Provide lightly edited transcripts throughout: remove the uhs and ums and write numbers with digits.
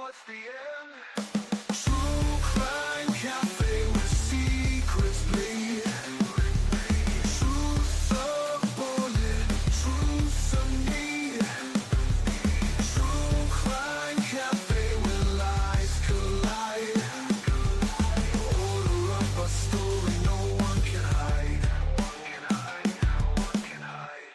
what's the end? True crime cafe where secrets bleed. Truth a bullet, truth some need. True crime cafe where lies collide. Order up a story no one can hide. No one can hide.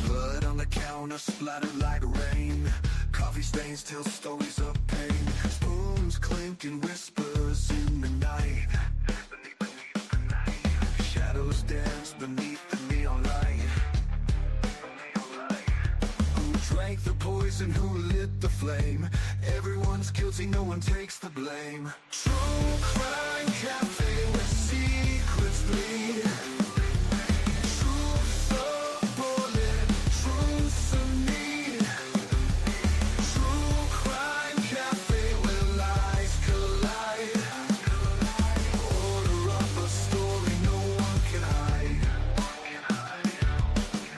Blood on the counter splattered like rain. Coffee stains tell stories of pain. Spoons clinking whispers in the night. Beneath the night. Shadows dance beneath the neon light. Who drank the poison? Who lit the flame? Everyone's guilty, no one takes the blame. True crime cafe where secrets bleed. Truth a bullet, truth some need. True crime cafe where lies collide. Order up a story no one can hide.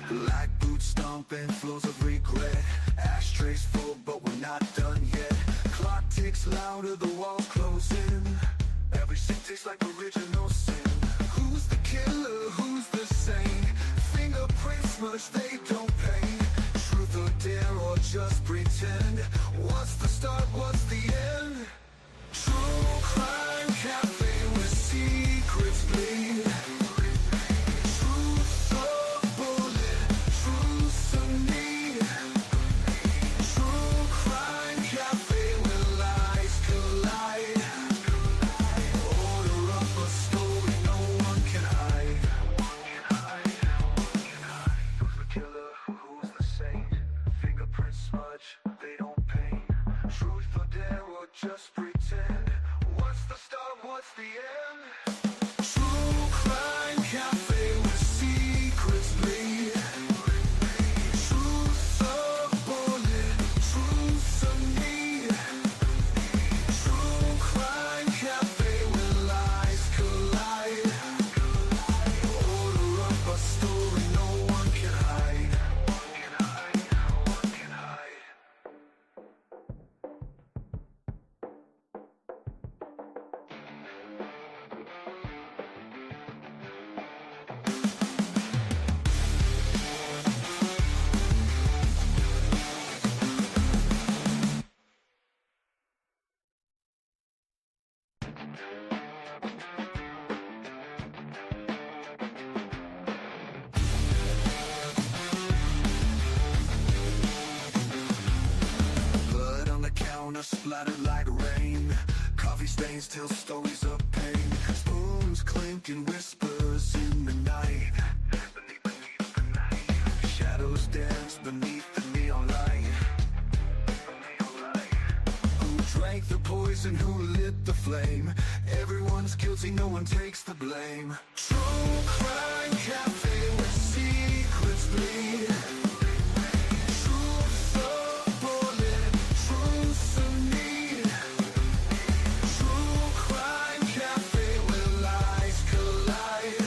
Black boots stomping, flows of regret. Ashtrays full, but we're not done yet. Clock ticks louder, the walls close in. Every scene tastes like original sin. Who's the killer? Who's the saint? Fingerprints smudged, they don't paint. Truth or dare or just pretend? What's the start? What's the end? True crime cafe where secrets bleed. Truth a bullet, truth some need. True crime cafe where lies collide. Order up a story no one can hide. Who's the killer? Who's the saint? Fingerprints smudge, they don't paint. Truth or dare or just pretend? What's the start? What's the end? True crime cafe where secrets bleed. Truth a bullet, truth some need. True crime cafe where lies collide. Order up a story no one can hide. No one can hide. Blood on the counter splattered like rain. Coffee stains tell stories of pain. Spoons clinking whispers in the night. Beneath the night. Shadows dance beneath the neon light. Who drank the poison? Who lit the flame? Everyone's guilty, no one takes the blame. True crime cafe where secrets bleed. Truth a bullet, truth some need. True crime cafe where lies collide.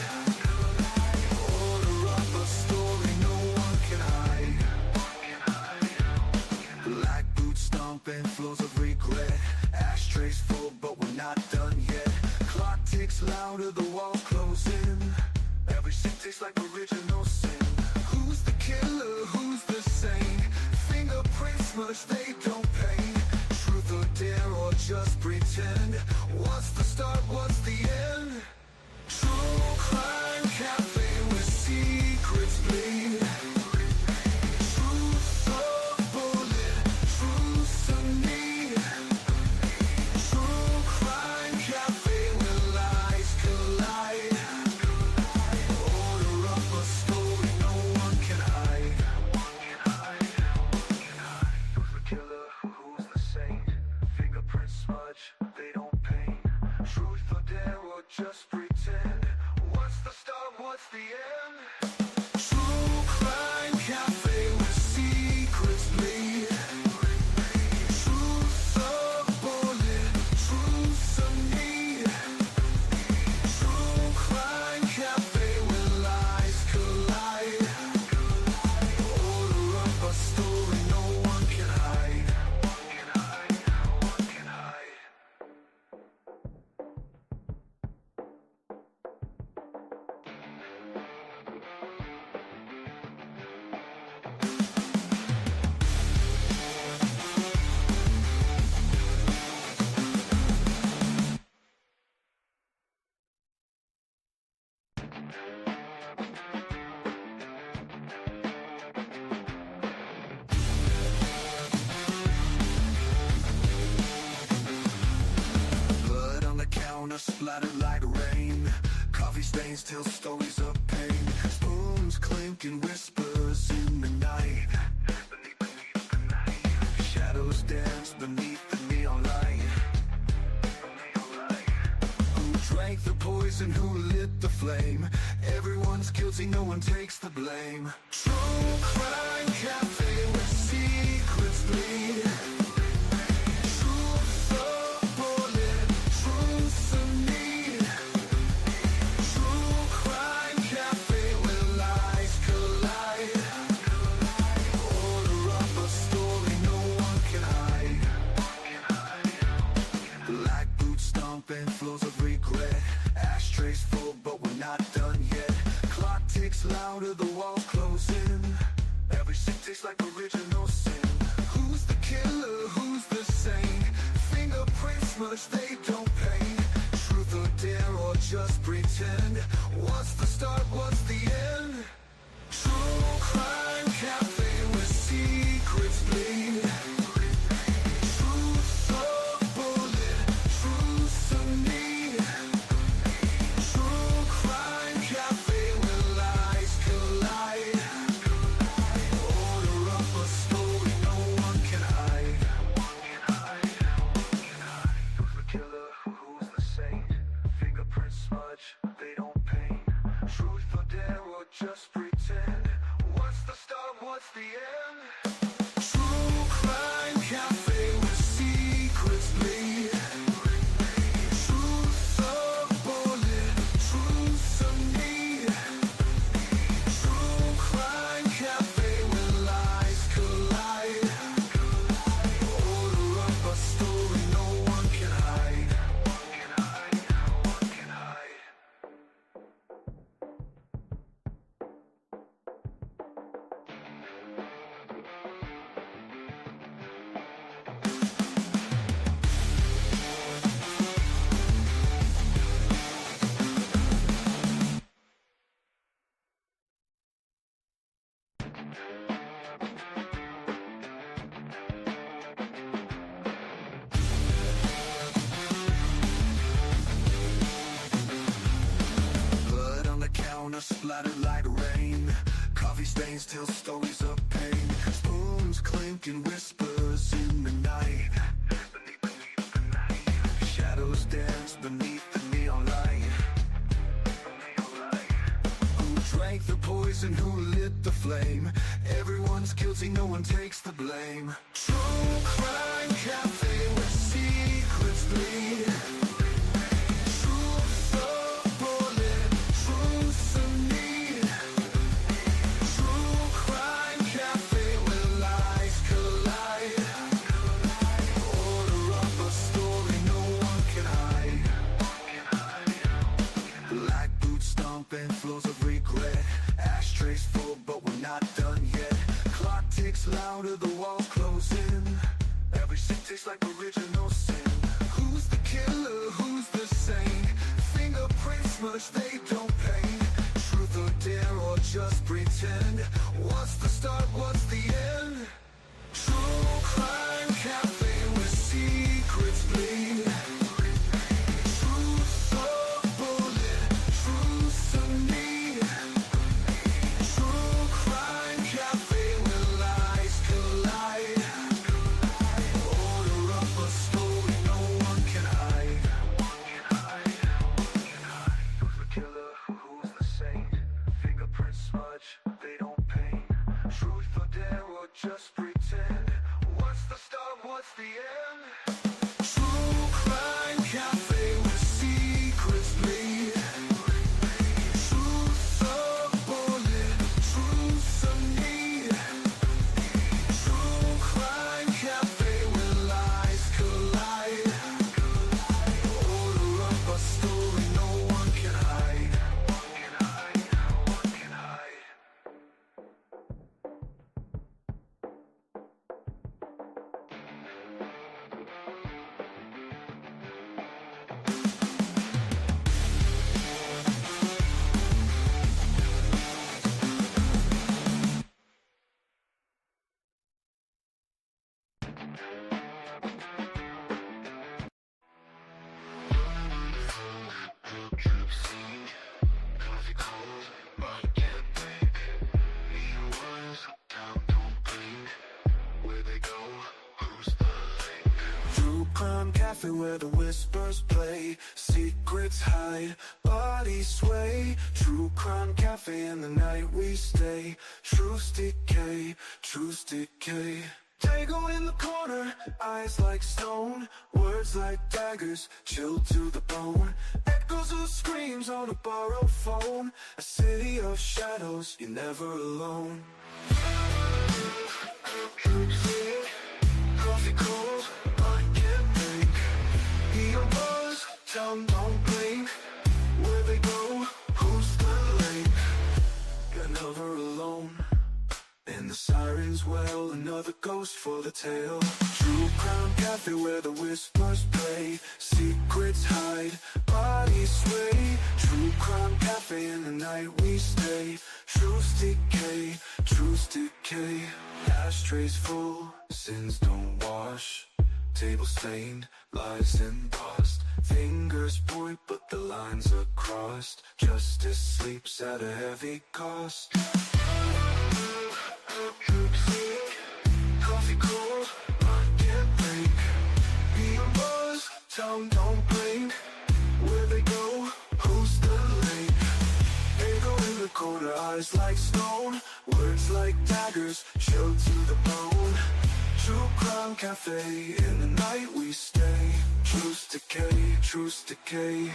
Order up a story no one can hide. Black boots stomping, flows of regret. Ashtrays full, but we're not done yet. Clock ticks louder, the walls close in. Every scene tastes like original sin. Who's the killer? Who's the saint? Fingerprints smudged, they don't paint. Truth or dare or just pretend? What's the start? What's the end? True crime cafe where secrets bleed. Truth a bullet, truth some need. True crime cafe where lies collide. Order up a story no one can hide. Who's the killer? Who's the saint? what's the end? True crime cafe where secrets bleed. Truth a bullet, truth's a need. True crime cafe where lies collide. Order up a story no one can hide. No one can hide. Blood on the counter splattered like rain. Coffee stains tell stories of pain. Spoons clinking whispers in the night. Beneath the night. Shadows dance beneath the neon light. Who drank the poison? Who lit the flame? Everyone's guilty, no one takes the blame. True crime cafe where secrets bleed. Truth a bullet, truth's a need. True crime cafe where lies collide. Order up a story no one can hide. Black boots stomping floors of regret. Ashtrays full but we're not done yet. Clock ticks louder, the walls close in. Every scene tastes like original sin. Who's the killer? Who's the saint? Fingerprints smudged, they don't paint. Truth or dare or just pretend? What's the start, what's the end? True crime cafe where secrets bleed. Truth a bullet, truth's a need. True crime cafe where lies collide. Order up a story no one can hide. Who's the killer? Who's the saint? Fingerprints smudge, they don't paint. Truth or dare or just pretend? What's the start, what's the end? True crime cafe where secrets bleed. Truth a bullet, truth's a need. True crime cafe where lies collide. Order up a story no one can hide. No one can hide. Blood on the counter splattered like rain. Coffee stains tell stories of pain. Spoons clinking whispers in the night. Beneath the night. Shadows dance beneath the neon light. Who drank the poison? Who lit the flame? Everyone's guilty, no one takes the blame. True crime cafe where secrets bleed. Truth a bullet, truth's a need. True crime cafe where lies collide. Order up a story no one can hide. Black boots stomping floors of regret. Ashtrays full but we're not done yet. Clock ticks louder, the walls close in. Every scene tastes like original sin. Who's the killer? Who's the saint? Fingerprints smudged, they don't paint. Truth or dare or just pretend? What's the start, what's the end? True crime cafe where secrets bleed. Truth a bullet, truth's a need. True crime cafe where lies collide. Order up a story no one can hide. Who's the killer? Who's the saint? it's the end. True Crime Cafe where secrets bleed. Truth's a bullet, truth's a need. True Crime Cafe where lies collide. Order up a story no one can hide. No one can hide. True Crime Cafe where the whispers play, secrets hide, bodies sway. True Crime Cafe in the night we stay. Truths decay, truths decay. Dago in the corner, eyes like stone, words like daggers, chilled to the bone. Echoes of screams on a borrowed phone. A city of shadows, you're never alone. Coffee cold, I can't think. He a buzz, tongue don't blink. Where they go, who's the link? You're never alone. And the sirens wail, another ghost for the tale. True Crime Cafe where the whispers play, secrets hide, bodies sway. True Crime Cafe in the night we stay. Truths decay, truths decay. Ashtrays full, sins don't wash. Table stained, lies embossed. Fingers point but the lines are crossed. Justice sleeps at a heavy cost. Coffee cold, I can't think. Be a buzz, tongue don't blink. Where they go, who's the link? They go in the corner, eyes like stone, words like daggers, chilled to the bone. True Crime Cafe, in the night we stay. Truths decay, truths decay.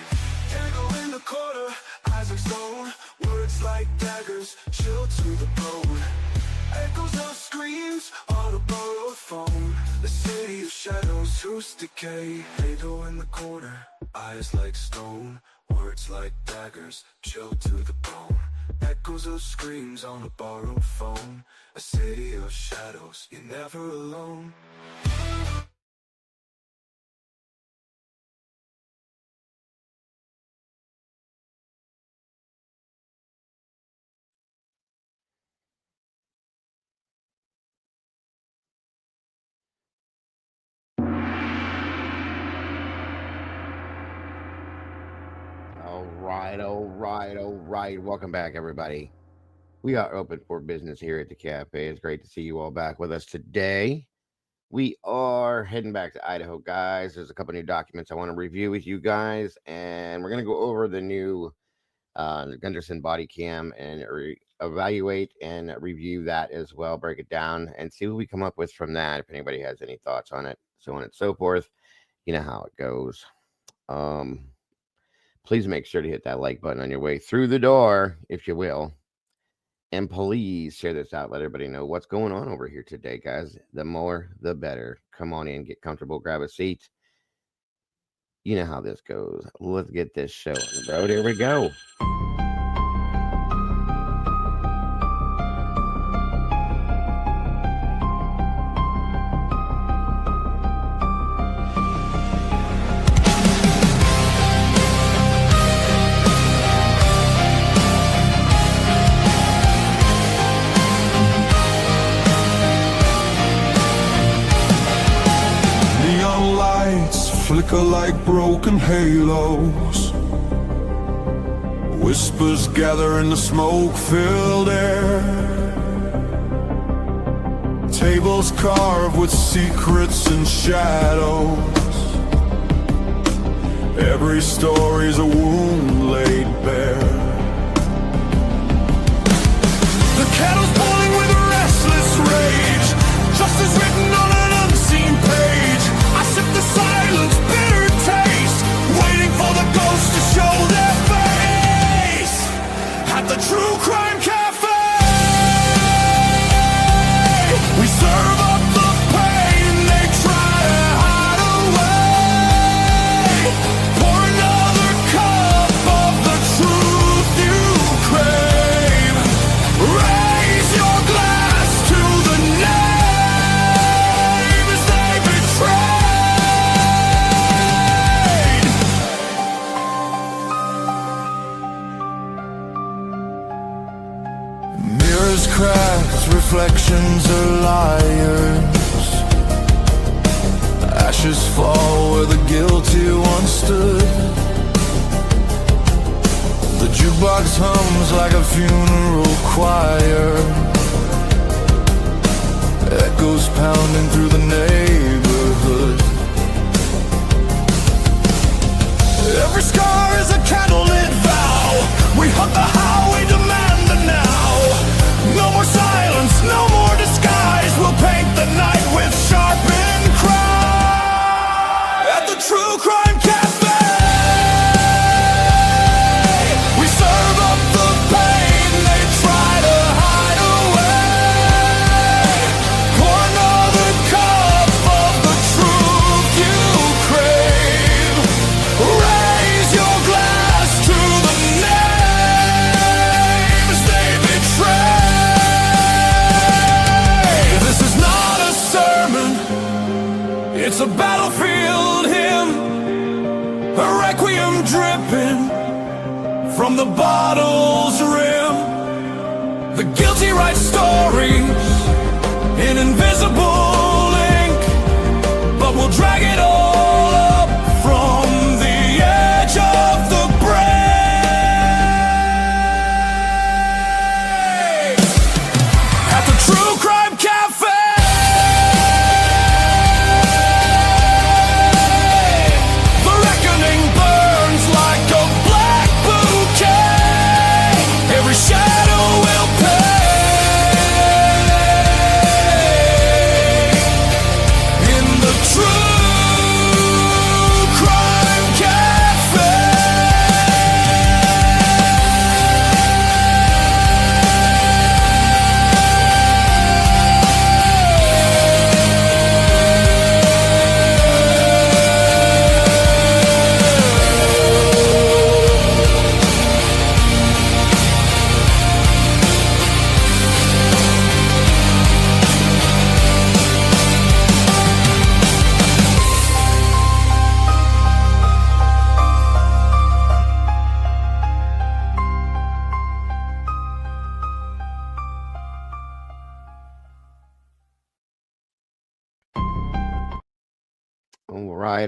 Tango in the corner, eyes like stone, words like daggers, chilled to the bone. Echoes of screams on a borrowed phone. The city of shadows, truths decay. Tango in the corner, eyes like stone, words like daggers, chilled to the bone. Echoes of screams on a borrowed phone. A city of shadows, you're never alone. All right. Welcome back, everybody. We are open for business here at the cafe. It's great to see you all back with us today. We are heading back to Idaho, guys. There's a couple new documents I want to review with you guys, and we're going to go over the new Gunderson Bodycam and evaluate and review that as well, break it down, and see what we come up with from that. If anybody has any thoughts on it, so on and so forth, you know how it goes. Please make sure to hit that like button on your way through the door, if you will. And please share this out. Let everybody know what's going on over here today, guys. The more, the better. Come on in, get comfortable, grab a seat. You know how this goes. Let's get this show on the road. Here we go. Flicker like broken halos. Whispers gather in the smoke-filled air. Tables carved with secrets and shadows. Every story's a wound laid bare. The kettle's boiling with a restless rage. Justice written on an unseen page. reflections are liars. Ashes fall where the guilty once stood. The jukebox hums like a funeral choir. Echoes pounding through the neighborhood. Every scar is a candlelit vow. We hunt the how, we demand the now. No more silence, no more disguise. We'll paint the night with sharpened cry. At the True Crime Cafe, we serve up the pain they try to hide away. Pour another cup of the truth you crave. Raise your glass to the names they betray. This is not a sermon, it's a battlefield hymn, a requiem dripping from the bottle's rim. The guilty write stories in invisible ink, but we'll drag it all up from the edge of the brave. At the True Crime Cafe, the reckoning burns like a black bouquet. Every shadow will pay. In the True Crime Cafe.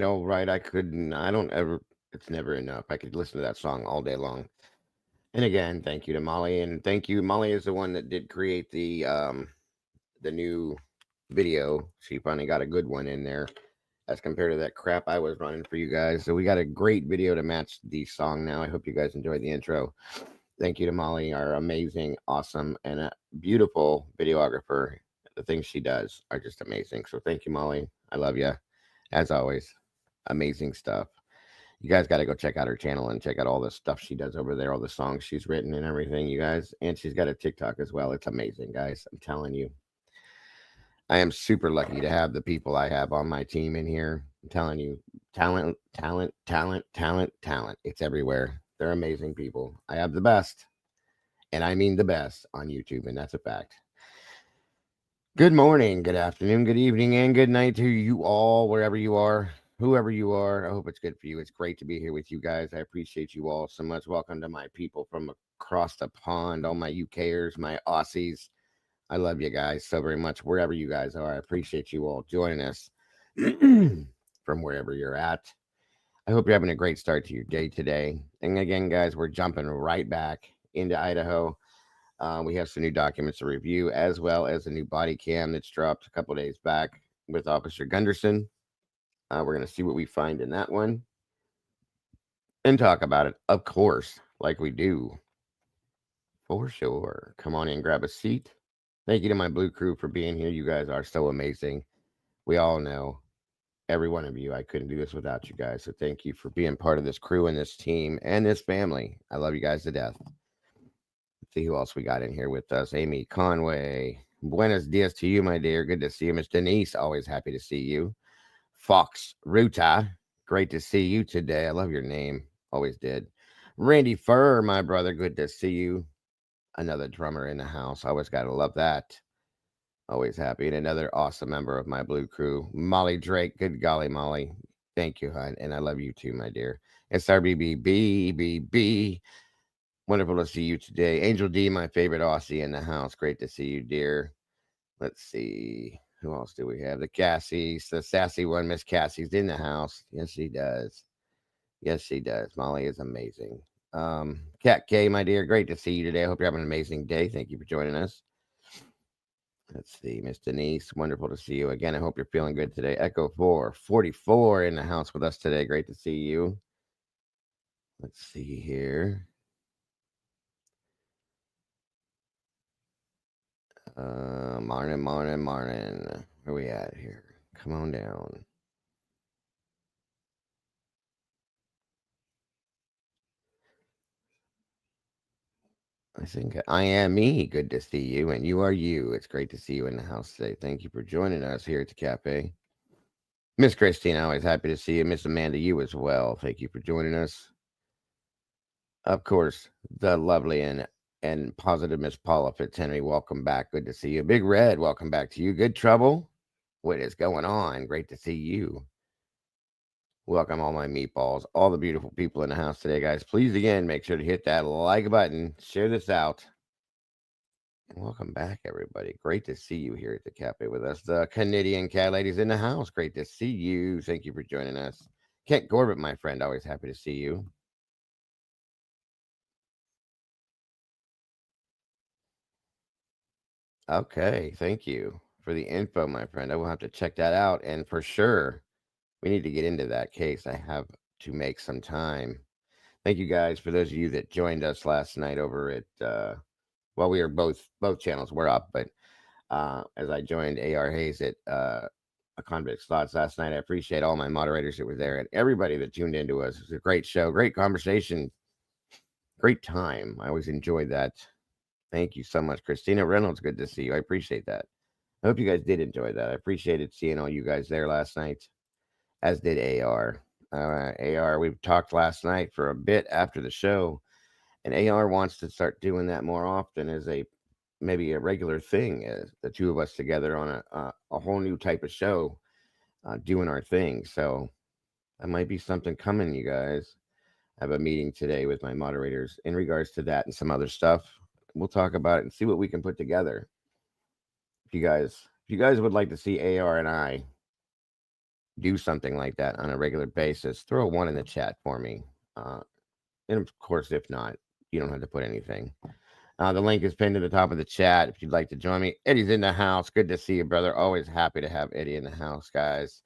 All right. I don't ever, it's never enough. I could listen to that song all day long. And again, thank you to Molly. And thank you. Molly is the one that did create the new video. She finally got a good one in there as compared to that crap I was running for you guys. So we got a great video to match the song now. I hope you guys enjoyed the intro. Thank you to Molly, our amazing, awesome, and beautiful videographer. The things she does are just amazing. So thank you, Molly. I love you. As always, amazing stuff. You guys got to go check out her channel and check out all the stuff she does over there, all the songs she's written and everything, you guys. And she's got a TikTok as well. It's amazing, guys. I'm telling you. I am super lucky to have the people I have on my team in here. I'm telling you, talent, talent, talent, talent, talent. It's everywhere. They're amazing people. I have the best, and I mean the best on YouTube, and that's a fact. Good morning, good afternoon, good evening, and good night to you all, wherever you are, whoever you are. I hope it's good for you. It's great to be here with you guys. I appreciate you all so much. Welcome to my people from across the pond, all my UKers, my Aussies. I love you guys so very much, wherever you guys are. I appreciate you all joining us from wherever you're at. I hope you're having a great start to your day today. And again, guys, we're jumping right back into Idaho. We have some new documents to review, as well as a new body cam that's dropped a couple days back with Officer Gunderson. We're going to see what we find in that one and talk about it, of course, like we do. For sure. Come on in, grab a seat. Thank you to my blue crew for being here. You guys are so amazing. We all know, every one of you, I couldn't do this without you guys. So thank you for being part of this crew and this team and this family. I love you guys to death. Let's see who else we got in here with us. Amy Conway. Buenos dias to you, my dear. Good to see you. Miss Denise, always happy to see you. Fox Ruta, great to see you today. I love your name. Always did. Randy Furr, my brother, good to see you. Another drummer in the house. Always got to love that. Always happy. And another awesome member of my blue crew, Molly Drake. Good golly, Molly. Thank you, hon. And I love you too, my dear. SRBBBBB. Wonderful to see you today. Angel D, my favorite Aussie in the house. Great to see you, dear. Let's see. Who else do we have? The Cassies, the sassy one, Miss Cassie's in the house. Yes, she does. Yes, she does. Molly is amazing. Cat K, my dear, great to see you today. I hope you're having an amazing day. Thank you for joining us. Let's see, Miss Denise, wonderful to see you again. I hope you're feeling good today. Echo 444 in the house with us today. Great to see you. Let's see here. Morning, morning, morning. Where we at here? Come on down. I think I am me. Good to see you, and you are you. It's great to see you in the house today. Thank you for joining us here at the cafe. Miss Christine, always happy to see you. Miss Amanda, you as well. Thank you for joining us. Of course, the lovely and positive Miss Paula Fitzhenry. Welcome back. Good to see you. Big Red, welcome back to you. Good trouble. What is going on? Great to see you. Welcome all my meatballs, all the beautiful people in the house today, guys. Please again make sure to hit that like button, share this out. And welcome back, everybody. Great to see you here at the cafe with us. The Canadian cat ladies in the house. Great to see you. Thank you for joining us. Kent Corbett, my friend, always happy to see you. Okay, thank you for the info, my friend. I will have to check that out. And for sure, we need to get into that case. I have to make some time. Thank you guys for those of you that joined us last night over at well, we were both channels were up, but as I joined AR Hayes at a Convict's Thoughts last night. I appreciate all my moderators that were there and everybody that tuned into us. It was a great show, great conversation, great time. I always enjoyed that. Thank you so much, Christina Reynolds. Good to see you. I appreciate that. I hope you guys did enjoy that. I appreciated seeing all you guys there last night, as did AR. AR, we talked last night for a bit after the show, and AR wants to start doing that more often as a maybe a regular thing, as the two of us together on a whole new type of show, doing our thing. So that might be something coming, you guys. I have a meeting today with my moderators in regards to that and some other stuff. We'll talk about it and see what we can put together. If you guys would like to see AR and I do something like that on a regular basis, throw a one in the chat for me. Uh, and of course, if not, you don't have to put anything. The link is pinned to the top of the chat if you'd like to join me. Eddie's in the house. Good to see you, brother. Always happy to have Eddie in the house, guys.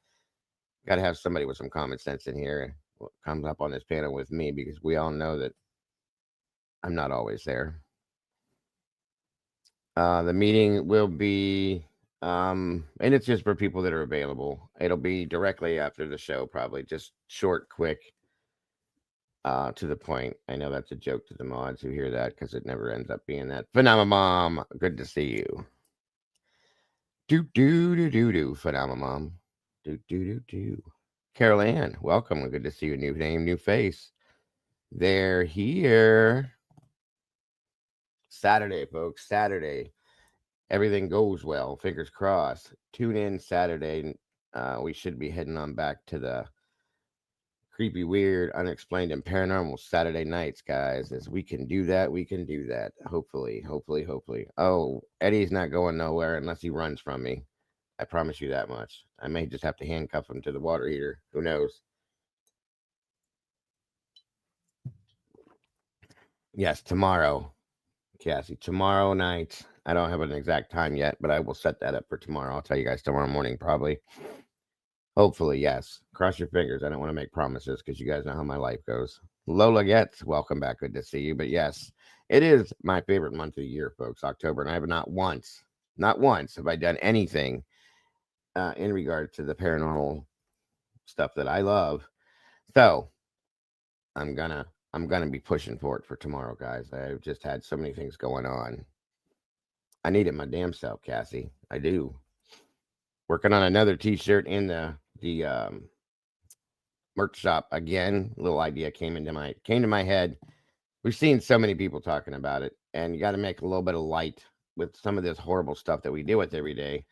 Got to have somebody with some common sense in here what comes up on this panel with me, because we all know that I'm not always there. The meeting will be, and it's just for people that are available. It'll be directly after the show, probably just short, quick, to the point. I know that's a joke to the mods who hear that because it never ends up being that. Phenomenal, good to see you. Phenomenal. Carol Ann, welcome. Good to see you. New name, new face. They're here. Saturday, folks. Saturday. Everything goes well. Fingers crossed. Tune in Saturday. We should be heading on back to the creepy, weird, unexplained, and paranormal Saturday nights, guys. As we can do that, we can do that. Hopefully, hopefully, hopefully. Oh, Eddie's not going nowhere unless he runs from me. I promise you that much. I may just have to handcuff him to the water heater. Who knows? Yes, tomorrow, Cassie. Tomorrow night. I don't have an exact time yet, but I will set that up for tomorrow. I'll tell you guys tomorrow morning, probably. Hopefully, yes. Cross your fingers. I don't want to make promises because you guys know how my life goes. Lola Getz, welcome back. Good to see you. But yes, it is my favorite month of the year, folks, October. And I have not once have I done anything in regard to the paranormal stuff that I love. So I'm gonna be pushing for it for tomorrow, guys. I've just had so many things going on. I need it my damn self, Cassie. I do. Working on another T-shirt in the merch shop again. A little idea came to my head. We've seen so many people talking about it, and you got to make a little bit of light with some of this horrible stuff that we deal with every day,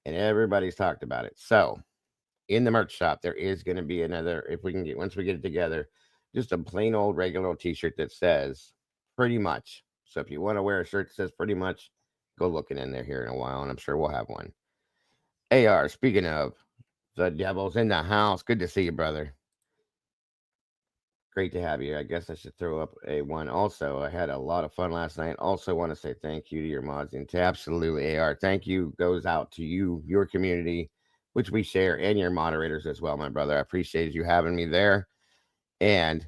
and everybody's talked about it. So in the merch shop, there is going to be another, if we can get, once we get it together, just a plain old regular old T-shirt that says pretty much. So if you want to wear a shirt that says pretty much, go looking in there here in a while, and I'm sure we'll have one. AR, speaking of, the devil's in the house. Good to see you, brother. Great to have you. I guess I should throw up a one. Also, I had a lot of fun last night. Also, want to say thank you to your mods and to absolutely AR. Thank you goes out to you, your community, which we share, and your moderators as well, my brother. I appreciate you having me there, and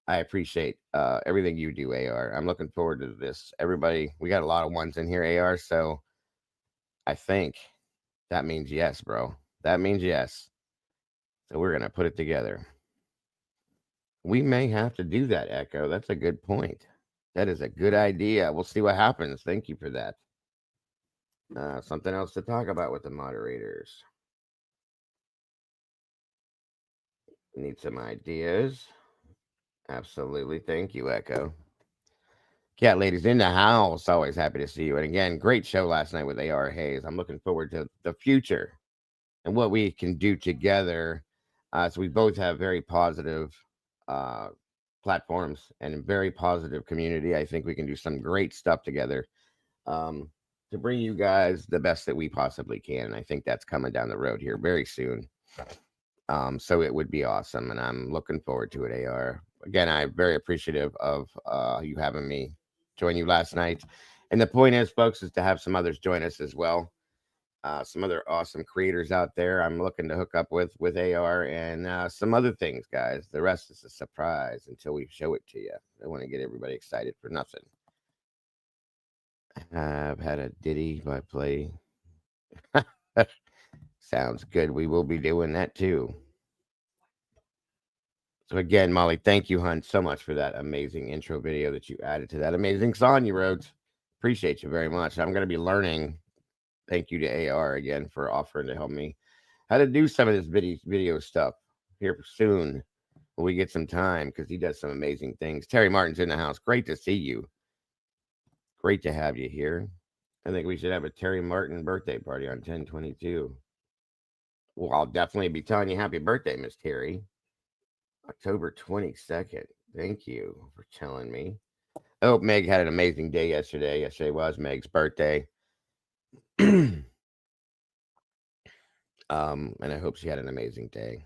I appreciate everything you do, AR. I'm looking forward to this. Everybody, we got a lot of ones in here, AR. So I think that means yes, bro. That means yes. So we're gonna put it together. We may have to do that, Echo. That's a good point. That is a good idea. We'll see what happens. Thank you for that. Something else to talk about with the moderators. Need some ideas. Absolutely. Thank you, Echo. Cat ladies in the house. Always happy to see you. And again, great show last night with AR Hayes. I'm looking forward to the future and what we can do together. So we both have very positive uh, platforms and a very positive community. I think we can do some great stuff together to bring you guys the best that we possibly can. And I think that's coming down the road here very soon. So it would be awesome, and I'm looking forward to it. AR, again, I'm very appreciative of you having me join you last night. And the point is, folks, is to have some others join us as well. Some other awesome creators out there I'm looking to hook up with AR and some other things, guys. The rest is a surprise until we show it to you. I want to get everybody excited for nothing. I've had a Diddy by play. Sounds good. We will be doing that too. So again, Molly, thank you, hun, so much for that amazing intro video that you added to that amazing song you wrote. Appreciate you very much. I'm going to be learning. Thank you to AR again for offering to help me how to do some of this video stuff here soon when we get some time because he does some amazing things. Terry Martin's in the house. Great to see you. Great to have you here. I think we should have a Terry Martin birthday party on 10/22. Well, I'll definitely be telling you happy birthday, Miss Terry. October 22nd. Thank you for telling me. I hope Meg had an amazing day yesterday. Yesterday was Meg's birthday. And I hope she had an amazing day.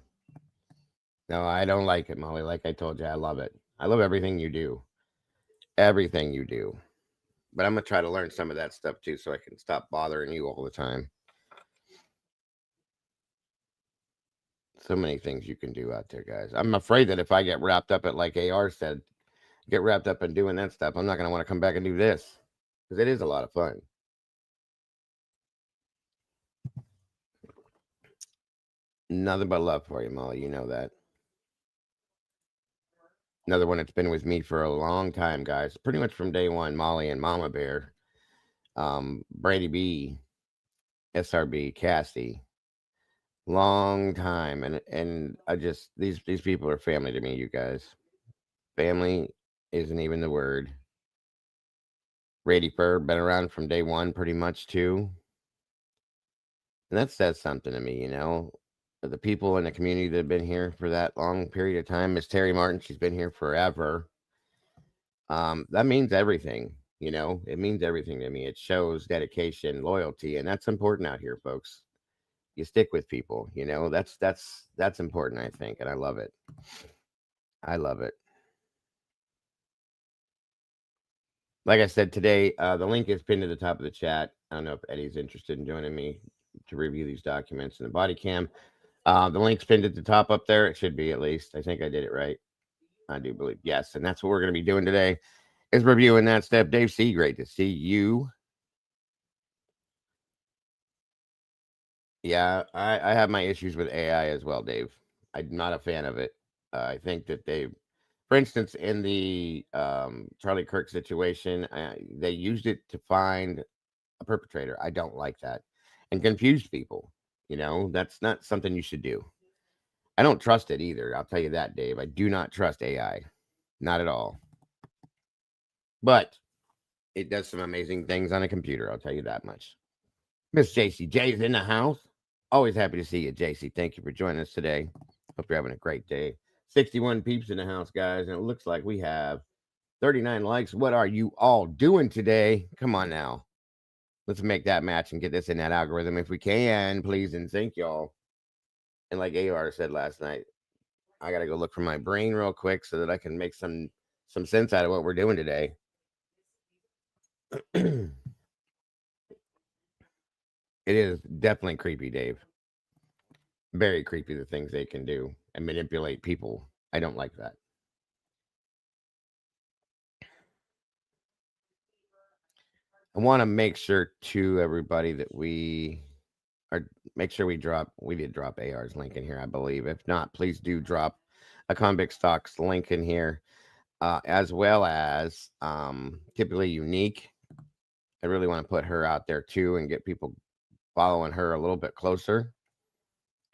No, I don't like it, Molly. Like I told you, I love it. I love everything you do. Everything you do. But I'm going to try to learn some of that stuff too so I can stop bothering you all the time. So many things you can do out there, guys. I'm afraid that if I get wrapped up at, like AR said, get wrapped up in doing that stuff, I'm not going to want to come back and do this because it is a lot of fun. Nothing but love for you, Molly. You know that. Another one that's been with me for a long time, guys. Pretty much from day one, Molly and Mama Bear, Brady B, SRB, Cassie. Long time, and I just these people are family to me, you guys. Family isn't even the word. Brady Fur been around from day one, pretty much too, and that says something to me, you know. The people in the community that have been here for that long period of time. Miss Terry Martin, she's been here forever. That means everything, you know. It means everything to me. It shows dedication, loyalty, and that's important out here, folks. You stick with people, you know. That's important, I think, and I love it. I love it. Like I said today, the link is pinned to the top of the chat. I don't know if Eddie's interested in joining me to review these documents in the body cam. The link's pinned at the top up there. It should be, at least. I think I did it right. I do believe. Yes. And that's what we're going to be doing today is reviewing that stuff. Dave C., great to see you. Yeah, I have my issues with AI as well, Dave. I'm not a fan of it. I think that for instance, in the Charlie Kirk situation, they used it to find a perpetrator. I don't like that and confuse people. You know, that's not something you should do. I don't trust it either. I'll tell you that, Dave. I do not trust AI. Not at all. But it does some amazing things on a computer. I'll tell you that much. Miss JC J is in the house. Always happy to see you, JC. Thank you for joining us today. Hope you're having a great day. 61 peeps in the house, guys. And it looks like we have 39 likes. What are you all doing today? Come on now. Let's make that match and get this in that algorithm if we can, please and thank y'all. And like AR said last night, I gotta go look for my brain real quick so that I can make some sense out of what we're doing today. It is definitely creepy, Dave. Very creepy the things they can do and manipulate people. I don't like that. I want to make sure to everybody that we are make sure we did drop AR's link in here, I believe. If not, please do drop a convict stocks link in here, as well as typically unique. I really want to put her out there too and get people following her a little bit closer.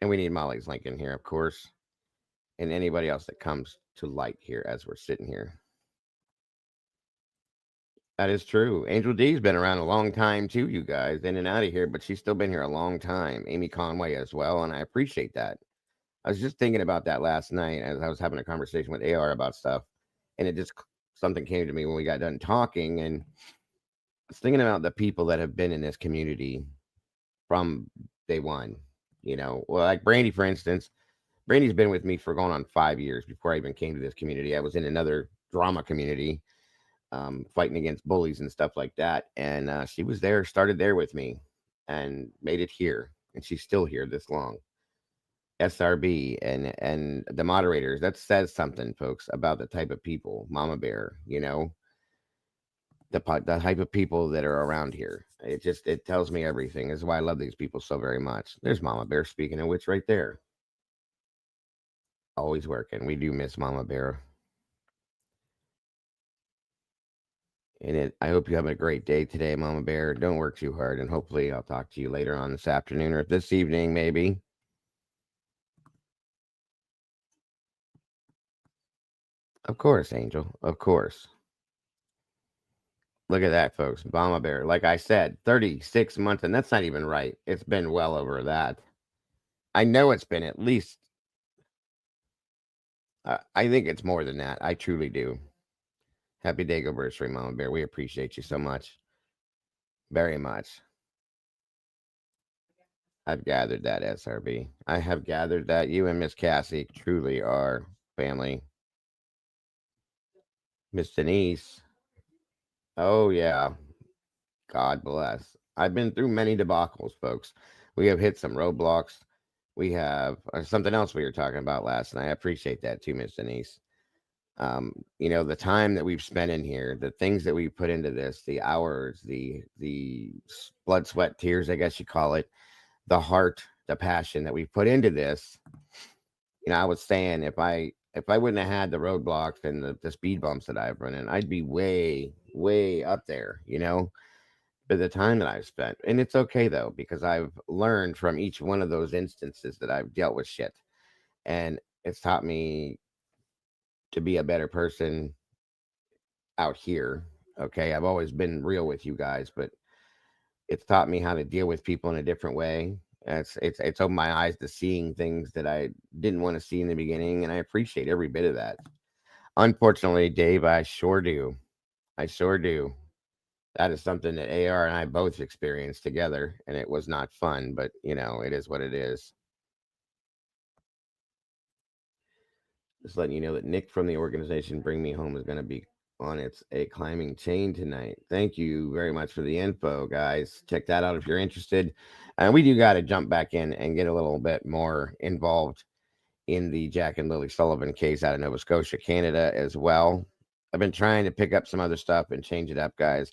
And we need Molly's link in here, of course, and anybody else that comes to light here as we're sitting here. That is true. Angel D's been around a long time too, you guys, in and out of here, but she's still been here a long time. Amy Conway as well, and I appreciate that. I was just thinking about that last night as I was having a conversation with AR about stuff, and it just something came to me when we got done talking, and I was thinking about the people that have been in this community from day one. Well, like Brandy, for instance. Brandy's been with me for going on 5 years before I even came to this community. I was in another drama community, fighting against bullies and stuff like that. And she was there, started there with me, and made it here. And she's still here this long. SRB and the moderators. That says something, folks, about the type of people, Mama Bear. The type of people that are around here. It tells me everything. This is why I love these people so very much. There's Mama Bear, speaking of which, right there. Always working. We do miss Mama Bear. I hope you have a great day today, Mama Bear. Don't work too hard, and hopefully I'll talk to you later on this afternoon or this evening, maybe. Of course, Angel. Of course. Look at that, folks. Mama Bear. Like I said, 36 months, and that's not even right. It's been well over that. I know it's been at least, I think it's more than that. I truly do. Happy day anniversary, Mama Bear. We appreciate you so much. Very much. I've gathered that, SRB. I have gathered that you and Miss Cassie truly are family. Miss Denise. Oh, yeah. God bless. I've been through many debacles, folks. We have hit some roadblocks. We have something else we were talking about last night. I appreciate that too, Miss Denise. The time that we've spent in here, the things that we put into this, the hours, the blood, sweat, tears, I guess you call it, the heart, the passion that we put into this. I was saying if I wouldn't have had the roadblocks and the speed bumps that I've run in, I'd be way, way up there, But the time that I've spent, and it's okay though, because I've learned from each one of those instances that I've dealt with shit. And it's taught me to be a better person out here. Okay. I've always been real with you guys, but it's taught me how to deal with people in a different way. It's opened my eyes to seeing things that I didn't want to see in the beginning, and I appreciate every bit of that. Unfortunately, Dave, I sure do. I sure do. That is something that AR and I both experienced together, and it was not fun, but it is what it is. Just letting you know that Nick from the organization Bring Me Home is going to be on its a climbing chain tonight. Thank you very much for the info, guys. Check that out if you're interested. And we do got to jump back in and get a little bit more involved in the Jack and Lily Sullivan case out of Nova Scotia, Canada, as well. I've been trying to pick up some other stuff and change it up, guys.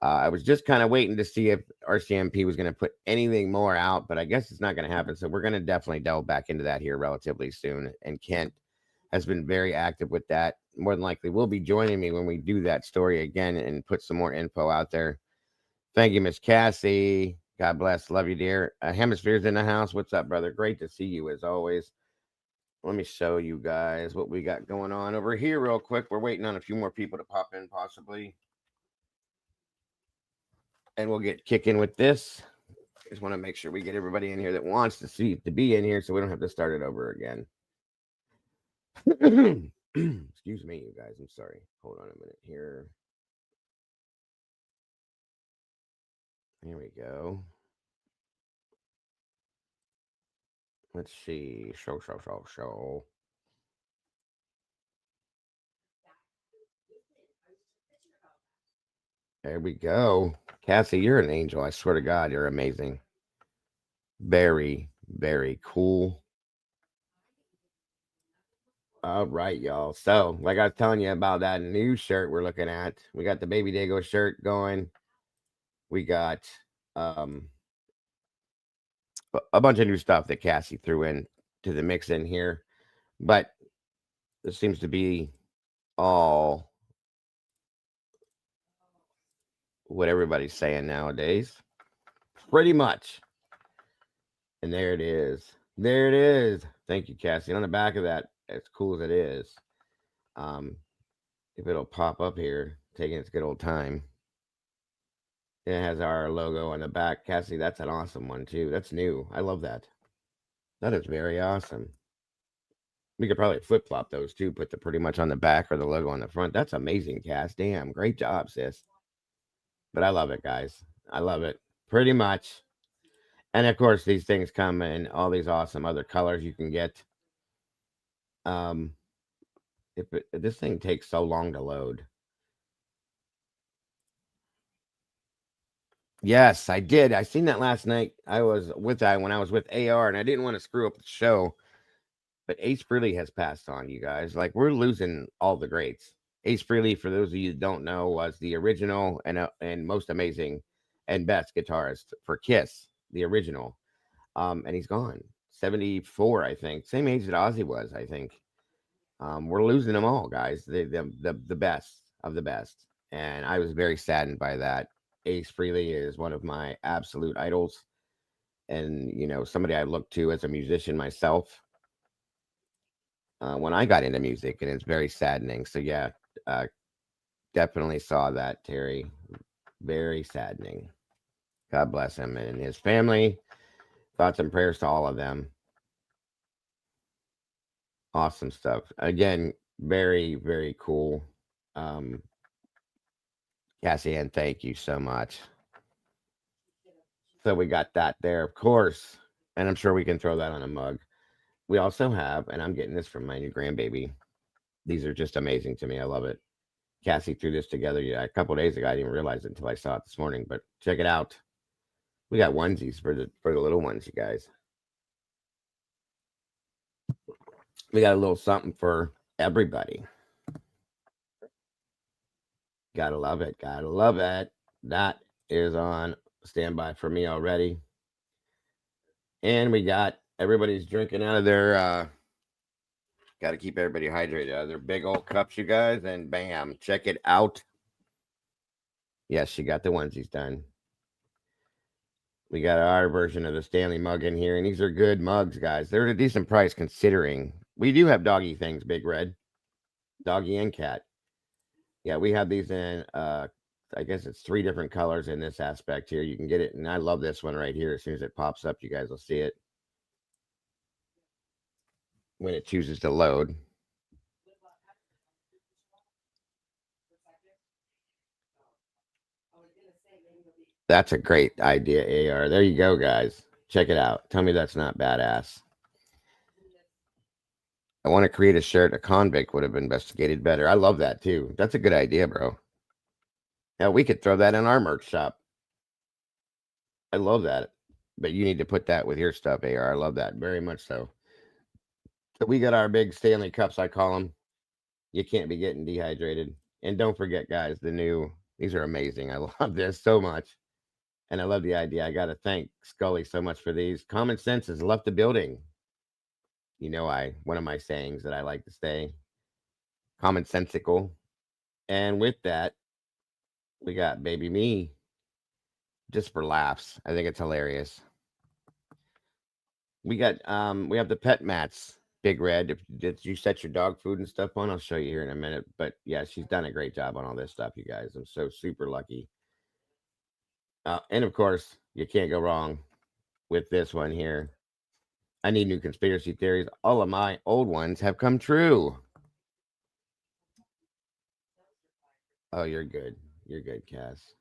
I was just kind of waiting to see if RCMP was going to put anything more out, but I guess it's not going to happen. So we're going to definitely delve back into that here relatively soon. And Kent has been very active with that. More than likely will be joining me when we do that story again and put some more info out there. Thank you, Miss Cassie. God bless. Love you, dear. Hemisphere's in the house. What's up, brother? Great to see you as always. Let me show you guys what we got going on over here real quick. We're waiting on a few more people to pop in possibly. And we'll get kicking with this. Just want to make sure we get everybody in here that wants to be in here so we don't have to start it over again. Excuse me, you guys. I'm sorry. Hold on a minute here. Here we go. Let's see. Show. There we go. Cassie, you're an angel. I swear to God, you're amazing. Very, very cool. All right, y'all. So, like I was telling you about that new shirt we're looking at, we got the Baby Dago shirt going. We got um a bunch of new stuff that Cassie threw in to the mix in here, but this seems to be all what everybody's saying nowadays, pretty much. And there it is. There it is. Thank you, Cassie. And on the back of that, as cool as it is, um, if it'll pop up here, taking its good old time. It has our logo on the back. Cassie, that's an awesome one too. That's new. I love that. That is very awesome. We could probably flip flop those too, put the pretty much on the back or the logo on the front. That's amazing, Cass. Damn, great job, sis. But I love it, guys. I love it. Pretty much. And of course, these things come in all these awesome other colors you can get. Um, if this thing takes so long to load. Yes, I did. I seen that last night. I was with that when I was with AR, and I didn't want to screw up the show. But Ace Frehley has passed on, you guys. Like we're losing all the greats. Ace Frehley, for those of you that don't know, was the original and most amazing and best guitarist for Kiss, the original. And he's gone. 74, I think. Same age that Ozzy was, I think. We're losing them all, guys. The best of the best. And I was very saddened by that. Ace Frehley is one of my absolute idols. And, somebody I look to as a musician myself when I got into music, and it's very saddening. So, yeah, uh, definitely saw that, Terry. Very saddening. God bless him and his family. Thoughts and prayers to all of them. Awesome stuff. Again, very, very cool. Um, Cassie Ann, thank you so much. So we got that there, of course. And I'm sure we can throw that on a mug. We also have, and I'm getting this from my new grandbaby. These are just amazing to me. I love it. Cassie threw this together a couple days ago. I didn't realize it until I saw it this morning, but check it out. We got onesies for the little ones, you guys. We got a little something for everybody. Gotta love it. Gotta love it. That is on standby for me already. And we got everybody's drinking out of their got to keep everybody hydrated out of their big old cups, you guys. And bam, check it out. Yes, she got the onesies done. We got our version of the Stanley mug in here, and these are good mugs, guys. They're at a decent price considering we do have doggy things, Big Red, doggy and cat. Yeah, we have these in. I guess it's three different colors in this aspect here. You can get it, and I love this one right here. As soon as it pops up, you guys will see it when it chooses to load. That's a great idea, AR. There you go, guys. Check it out. Tell me that's not badass. I want to create a shirt. A convict would have investigated better. I love that too. That's a good idea, bro. Yeah, we could throw that in our merch shop. I love that. But you need to put that with your stuff, AR. I love that very much so. So we got our big Stanley cups, I call them. You can't be getting dehydrated. And don't forget, guys, these are amazing. I love this so much. And I love the idea. I got to thank Scully so much for these. Common sense has left the building. One of my sayings that I like to say, commonsensical. And with that, we got baby me just for laughs. I think it's hilarious. We have the pet mats, Big Red. If did you set your dog food and stuff on, I'll show you here in a minute. But yeah, she's done a great job on all this stuff, you guys. I'm so super lucky. And of course, you can't go wrong with this one here. I need new conspiracy theories. All of my old ones have come true. Oh, you're good. You're good, Cass.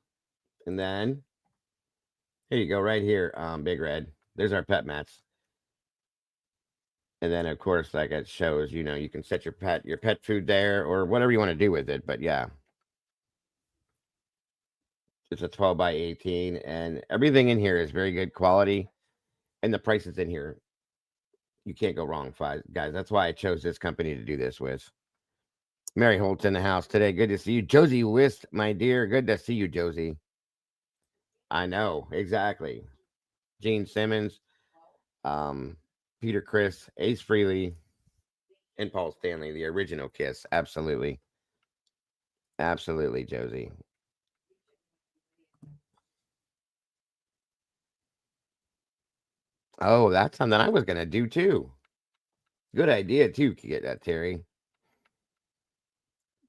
And then Here you go, right here, Big Red. There's our pet mats. And then, of course, like it shows, you can set your pet food there or whatever you want to do with it. But yeah, it's a 12 by 18, and everything in here is very good quality. And the prices in here, you can't go wrong, guys. That's why I chose this company to do this with. Mary Holt's in the house today. Good to see you. Josie Wist, my dear. Good to see you, Josie. I know, exactly. Gene Simmons, um, Peter Chris, Ace Frehley, and Paul Stanley, the original Kiss. Absolutely. Absolutely, Josie. Oh, that's something I was going to do too. Good idea, too, to get that, Terry.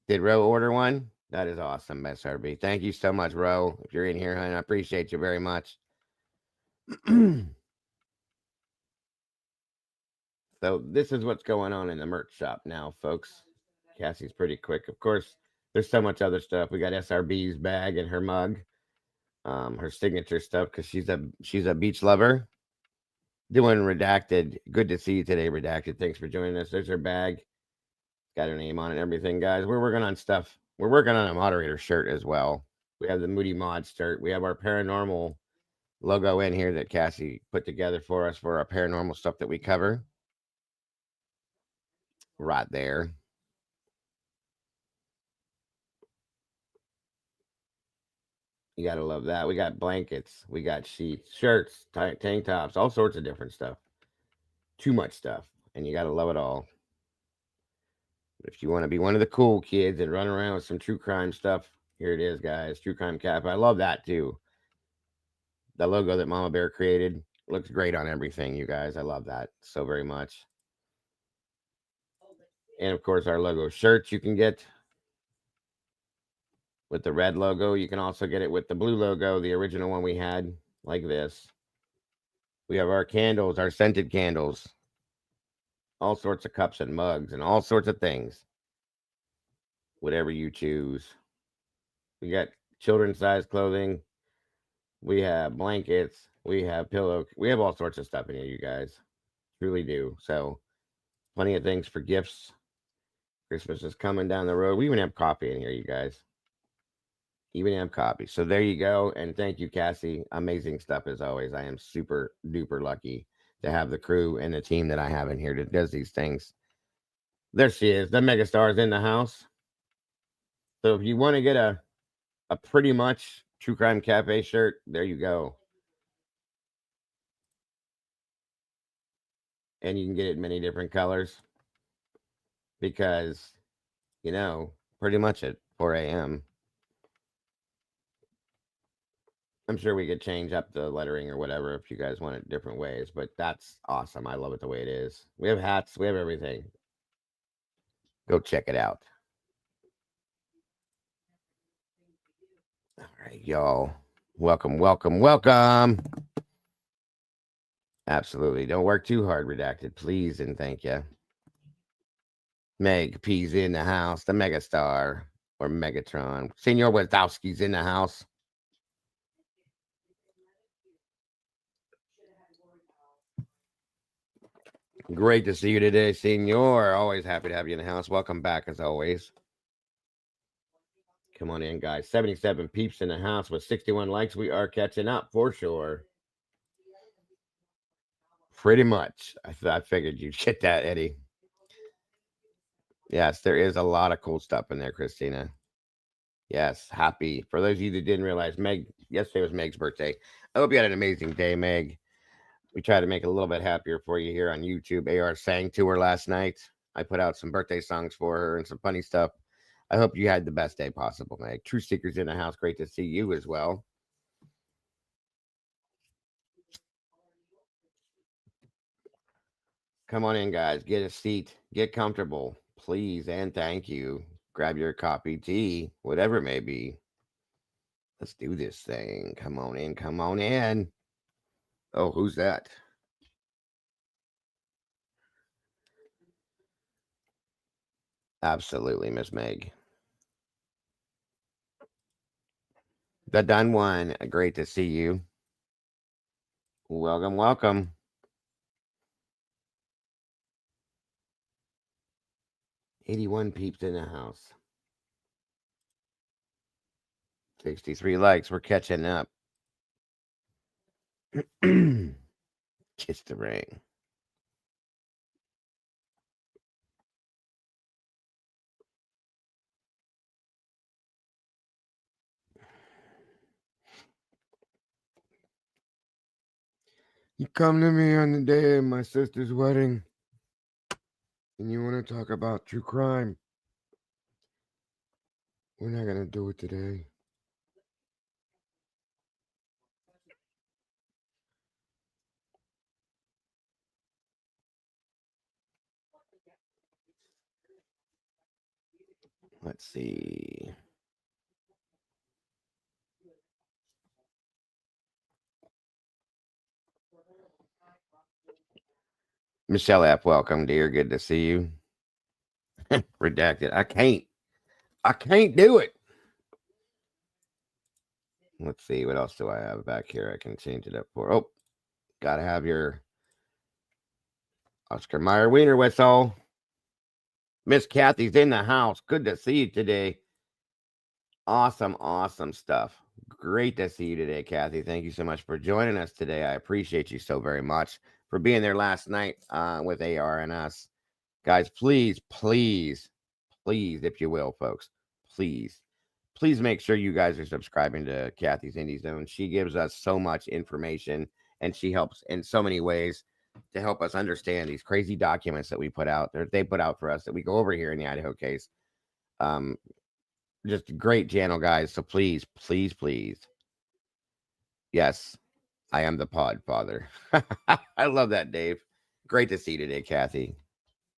Did Ro order one? That is awesome, SRB. Thank you so much, Ro. If you're in here, hon, I appreciate you very much. So this is what's going on in the merch shop now, folks. Cassie's pretty quick. Of course, there's so much other stuff. We got SRB's bag and her mug, her signature stuff because she's a beach lover. Doing redacted. Good to see you today, redacted. Thanks for joining us. There's her bag. Got her name on it and everything, guys. We're working on stuff. We're working on a moderator shirt as well. We have the Moody Mod shirt. We have our paranormal logo in here that Cassie put together for us for our paranormal stuff that we cover. Right there. You gotta love that. We got blankets, we got sheets, shirts, tank tops, all sorts of different stuff. Too much stuff, and you gotta love it all. But if you want to be one of the cool kids and run around with some true crime stuff, here it is, guys. True Crime Cap. I love that too. The logo that Mama Bear created looks great on everything, you guys. I love that so very much. And of course, our logo shirts you can get with the red logo. You can also get it with the blue logo, the original one we had, like this. We have our candles, our scented candles, all sorts of cups and mugs, and all sorts of things. Whatever you choose. We got children's size clothing. We have blankets. We have pillow. We have all sorts of stuff in here, you guys. Truly do. So, plenty of things for gifts. Christmas is coming down the road. We even have coffee in here, you guys. Even have coffee. So there you go. And thank you, Cassie. Amazing stuff as always. I am super duper lucky to have the crew and the team that I have in here that does these things. There she is. The megastar is in the house. So if you want to get a pretty much True Crime Cafe shirt, there you go. And you can get it in many different colors because, pretty much at 4 a.m. I'm sure we could change up the lettering or whatever if you guys want it different ways, but that's awesome. I love it the way it is. We have hats, we have everything. Go check it out. All right, y'all. Welcome, welcome, welcome. Absolutely. Don't work too hard, redacted, please, and thank you. Meg P's in the house, the megastar or Megatron. Senor Wazowski's in the house. Great to see you today, Senor. Always happy to have you in the house. Welcome back as always. Come on in, guys. 77 peeps in the house with 61 likes. We are catching up for sure. Pretty much. I figured you'd get that, Eddie. Yes, there is a lot of cool stuff in there, Christina. Yes, happy. For those of you that didn't realize, yesterday was Meg's birthday. I hope you had an amazing day, Meg. We tried to make it a little bit happier for you here on YouTube. AR sang to her last night. I put out some birthday songs for her and some funny stuff. I hope you had the best day possible, Meg. True Seekers in the house. Great to see you as well. Come on in, guys. Get a seat. Get comfortable, please, and thank you. Grab your coffee, tea, whatever it may be. Let's do this thing. Come on in. Come on in. Oh, who's that? Absolutely, Miss Meg. The done one. Great to see you. Welcome, welcome. 81 peeps in the house. 63 likes. We're catching up. Kiss the ring. You come to me on the day of my sister's wedding and you want to talk about true crime. We're not going to do it today. Let's see. Michelle F., welcome, dear. Good to see you. Redacted. I can't do it. Let's see. What else do I have back here? I can change it up for. Oh, gotta have your Oscar Mayer Wiener whistle. Miss Kathy's in the house. Good to see you today. Awesome, awesome stuff. Great to see you today, Kathy. Thank you so much for joining us today. I appreciate you so very much for being there last night with AR and us. Guys, please, please, please, if you will, folks, please make sure you guys are subscribing to Kathy's Indie Zone. She gives us so much information and she helps in so many ways to help us understand these crazy documents that we put out, that they put out for us, that we go over here in the Idaho case. Um, just a great channel, guys. So please, please, please. Yes, I am the pod father. I love that, Dave. Great to see you today, Kathy.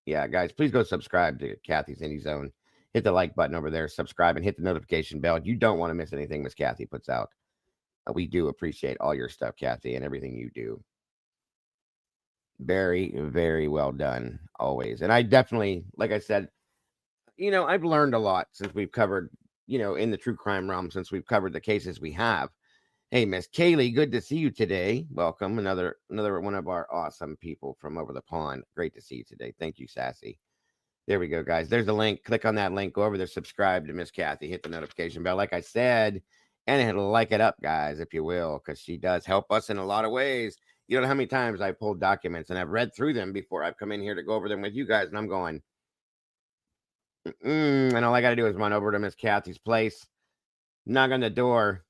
Yeah, guys, please go subscribe to Kathy's Indie Zone. Hit the like button over there, subscribe, and hit the notification bell. You don't want to miss anything Miss Kathy puts out. We do appreciate all your stuff, Kathy, and everything you do. Very, very well done, always. And I definitely, like I said, I've learned a lot since we've covered, in the true crime realm, since we've covered the cases we have. Hey, Miss Kaylee, good to see you today. Welcome, another one of our awesome people from over the pond. Great to see you today. Thank you, Sassy. There we go, guys. There's the link. Click on that link. Go over there, subscribe to Miss Kathy. Hit the notification bell, like I said, and like it up, guys, if you will, because she does help us in a lot of ways. You don't know how many times I've pulled documents and I've read through them before I've come in here to go over them with you guys, and I'm going, and all I got to do is run over to Miss Kathy's place, knock on the door,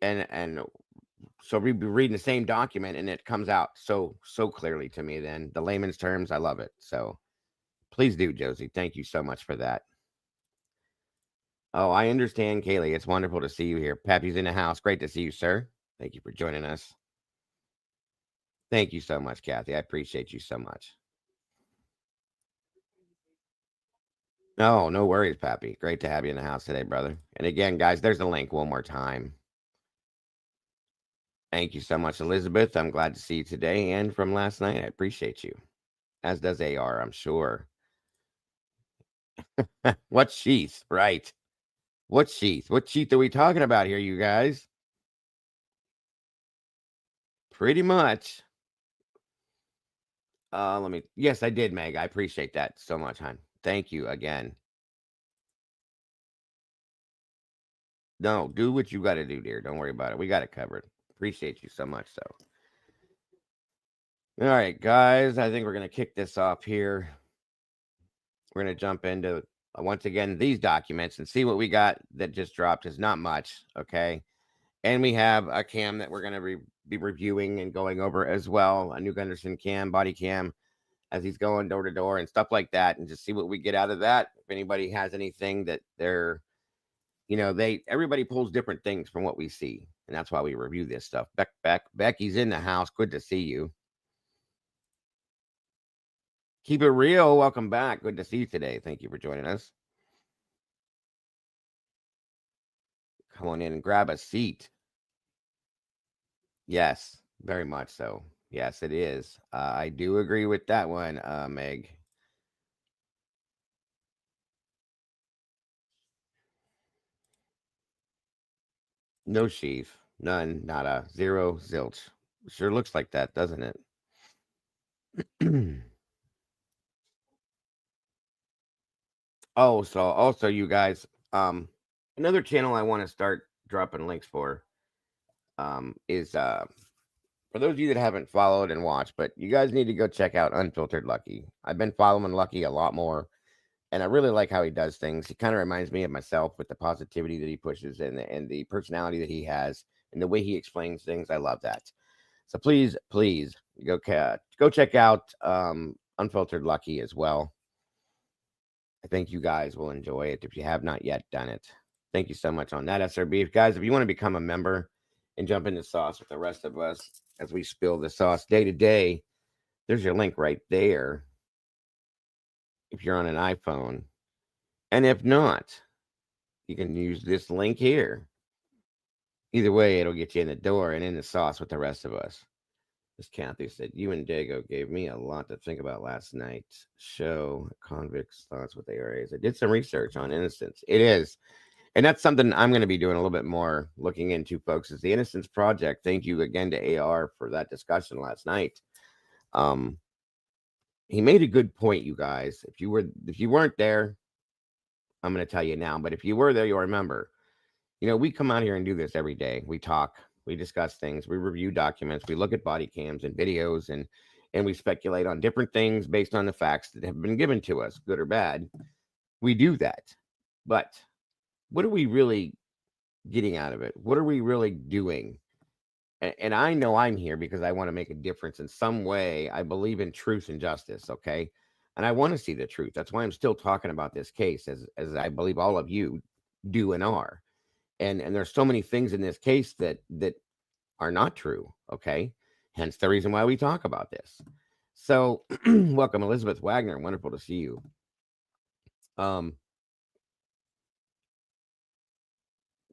and so we'd be reading the same document, and it comes out so clearly to me. Then the layman's terms, I love it. So please do, Josie. Thank you so much for that. Oh, I understand, Kaylee. It's wonderful to see you here. Pappy's in the house. Great to see you, sir. Thank you for joining us. Thank you so much, Kathy. I appreciate you so much. No, no worries, Pappy. Great to have you in the house today, brother. And again, guys, there's the link one more time. Thank you so much, Elizabeth. I'm glad to see you today and from last night. I appreciate you. As does AR, I'm sure. What sheath? Right. What sheath? What sheath are we talking about here, you guys? Pretty much. Yes, I did, Meg. I appreciate that so much, hon. Thank you again. No, do what you got to do, dear. Don't worry about it. We got it covered. Appreciate you so much, so. All right, guys. I think we're going to kick this off here. We're going to jump into, once again, these documents and see what we got that just dropped is not much, okay? And we have a cam that we're going to be reviewing and going over as well, a new Gunderson cam, body cam, as he's going door to door and stuff like that, and just see what we get out of that. If anybody has anything that they're, everybody pulls different things from what we see, and that's why we review this stuff. Becky's in the house. Good to see you. Keep it real. Welcome back. Good to see you today. Thank you for joining us. Come on in and grab a seat. Yes, very much so. Yes, it is. I do agree with that one, Meg. No sheath. None. Nada. Zero. Zilch. Sure looks like that, doesn't it? Oh, so also you guys, another channel I want to start dropping links for is for those of you that haven't followed and watched, but you guys need to go check out Unfiltered Lucky. I've been following Lucky a lot more, and I really like how he does things. He kind of reminds me of myself with the positivity that he pushes and the personality that he has and the way he explains things. I love that. So please, please go check out Unfiltered Lucky as well. I think you guys will enjoy it if you have not yet done it. Thank you so much on that, SRB. Guys, if you want to become a member and jump into sauce with the rest of us as we spill the sauce day to day, there's your link right there if you're on an iPhone. And if not, you can use this link here. Either way, it'll get you in the door and in the sauce with the rest of us. Miss Kathy said, "You and Dago gave me a lot to think about last night's show. Convicts' thoughts with ARAs. I did some research on innocence. It is. And that's something I'm going to be doing a little bit more looking into, folks, is the Innocence Project. Thank you again to AR for that discussion last night. Um, he made a good point, you guys. If you weren't there, I'm going to tell you now. But if you were there, you'll remember. We come out here and do this every day. We talk, we discuss things, we review documents, we look at body cams and videos, and we speculate on different things based on the facts that have been given to us, good or bad. We do that. But what are we really getting out of it? What are we really doing? And I know I'm here because I want to make a difference in some way. I believe in truth and justice, okay? And I want to see the truth. That's why I'm still talking about this case, as I believe all of you do and are. And there's so many things in this case that are not true, okay? Hence the reason why we talk about this. So, welcome, Elizabeth Wagner. Wonderful to see you. Um,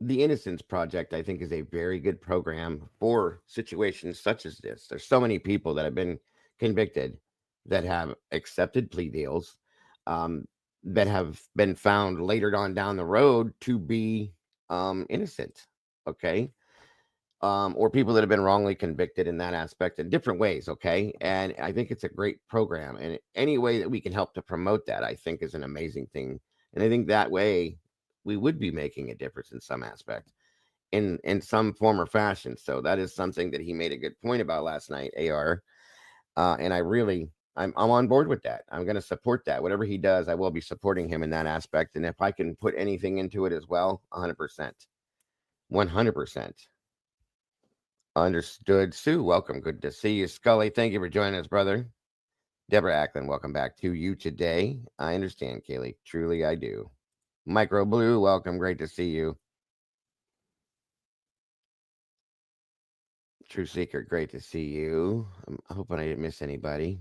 the Innocence Project, I think, is a very good program for situations such as this. There's so many people that have been convicted that have accepted plea deals, um, that have been found later on down the road to be innocent. Okay. Or people that have been wrongly convicted in that aspect in different ways. Okay. And I think it's a great program. And any way that we can help to promote that, I think, is an amazing thing. And I think that way we would be making a difference in some aspect, in some form or fashion. So that is something that he made a good point about last night, AR. And I'm on board with that. I'm going to support that. Whatever he does, I will be supporting him in that aspect. And if I can put anything into it as well, 100%. 100%. Understood. Sue, welcome. Good to see you. Scully, thank you for joining us, brother. Deborah Ackland, welcome back to you today. I understand, Kaylee. Truly, I do. Micro Blue, welcome. Great to see you. True Seeker, great to see you. I'm hoping I didn't miss anybody.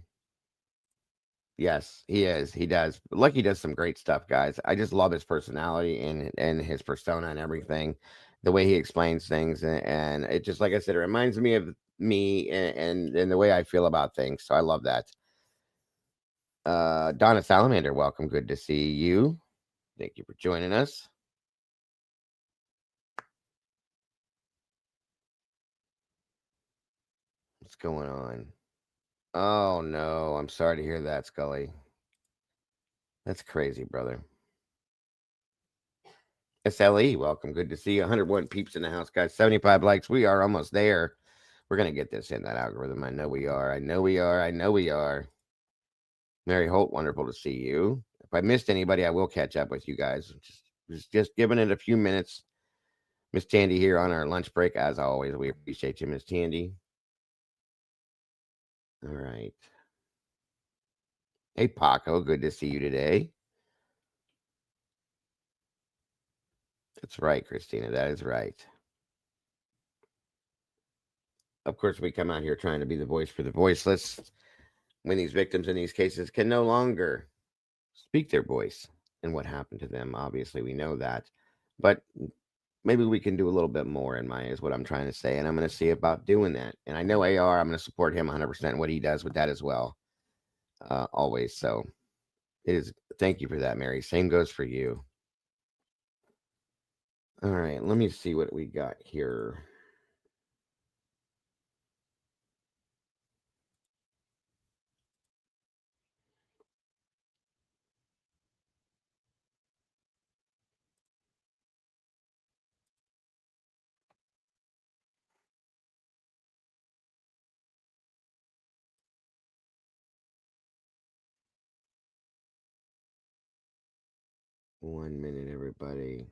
Yes, he is. He does. Lucky does some great stuff, guys. I just love his personality and his persona and everything, the way he explains things, and it just, like I said, it reminds me of me and the way I feel about things. So I love that. Donna Salamander, welcome. Good to see you. Thank you for joining us. What's going on? Oh no, I'm sorry to hear that, Scully. That's crazy, brother. SLE, welcome. Good to see you. 101 peeps in the house, guys. 75 likes. We are almost there. We're gonna get this in that algorithm. I know we are. I know we are. I know we are. Mary Holt, wonderful to see you. If I missed anybody, I will catch up with you guys. Just giving it a few minutes. Miss Tandy here on our lunch break, as always. We appreciate you, Miss Tandy. All right. Hey, Paco, good to see you today. That's right, Christina. That is right. Of course, we come out here trying to be the voice for the voiceless when these victims in these cases can no longer speak their voice and what happened to them. Obviously, we know that. But maybe we can do a little bit more in my is what I'm trying to say. And I'm going to see about doing that. And I know AR, I'm going to support him 100% what he does with that as well. Always. So it is. Thank you for that, Mary. Same goes for you. All right. Let me see what we got here. 1 minute, everybody.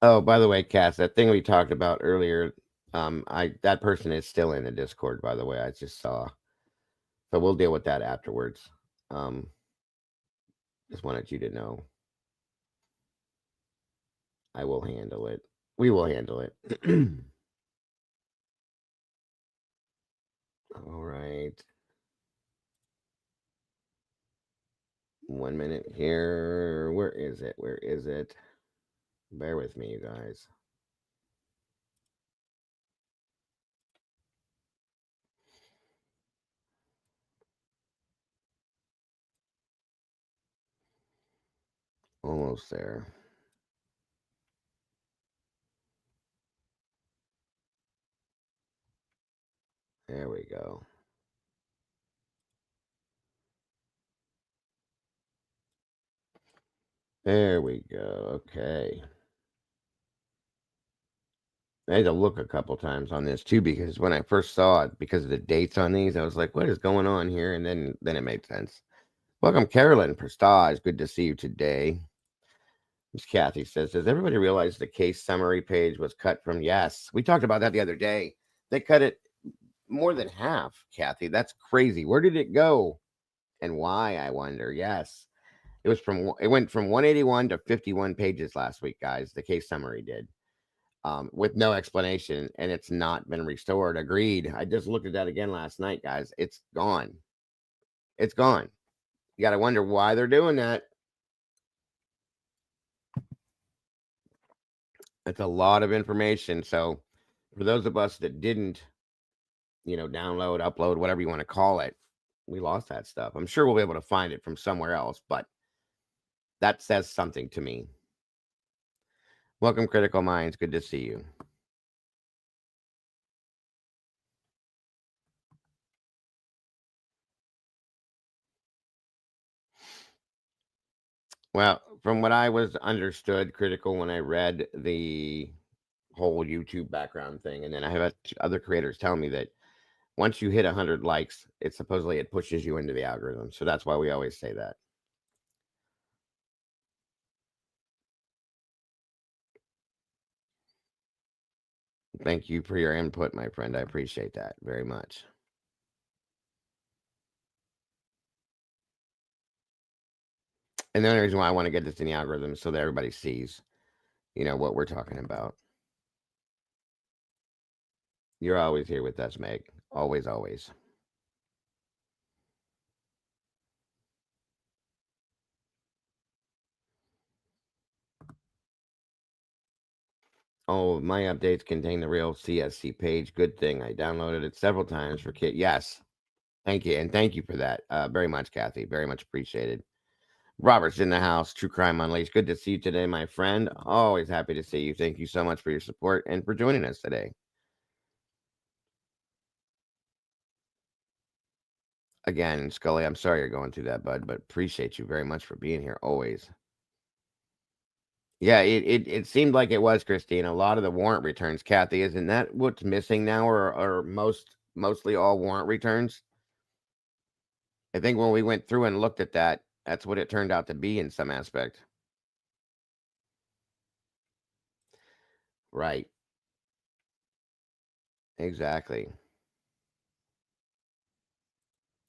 Oh, by the way, Cass, that thing we talked about earlier, I that person is still in the Discord, by the way. I just saw. So we'll deal with that afterwards. Um, just wanted you to know. I will handle it. We will handle it. All right. 1 minute here. Where is it? Where is it? Bear with me, you guys. Almost there. There we go. There we go. Okay. I had to look a couple times on this too because when I first saw it, because of the dates on these, I was like, "What is going on here?" And then it made sense. Welcome, Carolyn Prestage. Good to see you today. Miss Kathy says, "Does everybody realize the case summary page was cut from?" Yes, we talked about that the other day. They cut it more than half, Kathy. That's crazy. Where did it go and why? I wonder. Yes, it went from 181 to 51 pages last week, guys. The case summary did. With no explanation, and it's not been restored. Agreed. I just looked at that again last night, guys. It's gone. It's gone. You got to wonder why they're doing that. It's a lot of information. So, for those of us that didn't, download, upload, whatever you want to call it, we lost that stuff. I'm sure we'll be able to find it from somewhere else, but that says something to me. Welcome, Critical Minds. Good to see you. Well, from what I was understood, critical when I read the whole YouTube background thing, and then I have other creators telling me that once you hit 100 likes, it pushes you into the algorithm. So that's why we always say that. Thank you for your input, my friend. I appreciate that very much. And the only reason why I want to get this in the algorithm is so that everybody sees, what we're talking about. You're always here with us, Meg. Always, always. Oh, my updates contain the real CSC page. Good thing. I downloaded it several times for Kit. Yes. Thank you. And thank you for that. Very much, Kathy. Very much appreciated. Robert's in the house. True Crime Unleashed. Good to see you today, my friend. Always happy to see you. Thank you so much for your support and for joining us today. Again, Scully, I'm sorry you're going through that, bud, but appreciate you very much for being here always. Yeah, it seemed like it was, Christine. A lot of the warrant returns, Kathy, isn't that what's missing now, or mostly all warrant returns? I think when we went through and looked at that, that's what it turned out to be in some aspect. Right. Exactly.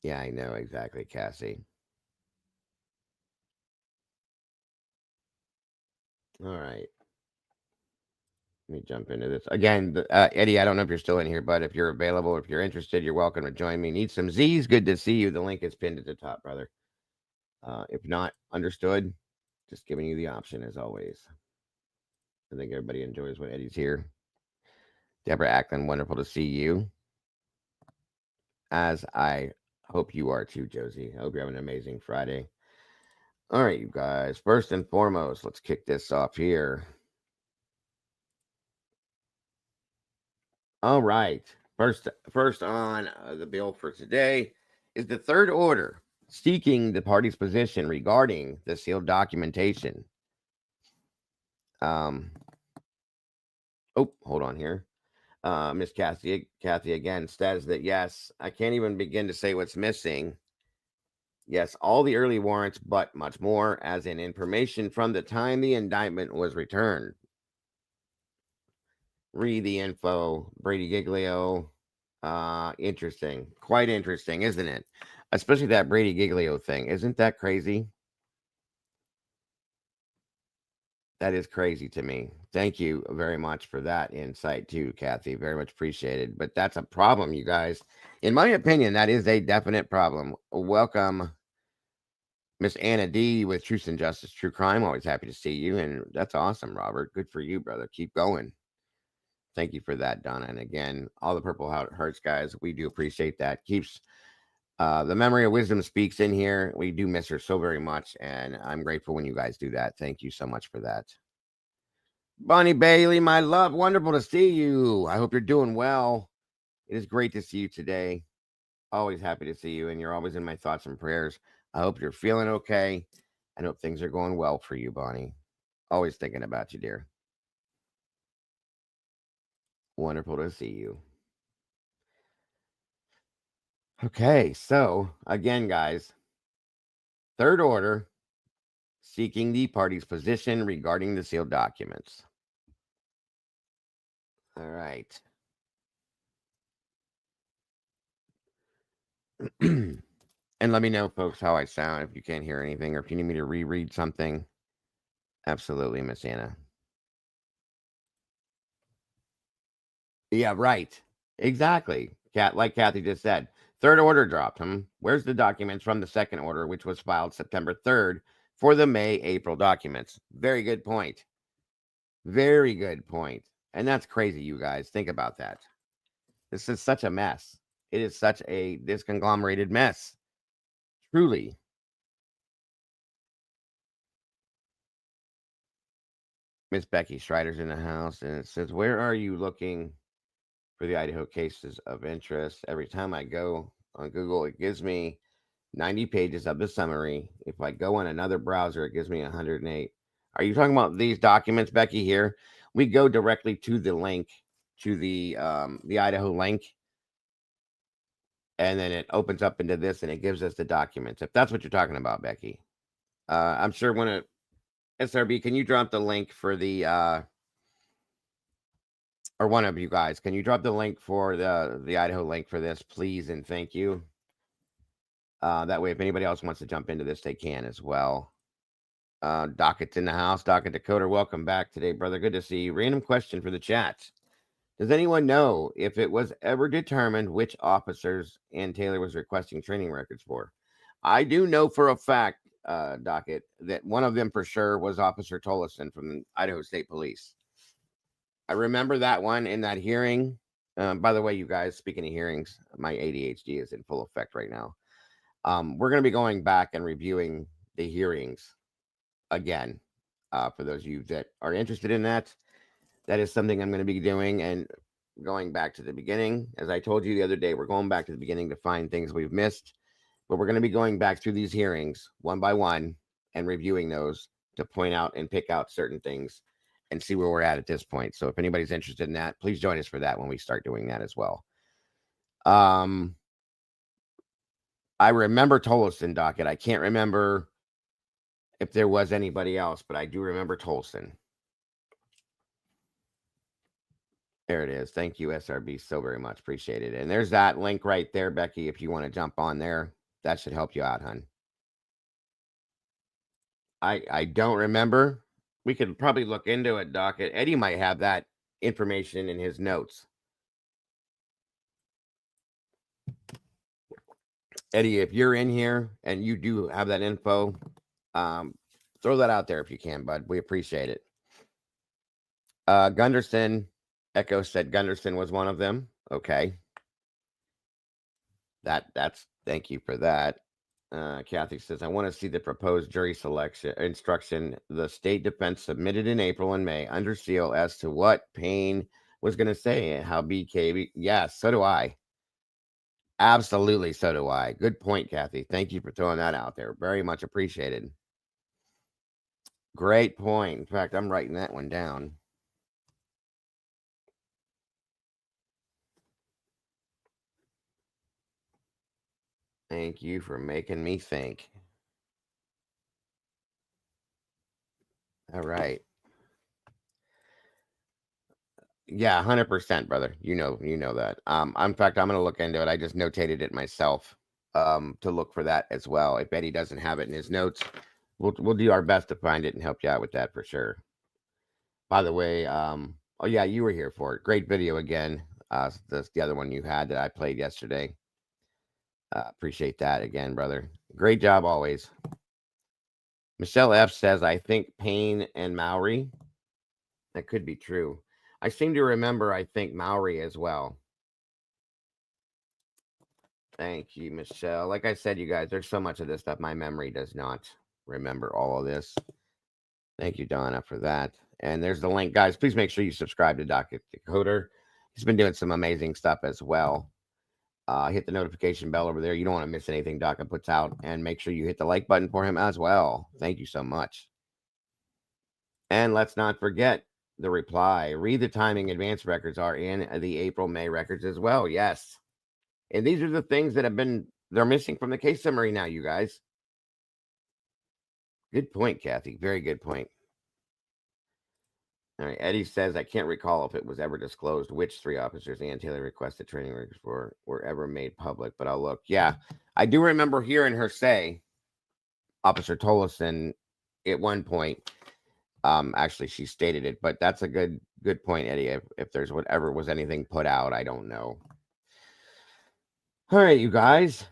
Yeah, I know exactly, Cassie. All right. Let me jump into this again. Eddie, I don't know if you're still in here, but if you're available, if you're interested, you're welcome to join me. Need some Z's? Good to see you. The link is pinned at the top, brother. If not, understood. Just giving you the option as always. I think everybody enjoys when Eddie's here. Deborah Ackland, wonderful to see you. As I hope you are too, Josie. I hope you're having an amazing Friday. All right, you guys. First and foremost, let's kick this off here. All right. First on the bill for today is the third order seeking the party's position regarding the sealed documentation. Oh, hold on here. Miss Kathy again says that yes, I can't even begin to say what's missing. Yes, all the early warrants, but much more, as in information from the time the indictment was returned. Read the info, Brady Giglio. Interesting. Quite interesting, isn't it? Especially that Brady Giglio thing. Isn't that crazy? That is crazy to me. Thank you very much for that insight too, Kathy. Very much appreciated. But that's a problem, you guys. In my opinion, that is a definite problem. Welcome, Miss Anna D with Truth and Justice, True Crime. Always happy to see you. And that's awesome, Robert. Good for you, brother. Keep going. Thank you for that, Donna. And again, all the Purple Hearts guys, we do appreciate that. Keeps the memory of Wisdom speaks in here. We do miss her so very much. And I'm grateful when you guys do that. Thank you so much for that. Bonnie Bailey, my love, wonderful to see you. I hope you're doing well. It is great to see you today. Always happy to see you, and you're always in my thoughts and prayers. I hope you're feeling okay. I hope things are going well for you, Bonnie. Always thinking about you, dear. Wonderful to see you. Okay, so again, guys, third order seeking the party's position regarding the sealed documents. All right. And let me know, folks, how I sound if you can't hear anything or if you need me to reread something. Absolutely, Miss Anna. Yeah, right. Exactly. Like Kathy just said. Third order dropped. Where's the documents from the second order, which was filed September 3rd for the May-April documents? Very good point. Very good point. And that's crazy, you guys. Think about that. This is such a mess. It is such a disconglomerated mess. Truly. Miss Becky Strider's in the house, and it says, where are you looking for the Idaho cases of interest? Every time I go on Google, it gives me 90 pages of the summary. If I go on another browser, it gives me 108. Are you talking about these documents, Becky, here? We go directly to the link, to the Idaho link, and then it opens up into this, and it gives us the documents. If that's what you're talking about, Becky. I'm sure when it SRB, can you drop the link for the or one of you guys, can you drop the link for the Idaho link for this, please, and thank you. That way, if anybody else wants to jump into this, they can as well. Dockett's in the house. Dockett Dakota, welcome back today, brother. Good to see you. Random question for the chat. Does anyone know if it was ever determined which officers Ann Taylor was requesting training records for? I do know for a fact, Dockett, that one of them for sure was Officer Tollison from the Idaho State Police. I remember that one in that hearing. By the way, you guys, speaking of hearings, my ADHD is in full effect right now. We're going to be going back and reviewing the hearings again. For those of you that are interested in that, that is something I'm going to be doing and going back to the beginning. As I told you the other day, we're going back to the beginning to find things we've missed, but we're going to be going back through these hearings one by one and reviewing those to point out and pick out certain things and see where we're at this point. So if anybody's interested in that, please join us for that when we start doing that as well. I remember Tollison, Docket. I can't remember if there was anybody else, but I do remember Tolson. There it is. Thank you, SRB, so very much. Appreciate it. And there's that link right there, Becky, if you want to jump on there. That should help you out, hon. I don't remember. We could probably look into it, Docket. Eddie might have that information in his notes. Eddie, if you're in here and you do have that info, throw that out there if you can, bud. We appreciate it. Gunderson, Echo said Gunderson was one of them. Okay. That's thank you for that. Kathy says, I want to see the proposed jury selection instruction the state defense submitted in April and May under seal as to what Payne was going to say and how BK. Yes, so do I. Absolutely, so do I. Good point, Kathy. Thank you for throwing that out there. Very much appreciated. Great point. In fact, I'm writing that one down. Thank you for making me think. All right. Yeah, 100%, brother. You know that. In fact, I'm gonna look into it. I just notated it myself. To look for that as well. If Eddie doesn't have it in his notes, we'll do our best to find it and help you out with that for sure. By the way, oh yeah, you were here for it. Great video again. That's the other one you had that I played yesterday. Appreciate that again, brother. Great job always. Michelle F says, I think Payne and Maori. That could be true. I seem to remember, I think Maori as well. Thank you, Michelle. Like I said, you guys, there's so much of this stuff. My memory does not remember all of this. Thank you, Donna, for that. And there's the link, guys. Please make sure you subscribe to Doc Decoder. He's been doing some amazing stuff as well. Hit the notification bell over there. You don't want to miss anything Doc puts out. And make sure you hit the like button for him as well. Thank you so much. And let's not forget the reply. Read the timing advance records are in the April, May records as well. Yes. And these are the things that they're missing from the case summary now, you guys. Good point, Kathy. Very good point. All right. Eddie says, I can't recall if it was ever disclosed which 3 officers Ann Taylor requested training records for were ever made public, but I'll look. Yeah. I do remember hearing her say, Officer Tolleson, at one point, actually she stated it, but that's a good point, Eddie. If there's whatever was anything put out, I don't know. All right, you guys.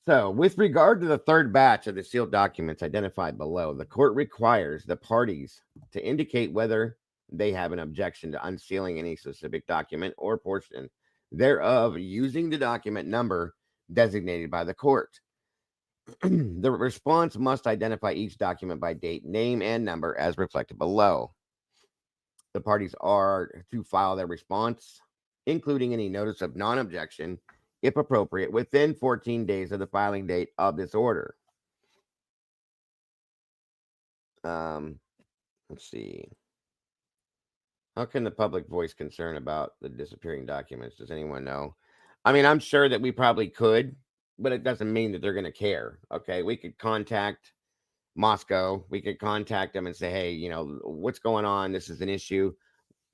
So, with regard to the third batch of the sealed documents identified below, the court requires the parties to indicate whether they have an objection to unsealing any specific document or portion thereof using the document number designated by the court. The response must identify each document by date, name, and number as reflected below. The parties are to file their response, including any notice of non-objection, if appropriate, within 14 days of the filing date of this order. Let's see. How can the public voice concern about the disappearing documents? Does anyone know? I mean, I'm sure that we probably could, but it doesn't mean that they're going to care. Okay, we could contact Moscow. We could contact them and say, hey, what's going on? This is an issue.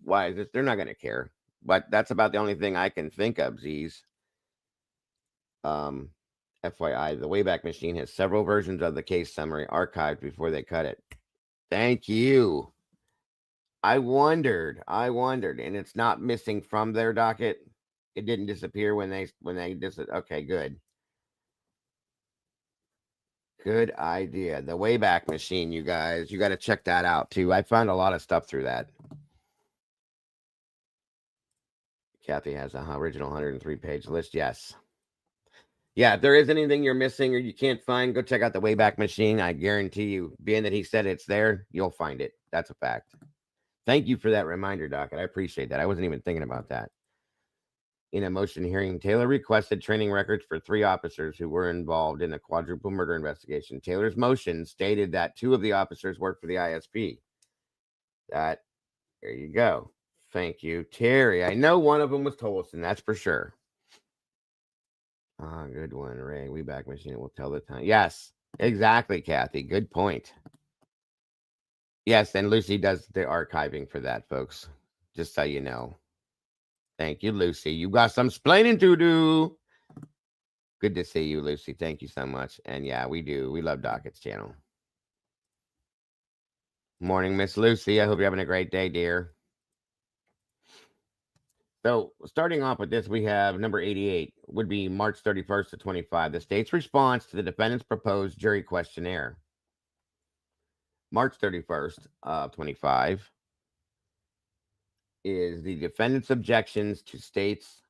Why is this? They're not going to care. But that's about the only thing I can think of, Z's. FYI, the Wayback Machine has several versions of the case summary archived before they cut it. Thank you. I wondered, and it's not missing from their docket. It didn't disappear when they okay, good. Good idea. The Wayback Machine, you guys. You got to check that out too. I found a lot of stuff through that. Kathy has an original 103-page list. Yes. Yeah, if there is anything you're missing or you can't find, go check out the Wayback Machine. I guarantee you, being that he said it's there, you'll find it. That's a fact. Thank you for that reminder, Doc. I appreciate that. I wasn't even thinking about that. In a motion hearing, Taylor requested training records for 3 officers who were involved in a quadruple murder investigation. Taylor's motion stated that 2 of the officers worked for the ISP. There you go. Thank you, Terry. I know one of them was Tolleson, that's for sure. Good one, Ray. Wayback Machine will tell the time. Yes, exactly, Kathy. Good point. Yes, and Lucy does the archiving for that, folks. Just so you know. Thank you, Lucy. You got some splaining to do. Good to see you, Lucy. Thank you so much. And yeah, we do. We love Docket's channel. Morning, Miss Lucy. I hope you're having a great day, dear. So, starting off with this, we have number 88, would be March 31st to 25. The state's response to the defendant's proposed jury questionnaire. March 31st of 25 is the defendant's objections to state's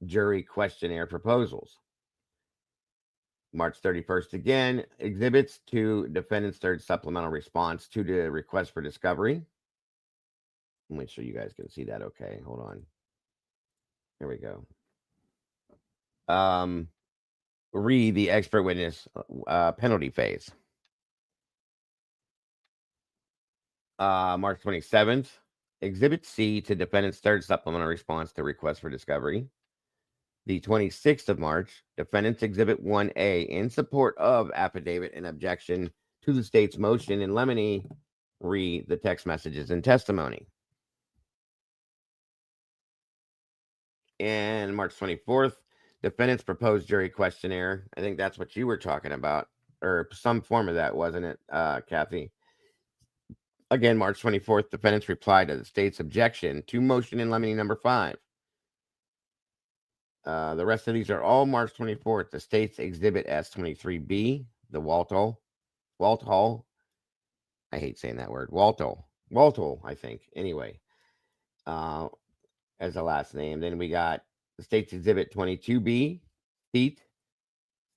jury questionnaire proposals. March 31st again, exhibits to defendant's third supplemental response to the request for discovery. Make sure you guys can see that okay. Hold on. There we go. Re the expert witness penalty phase. March 27th, Exhibit C to defendant's third supplemental response to request for discovery. The 26th of March, defendant's Exhibit 1A in support of affidavit and objection to the state's motion in limine, re the text messages and testimony. And March 24th, defendant's proposed jury questionnaire. I think that's what you were talking about, or some form of that, wasn't it, Kathy? Again, March 24th, defendant's reply to the state's objection to motion in limine number 5. The rest of these are all March 24th. The state's Exhibit S23B, the Walthall. I hate saying that word. Walthall, I think. Anyway, as the last name. Then we got the state's Exhibit 22B, Heat,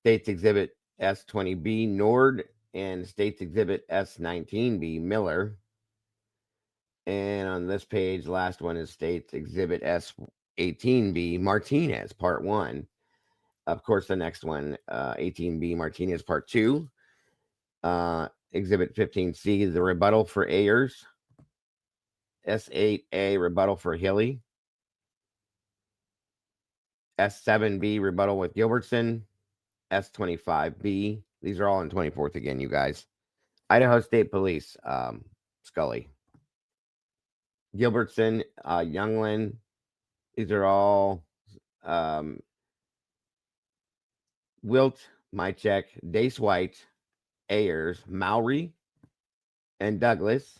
state's Exhibit S20B, Nord, and state's Exhibit S19B, Miller. And on this page, last one is state's Exhibit S18B, Martinez, Part 1. Of course, the next one, 18B, Martinez, Part 2. Exhibit 15C, the rebuttal for Ayers. S8A, rebuttal for Hilly. S7B, rebuttal with Gilbertson. S25B. These are all on 24th again, you guys. Idaho State Police, Scully. Gilbertson, Youngland. These are all Wilt, Mychek, Dace White, Ayers, Mowry, and Douglas.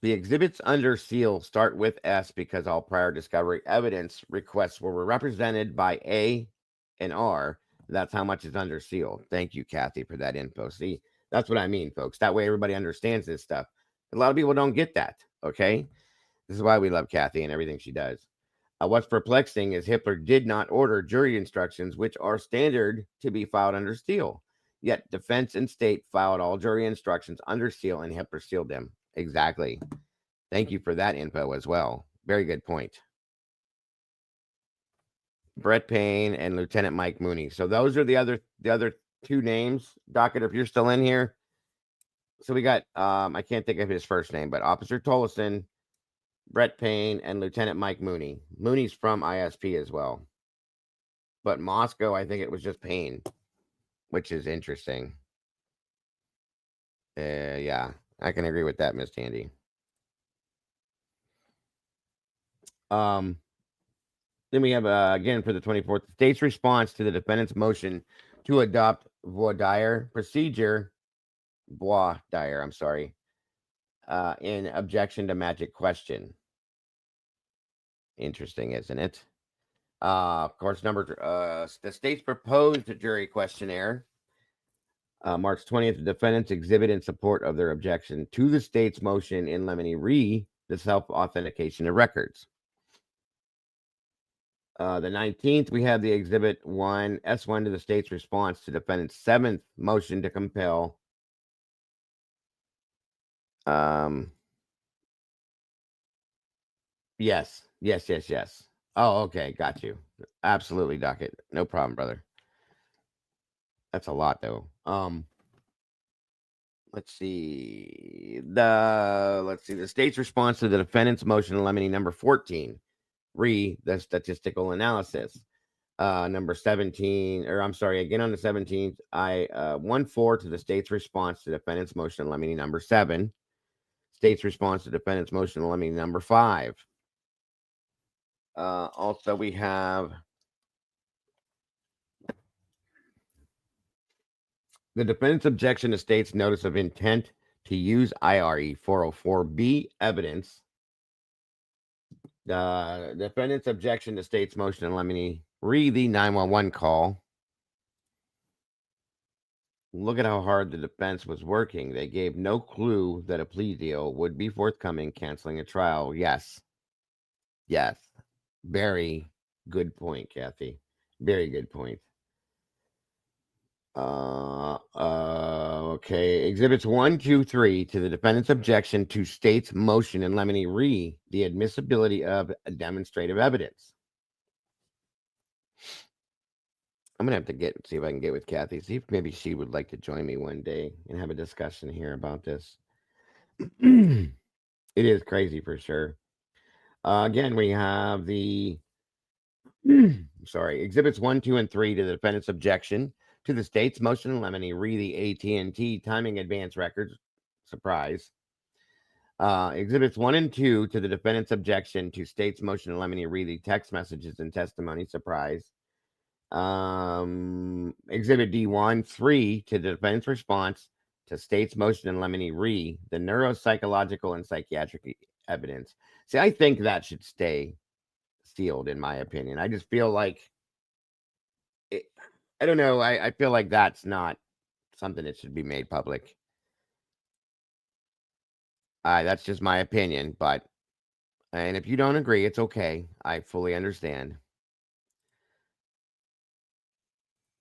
The exhibits under seal start with S because all prior discovery evidence requests were represented by A and R. That's how much is under seal. Thank you, Kathy, for that info. See, that's what I mean, folks. That way everybody understands this stuff. A lot of people don't get that, okay? This is why we love Kathy and everything she does. What's perplexing is Hitler did not order jury instructions, which are standard to be filed under seal. Yet defense and state filed all jury instructions under seal, and Hitler sealed them. Exactly. Thank you for that info as well. Very good point. Brett Payne and Lieutenant Mike Mooney. So those are the other two names. Docket, if you're still in here. So we got I can't think of his first name, but Officer Tolleson, Brett Payne, and Lieutenant Mike Mooney. Mooney's from ISP as well. But Moscow, I think it was just Payne, which is interesting. Yeah, I can agree with that, Miss Tandy. Then we have, again, for the 24th, the state's response to the defendant's motion to adopt voir dire procedure, in objection to magic question. Interesting, isn't it? Of course, the state's proposed jury questionnaire. March 20th, the defendants exhibit in support of their objection to the state's motion in limine re the self-authentication of records. The 19th, we have the Exhibit 1, S1 to the state's response to defendant's 7th motion to compel. Yes. Oh, okay, got you. Absolutely, Docket. No problem, brother. That's a lot, though. Let's see. The state's response to the defendant's motion in limine number 14. Re the statistical analysis. Number 17, or I'm sorry, again on the 17th, I 1-4 to the state's response to defendant's motion in limine number 7. State's response to defendant's motion in limine number 5. Also, we have the defendant's objection to state's notice of intent to use IRE 404B evidence. The defendant's objection to state's motion in limine re the 911 call. Look at how hard the defense was working. They gave no clue that a plea deal would be forthcoming, canceling a trial. Yes. Very good point, Kathy. Very good point. Okay. Exhibits 1, 2, 3 to the defendant's objection to state's motion in limine re the admissibility of demonstrative evidence. I'm gonna have to see if I can get with Kathy, see if maybe she would like to join me one day and have a discussion here about this. It is crazy for sure. Again, we have the sorry, exhibits 1, 2, and 3 to the defendant's objection to the state's motion in limine re the AT&T timing advance records. Surprise. Exhibits 1 and 2 to the defendant's objection to state's motion in limine re the text messages and testimony. Surprise. Exhibit D1, 3 to the defendant's response to state's motion in limine re the neuropsychological and psychiatric evidence. See, I think that should stay sealed, in my opinion. I just feel like it, I don't know. I feel like that's not something that should be made public. That's just my opinion, and if you don't agree, it's okay. I fully understand.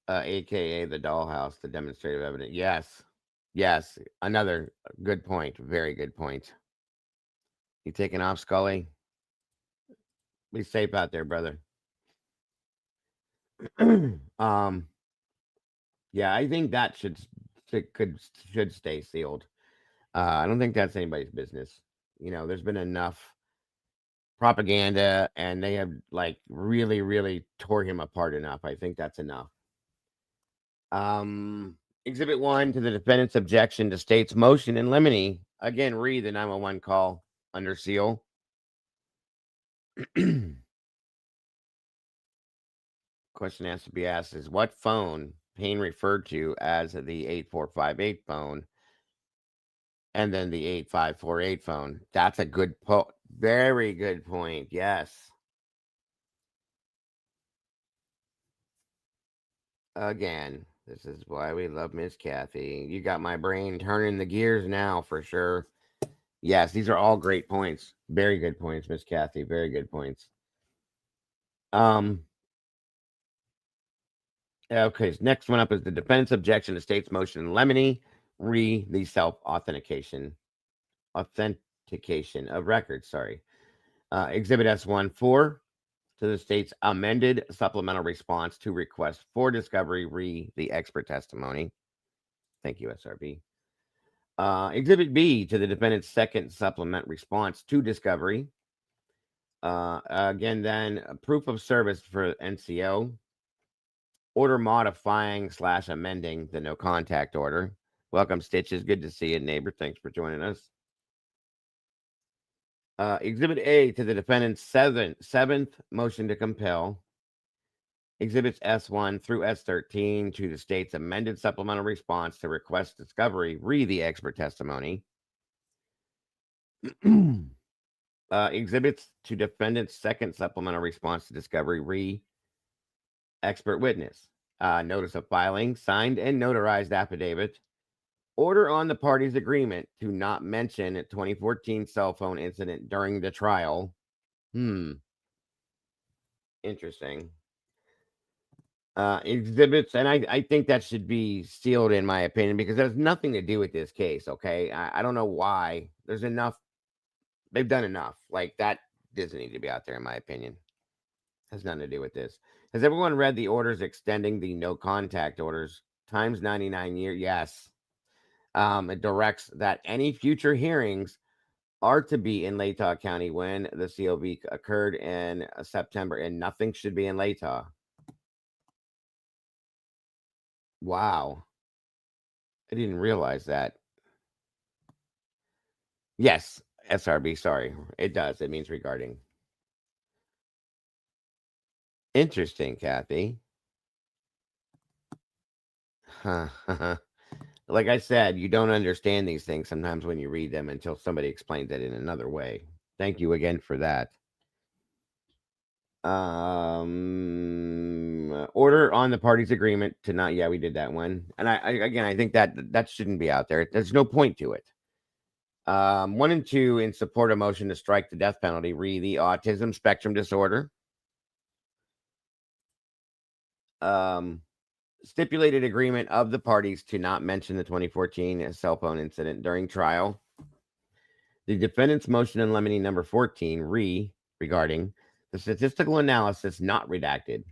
AKA the dollhouse, the demonstrative evidence. Yes. Yes. Another good point. Very good point. You taking off, Scully? Be safe out there, brother. um, yeah, I think that should stay sealed. I don't think that's anybody's business. There's been enough propaganda, and they have like really, really tore him apart enough. I think that's enough. Exhibit 1 to the defendant's objection to state's motion in limine. Again, read the 911 call under seal. Question has to be asked is what phone Payne referred to as the 8458 phone and then the 8548 phone. That's a good very good point. Yes. Again, this is why we love Miss Kathy. You got my brain turning the gears now for sure. Yes, these are all great points. Very good points, Miss Kathy. Very good points. Okay, so next one up is the defendant's objection to state's motion in limine re the authentication of records. Sorry. Exhibit S1-4 to the state's amended supplemental response to request for discovery re the expert testimony. Thank you, SRB. Exhibit B to the defendant's second supplement response to discovery. Again, then proof of service for NCO. Order modifying / amending the no contact order. Welcome, Stitches. Good to see you, neighbor. Thanks for joining us. Exhibit A to the defendant's seventh motion to compel. Exhibits S1 through S13 to the state's amended supplemental response to request discovery re the expert testimony. Exhibits to defendant's second supplemental response to discovery re expert witness. Notice of filing, signed and notarized affidavit. Order on the parties' agreement to not mention 2014 cell phone incident during the trial. Interesting. Exhibits, and I think that should be sealed, in my opinion, because there's nothing to do with this case. Okay, I don't know why. There's enough. They've done enough. Like that doesn't need to be out there, in my opinion. Has nothing to do with this. Has everyone read the orders extending the no contact orders times 99 year? Yes. It directs that any future hearings are to be in Latah County when the COV occurred in September, and nothing should be in Latah. Wow. I didn't realize that. Yes, SRB, sorry. It does. It means regarding. Interesting, Kathy. Like I said, you don't understand these things sometimes when you read them until somebody explains it in another way. Thank you again for that. Order on the parties' agreement to not. Yeah, we did that one, and I think that shouldn't be out there. There's no point to it. 1 and 2 in support of motion to strike the death penalty. Re the autism spectrum disorder. Stipulated agreement of the parties to not mention the 2014 cell phone incident during trial. The defendant's motion in limine number 14 regarding the statistical analysis not redacted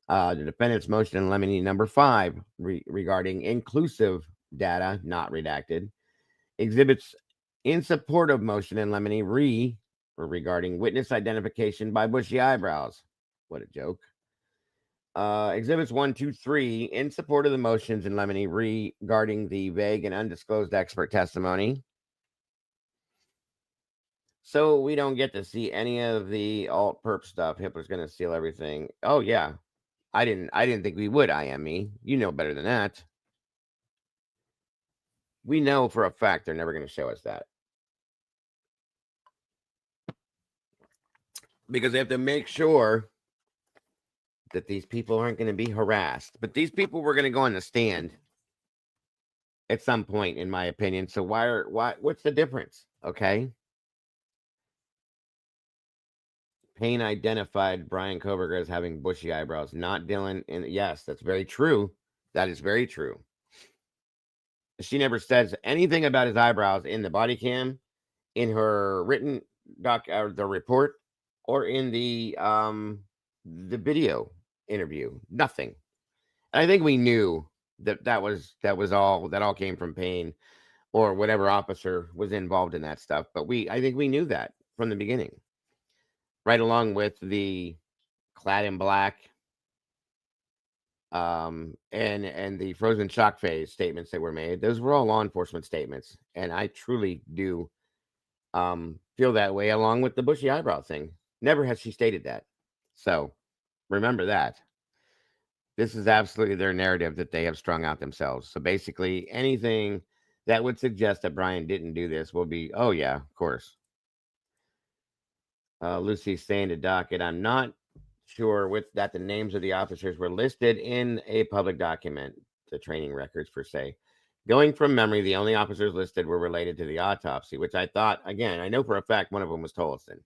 The defendant's motion in limine number 5 regarding inclusive data not redacted. Exhibits in support of motion in limine regarding witness identification by bushy eyebrows. What a joke. Exhibits 1, 2, 3 in support of the motions in limine regarding the vague and undisclosed expert testimony. So we don't get to see any of the alt perp stuff. Hitler's going to steal everything. Oh yeah, I didn't think we would. IME, you know better than that. We know for a fact they're never going to show us that because they have to make sure that these people aren't going to be harassed. But these people were going to go on the stand at some point, in my opinion. So what's the difference? Okay. Payne identified Brian Koberger as having bushy eyebrows, not Dylan. And yes, that's very true. That is very true. She never says anything about his eyebrows in the body cam, in her written the report, or in the video interview. Nothing. And I think we knew that all came from Payne or whatever officer was involved in that stuff. But I think we knew that from the beginning, right along with the clad in black and the frozen shock phase statements that were made. Those were all law enforcement statements, and I truly do feel that way, along with the bushy eyebrow thing. Never has she stated that, so remember that. This is absolutely their narrative that they have strung out themselves. So basically anything that would suggest that Brian didn't do this will be, oh yeah, of course. Lucy's saying to docket, I'm not sure that the names of the officers were listed in a public document, the training records per se. Going from memory, the only officers listed were related to the autopsy, which I thought, again, I know for a fact one of them was Tolson.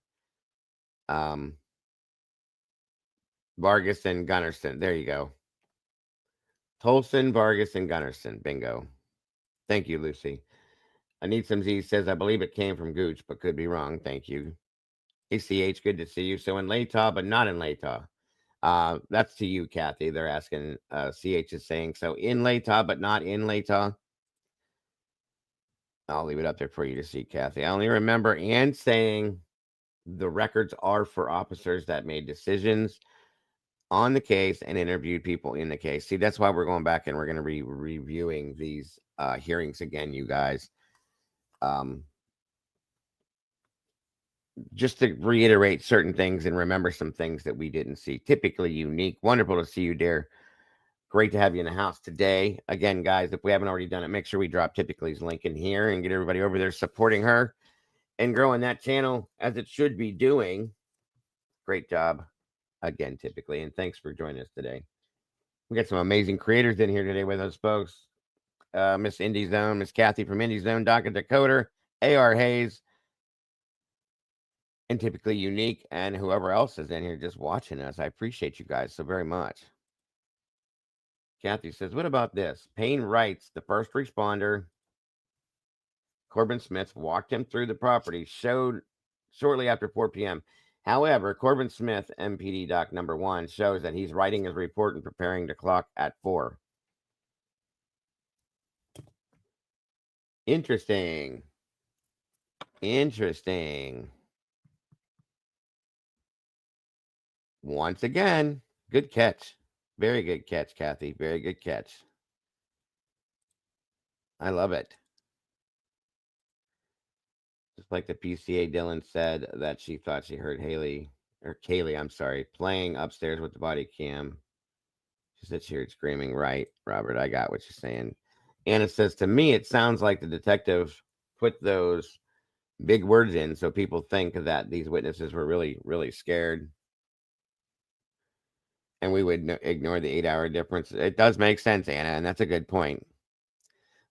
Vargas and Gunderson. There you go. Tolson, Vargas, and Gunderson. Bingo. Thank you, Lucy. I need some Z says, I believe it came from Gooch, but could be wrong. Thank you. ACH, good to see you. So in Latah, but not in Latah. That's to you, Kathy. They're asking, CH is saying, so in Latah, but not in Latah. I'll leave it up there for you to see, Kathy. I only remember Ann saying the records are for officers that made decisions on the case and interviewed people in the case. See, that's why we're going back and we're going to be reviewing these hearings again, you guys. Just to reiterate certain things and remember some things that we didn't see. Typically unique. Wonderful to see you, dear. Great to have you in the house today. Again, guys, if we haven't already done it, make sure we drop Typically's link in here and get everybody over there supporting her and growing that channel as it should be doing. Great job again, Typically. And thanks for joining us today. We got some amazing creators in here today with us, folks. Miss Indie Zone, Miss Kathy from Indie Zone, Dr. Decoder, AR Hayes, and Typically Unique, and whoever else is in here just watching us. I appreciate you guys so very much. Kathy says, what about this? Payne writes, the first responder, Corbin Smith, walked him through the property, showed shortly after 4 p.m. However, Corbin Smith, MPD Doc number 1, shows that he's writing his report and preparing to clock at 4. Interesting. Once again, good catch. Very good catch, Kathy. Very good catch. I love it. Just like the PCA, Dylan said that she thought she heard Kaylee, I'm sorry, playing upstairs with the body cam. She said she heard screaming. Right, Robert, I got what you're saying. Anna says, to me, it sounds like the detective put those big words in so people think that these witnesses were really, really scared. And we would ignore the 8-hour difference. It does make sense, Anna, and that's a good point.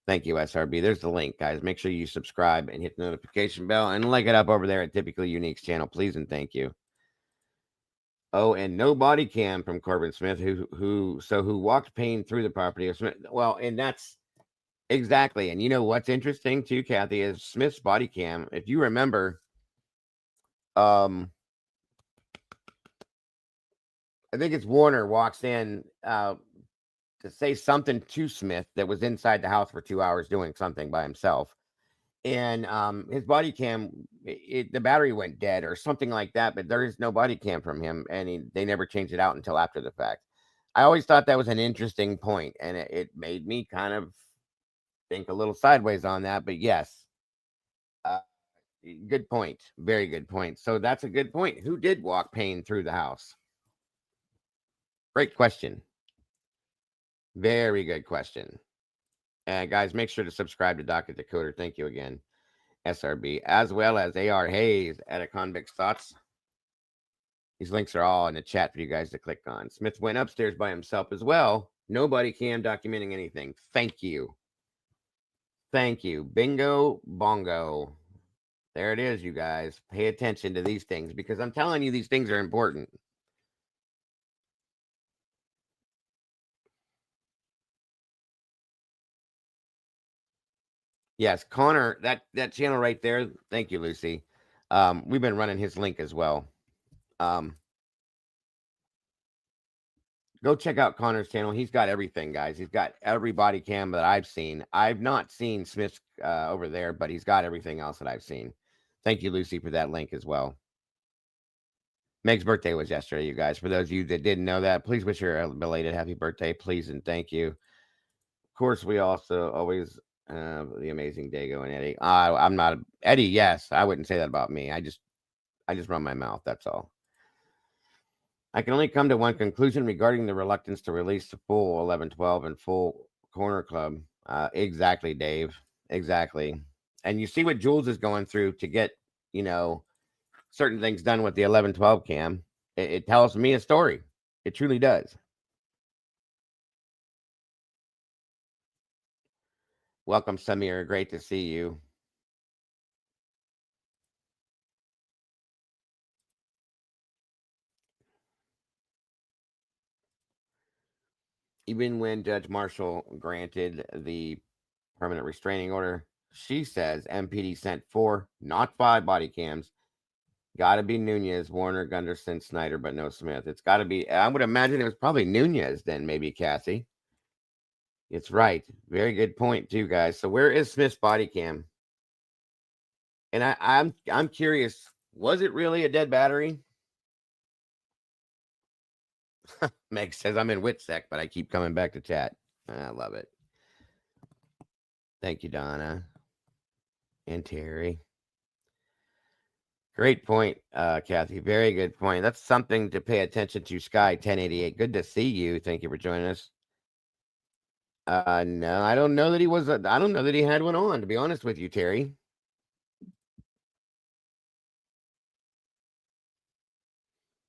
Thank you, SRB. There's the link, guys. Make sure you subscribe and hit the notification bell and like it up over there at Typically Unique's channel, please and thank you. Oh, and no body cam from Corbin Smith, who walked Payne through the property of Smith. Well, and that's exactly. And you know what's interesting too, Kathy, is Smith's body cam. If you remember, I think it's Warner walks in to say something to Smith that was inside the house for 2 hours doing something by himself. And his body cam, the battery went dead or something like that, but there is no body cam from him, and they never changed it out until after the fact. I always thought that was an interesting point, and it made me kind of think a little sideways on that. But yes, uh, good point. Very good point. So that's a good point. Who did walk Payne through the house? Great question. Very good question. Guys, make sure to subscribe to Docket Decoder. Thank you again, SRB, as well as AR Hayes at A Convict's Thoughts. These links are all in the chat for you guys to click on. Smith went upstairs by himself as well. Nobody can documenting anything. Thank you. Thank you. Bingo bongo. There it is, you guys. Pay attention to these things because I'm telling you, these things are important. Yes, Connor, that channel right there. Thank you, Lucy. We've been running his link as well. Go check out Connor's channel. He's got everything, guys. He's got every body cam that I've seen. I've not seen Smith's over there, but he's got everything else that I've seen. Thank you, Lucy, for that link as well. Meg's birthday was yesterday, you guys. For those of you that didn't know that, please wish her a belated happy birthday, please, and thank you. Of course, we also always the amazing Dago and Eddie. I'm not Eddie. Yes, I wouldn't say that about me. I just run my mouth. That's all. I can only come to one conclusion regarding the reluctance to release the full 1112 and full Corner Club. Exactly, Dave. Exactly. And you see what Jules is going through to get, certain things done with the 1112 cam. It tells me a story. It truly does. Welcome, Samir. Great to see you. Even when Judge Marshall granted the permanent restraining order, she says MPD sent 4, not 5 body cams. Got to be Nunez, Warner, Gunderson, Snyder, but no Smith. It's got to be, I would imagine it was probably Nunez then, maybe, Cassie. It's right. Very good point, too, guys. So where is Smith's body cam? And I'm curious, was it really a dead battery? Meg says I'm in WITSEC, but I keep coming back to chat. I love it. Thank you, Donna and Terry. Great point, Kathy. Very good point. That's something to pay attention to. Sky 1088. Good to see you. Thank you for joining us. No, I don't know that he was. I don't know that he had one on. To be honest with you, Terry.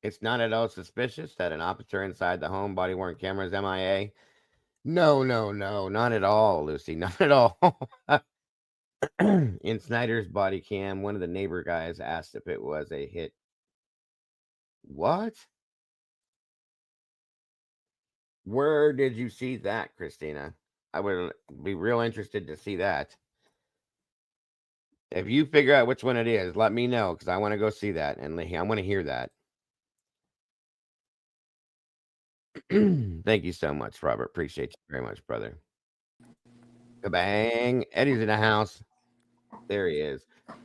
It's not at all suspicious that an officer inside the home body worn camera is MIA. No, not at all, Lucy. Not at all. In Snyder's body cam, one of the neighbor guys asked if it was a hit. What? Where did you see that, Christina? I would be real interested to see that. If you figure out which one it is, let me know because I want to go see that and I want to hear that. Thank you so much, Robert. Appreciate you very much, brother. Kabang. Eddie's in the house. There he is.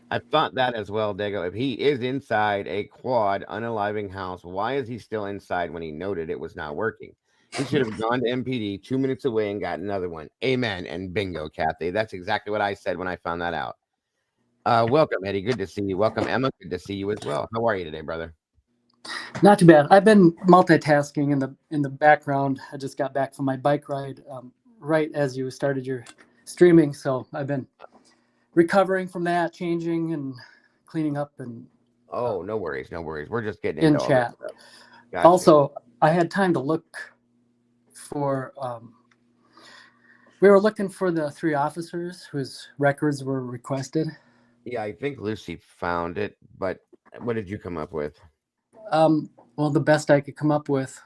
I thought that as well, Dago. If he is inside a quad unaliving house, why is he still inside when he noted it was not working? He should have gone to MPD 2 minutes away and got another one. Amen. And bingo, Kathy. That's exactly what I said when I found that out. Welcome, Eddie. Good to see you. Welcome, Emma. Good to see you as well. How are you today, brother? Not too bad. I've been multitasking in the background. I just got back from my bike ride right as you started your streaming, so I've been recovering from that, changing and cleaning up and. Oh, no worries, no worries. We're just getting into in chat. Gotcha. Also, I had time to look for. We were looking for the 3 officers whose records were requested. Yeah, I think Lucy found it, but what did you come up with? Well, the best I could come up with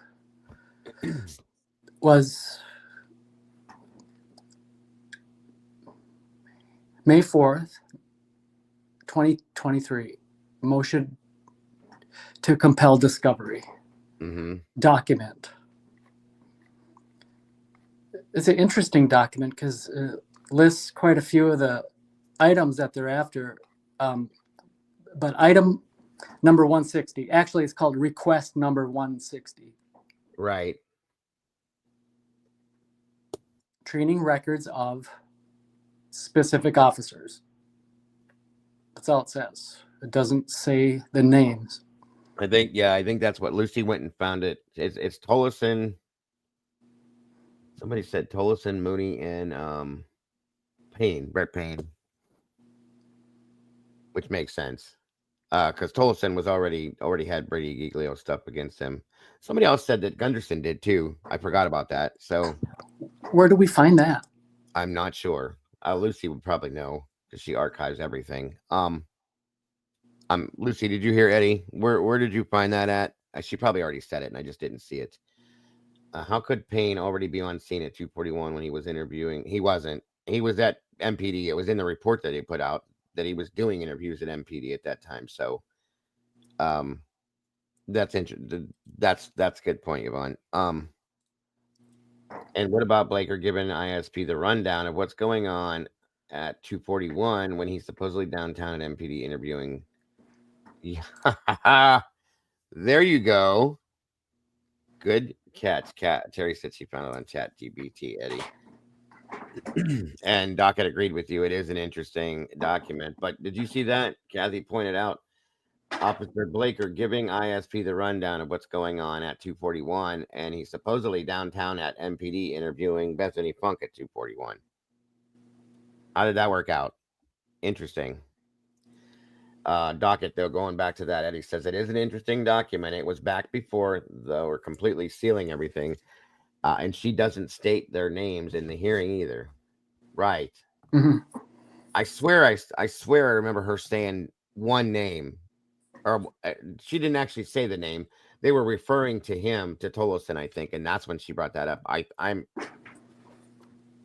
was May 4th, 2023, motion to compel discovery. document. It's an interesting document because it lists quite a few of the items that they're after. But item number 160, actually it's called request number 160. Right. Training records of specific officers. That's all it says. It doesn't say the names. I think that's what Lucy went and found it. It's Tolleson. Somebody said Tolleson, Mooney, and Brett Payne, which makes sense. Because Tolleson was already had Brady Giglio stuff against him. Somebody else said that Gunderson did too. I forgot about that. So where do we find that? I'm not sure. Lucy would probably know because she archives everything. Lucy, did you hear Eddie? Where did you find that at? She probably already said it, and I just didn't see it. How could Payne already be on scene at 241 when he was interviewing? He wasn't. He was at MPD. It was in the report that he put out that he was doing interviews at MPD at that time. So, that's interesting. That's a good point, Yvonne. And what about Blaker giving ISP the rundown of what's going on at 241 when he's supposedly downtown at MPD interviewing? Yeah. There you go. Good catch. Terry said she found it on ChatGPT, Eddie. And Doc had agreed with you. It is an interesting document. But did you see that? Kathy pointed out Officer Blaker giving ISP the rundown of what's going on at 241, and he's supposedly downtown at MPD interviewing Bethany Funk at 241. How did that work out? Interesting. Docket, though, going back to that, Eddie says it is an interesting document. It was back before they were completely sealing everything, and she doesn't state their names in the hearing either. Right. Mm-hmm. I swear I remember her saying one name, or she didn't actually say the name. They were referring to him, to Tolleson, I think, and that's when she brought that up.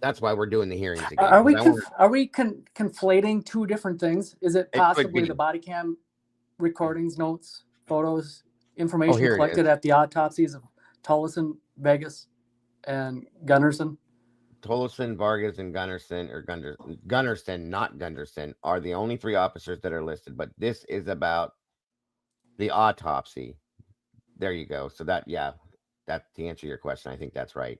That's why we're doing the hearings again. Are we conflating two different things? Is it possibly the body cam recordings, notes, photos, information collected at the autopsies of Tolleson, Vegas, and Gunderson? Tolleson, Vargas, and Gunderson, Gunderson, not Gunderson, are the only three officers that are listed. But this is about the autopsy. There you go. So that to answer your question, I think that's right.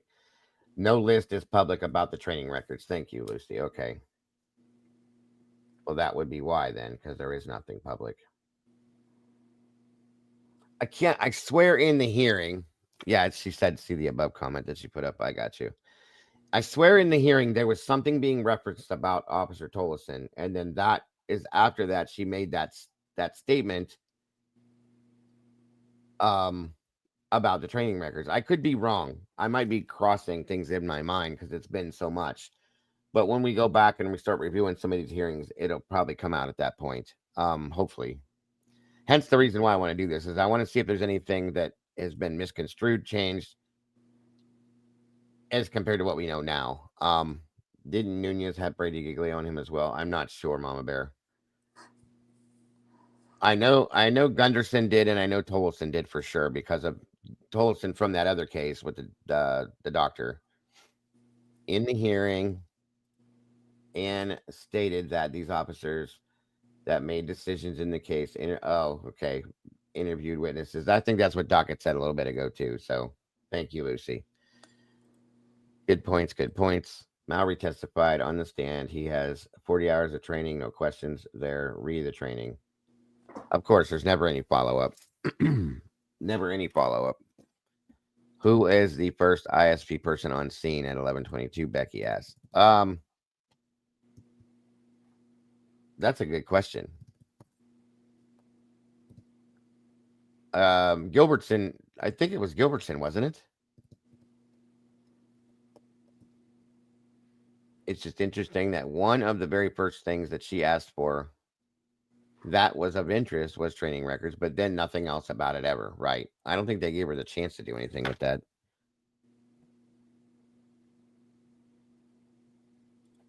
No list is public about the training records. Thank you, Lucy. Okay. Well, that would be why then, because there is nothing public. I swear in the hearing. Yeah, she said, see the above comment that she put up. I got you. I swear in the hearing there was something being referenced about Officer Tolleson, and then that is after that she made that statement about the training records. I could be wrong. I might be crossing things in my mind because it's been so much. But when we go back and we start reviewing some of these hearings, it'll probably come out at that point. Hopefully. Hence the reason why I want to do this is I want to see if there's anything that has been misconstrued, changed as compared to what we know now. Didn't Nunez have Brady Giglio on him as well? I'm not sure, Mama Bear. I know Gunderson did, and I know Tolleson did for sure because of Tolleson from that other case with the doctor in the hearing, and stated that these officers that made decisions in the case interviewed witnesses. I think that's what Docket said a little bit ago too. So thank you, Lucy. Good points. Mowry testified on the stand. He has 40 hours of training, no questions there. Read the training. Of course, there's never any follow-up. Never any follow-up. Who is the first ISP person on scene at 11:22? Becky asked. That's a good question. Gilbertson, I think it was Gilbertson, wasn't it? It's just interesting that one of the very first things that she asked for that was of interest was training records, but then nothing else about it ever, right? I don't think they gave her the chance to do anything with that.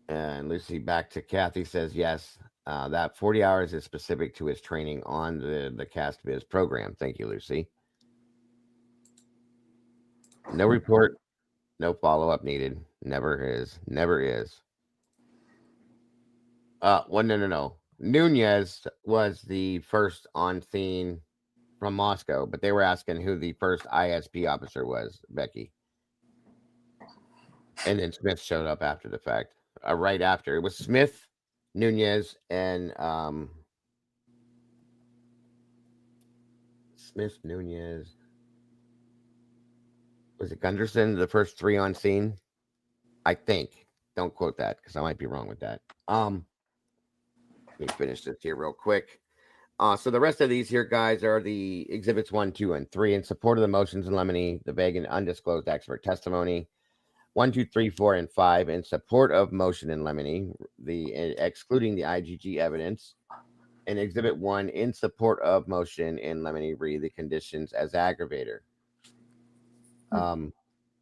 And Lucy, back to Kathy, says yes, that 40 hours is specific to his training on the Cast Biz program. Thank you, Lucy. No report, no follow-up needed. Never is. Never is. Well, no. Nunez was the first on scene from Moscow, but they were asking who the first ISP officer was, Becky. And then Smith showed up after the fact. Right after. It was Smith, Nunez, and Smith, Nunez. Was it Gunderson, the first three on scene? I think. Don't quote that because I might be wrong with that. Let me finish this here real quick. So the rest of these here, guys, are the exhibits 1, 2, and 3 in support of the motions in limine, the vague and undisclosed expert testimony. 1, 2, 3, 4, and 5 in support of motion in limine, excluding the IgG evidence. And exhibit 1 in support of motion in limine, read the conditions as aggravator.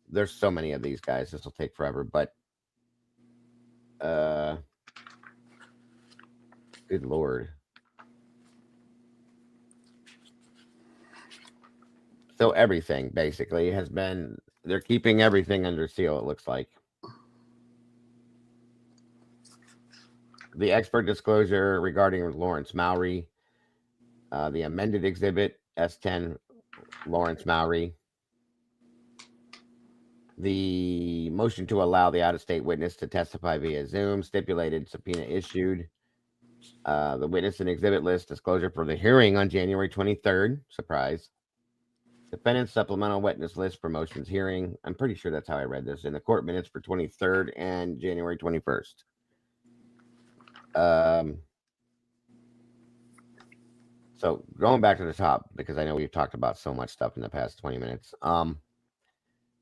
There's so many of these guys. This will take forever, but good Lord. So everything basically has been, they're keeping everything under seal, it looks like. The expert disclosure regarding Lawrence Mowry, the amended exhibit S10 Lawrence Mowry, the motion to allow the out-of-state witness to testify via Zoom, stipulated subpoena issued, the witness and exhibit list disclosure for the hearing on January 23rd, surprise. Defendant's supplemental witness list for motions hearing. I'm pretty sure that's how I read this. In the court minutes for 23rd and January 21st. So going back to the top, because I know we've talked about so much stuff in the past 20 minutes.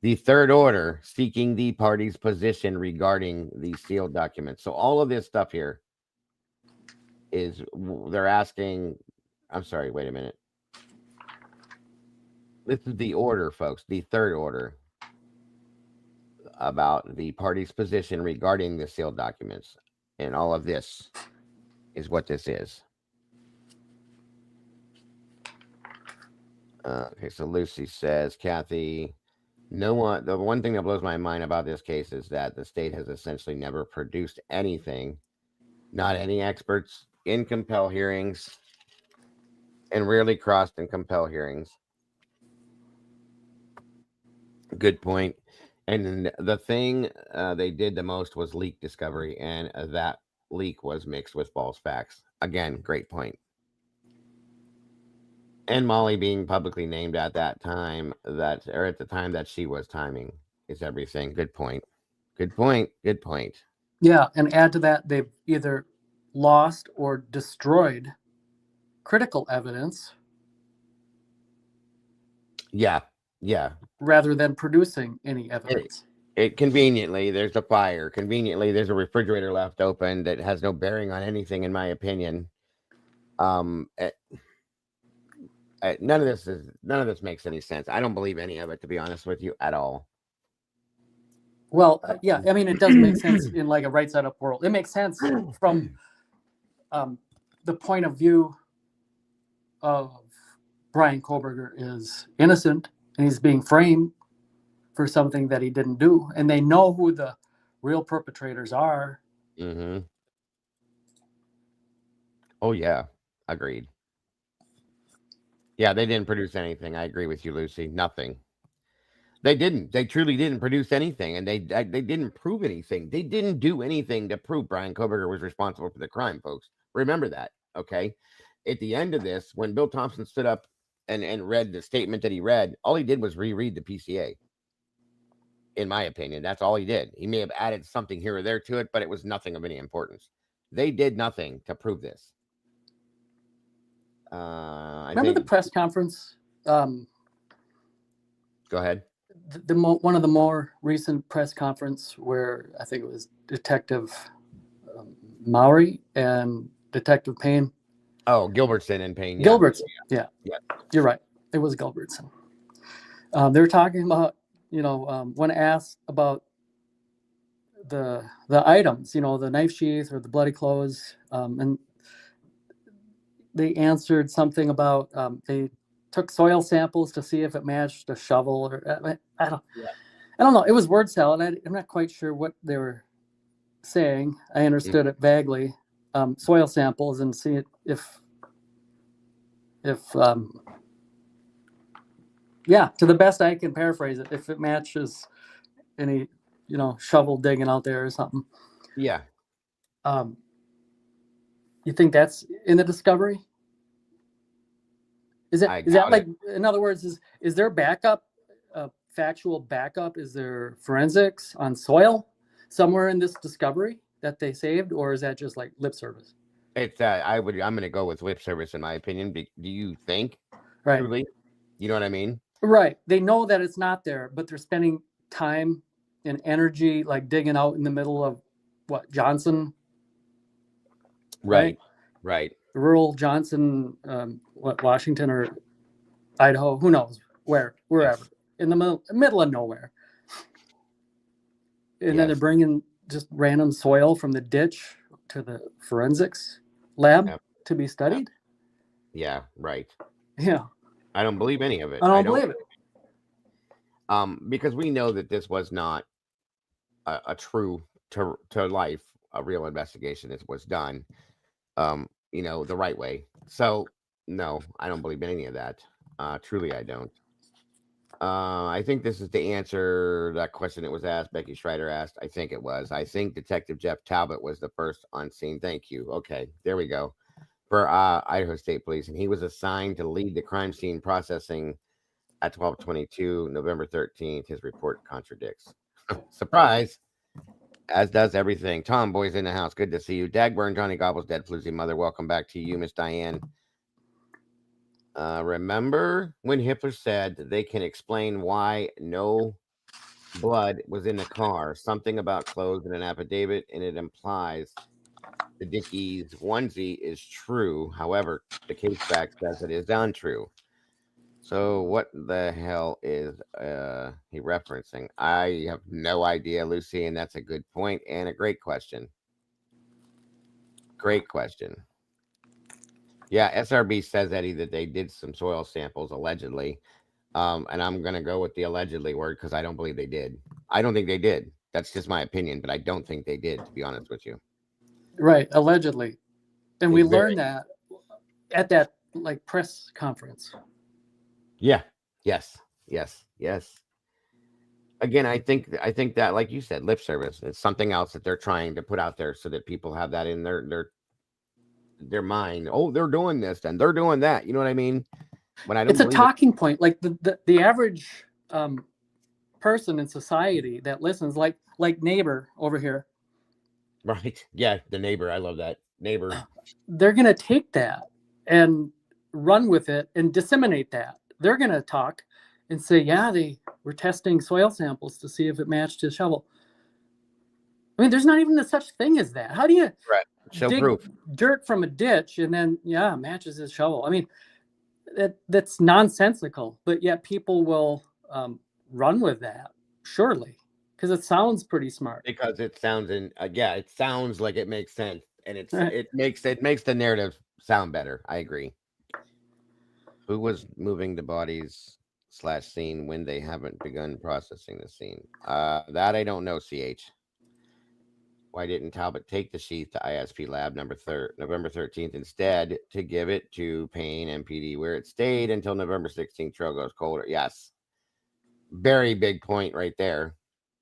The third order seeking the party's position regarding the sealed documents. So all of this stuff here is they're asking. I'm sorry, wait a minute. This is the order, folks, the third order about the party's position regarding the sealed documents. And all of this is what this is. Okay, so Lucy says, Kathy, the one thing that blows my mind about this case is that the state has essentially never produced anything, not any experts in compel hearings, and rarely crossed in compel hearings. Good point. And the thing they did the most was leak discovery, and that leak was mixed with false facts. Again, great point. And Molly being publicly named at that time, at the time that she was timing, is everything. Good point. Good point. Good point. Yeah, and add to that, they've either lost or destroyed critical evidence. Yeah. Rather than producing any evidence. It conveniently, there's a fire. Conveniently, there's a refrigerator left open that has no bearing on anything, in my opinion. None of this makes any sense. I don't believe any of it, to be honest with you, at all. Well, yeah, I mean, it doesn't make sense in like a right side up world. It makes sense from the point of view of Brian Koberger is innocent and he's being framed for something that he didn't do, and they know who the real perpetrators are. Mm-hmm. Oh yeah, agreed. Yeah, they didn't produce anything. I agree with you, Lucy. Nothing. They didn't. They truly didn't produce anything, and they didn't prove anything. They didn't do anything to prove Brian Koberger was responsible for the crime, folks. Remember that, okay? At the end of this, when Bill Thompson stood up and read the statement that he read, all he did was reread the PCA. In my opinion, that's all he did. He may have added something here or there to it, but it was nothing of any importance. They did nothing to prove this. Remember the press conference? Go ahead. One of the more recent press conference where I think it was Detective Mowry and Detective Payne. Oh, Gilbertson and Payne. Yeah. Gilbertson. Yeah. You're right. It was Gilbertson. They were talking about, when asked about the items, the knife sheath or the bloody clothes, and they answered something about they took soil samples to see if it matched a shovel, or I don't know. It was word salad. I'm not quite sure what they were saying. I understood it vaguely. Soil samples and see if yeah, to the best I can paraphrase it, if it matches any, shovel digging out there or something. Yeah. You think that's in the discovery? Is that like, in other words, is there backup, factual backup? Is there forensics on soil somewhere in this discovery that they saved, or is that just like lip service? It's I'm going to go with lip service in my opinion. Do you think? Right. Truly? You know what I mean? Right. They know that it's not there, but they're spending time and energy like digging out in the middle of Johnson? Right. Rural Johnson, Washington or Idaho, who knows, wherever, in the middle of nowhere. And then they're bringing just random soil from the ditch to the forensics lab to be studied. Yeah, right. Yeah. I don't believe any of it. I don't believe it. Because we know that this was not a true to life, a real investigation. This was done, the right way. So no, I don't believe in any of that. Truly, I don't. I think this is the answer that question that was asked. Becky Schreider asked. I think it was. I think Detective Jeff Talbot was the first on scene. Thank you. Okay, there we go. For Idaho State Police, and he was assigned to lead the crime scene processing at 12:22 November 13th. His report contradicts. Surprise, as does everything. Tom, boys in the house. Good to see you. Dagburn, Johnny Gobble's dead floozy mother. Welcome back to you, Miss Diane. Remember when Hitler said they can explain why no blood was in the car? Something about clothes in an affidavit, and it implies the Dickies onesie is true. However, the case back says it is untrue. So what the hell is he referencing? I have no idea, Lucy, and that's a good point and a great question. Great question. Yeah, SRB says, Eddie, that they did some soil samples allegedly. And I'm going to go with the allegedly word because I don't believe they did. I don't think they did. That's just my opinion, but I don't think they did, to be honest with you. Right, allegedly. And we learned that at that press conference. Yeah. Yes. Again, I think that, like you said, lip service. It's something else that they're trying to put out there so that people have that in their mind. Oh, they're doing this and they're doing that. You know what I mean? When I don't. It's a talking point. Like the average person in society that listens, like neighbor over here. Right. Yeah, the neighbor. I love that. Neighbor. They're going to take that and run with it and disseminate that. They're going to talk and say, yeah, they were testing soil samples to see if it matched his shovel. I mean, there's not even such thing as that. How do you dig proof dirt from a ditch and then, matches his shovel? I mean, that's nonsensical, but yet people will run with that, surely. Because it sounds pretty smart. Because it sounds it sounds like it makes sense, and it makes the narrative sound better. I agree. Who was moving the bodies / scene when they haven't begun processing the scene? That I don't know. CH. Why didn't Talbot take the sheath to ISP lab November 13th instead to give it to Payne MPD, where it stayed until November 16th? Trail goes colder. Yes. Very big point right there.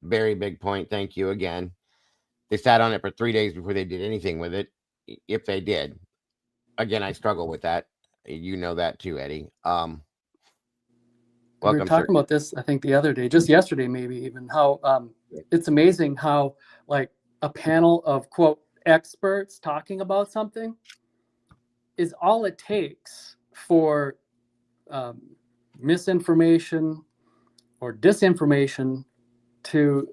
Very big point. Thank you again. They sat on it for 3 days before they did anything with it. If they did. Again, I struggle with that. You know that too, Eddie. We were talking about this, I think, the other day, just yesterday, maybe even, how it's amazing how a panel of, quote, experts talking about something is all it takes for misinformation or disinformation to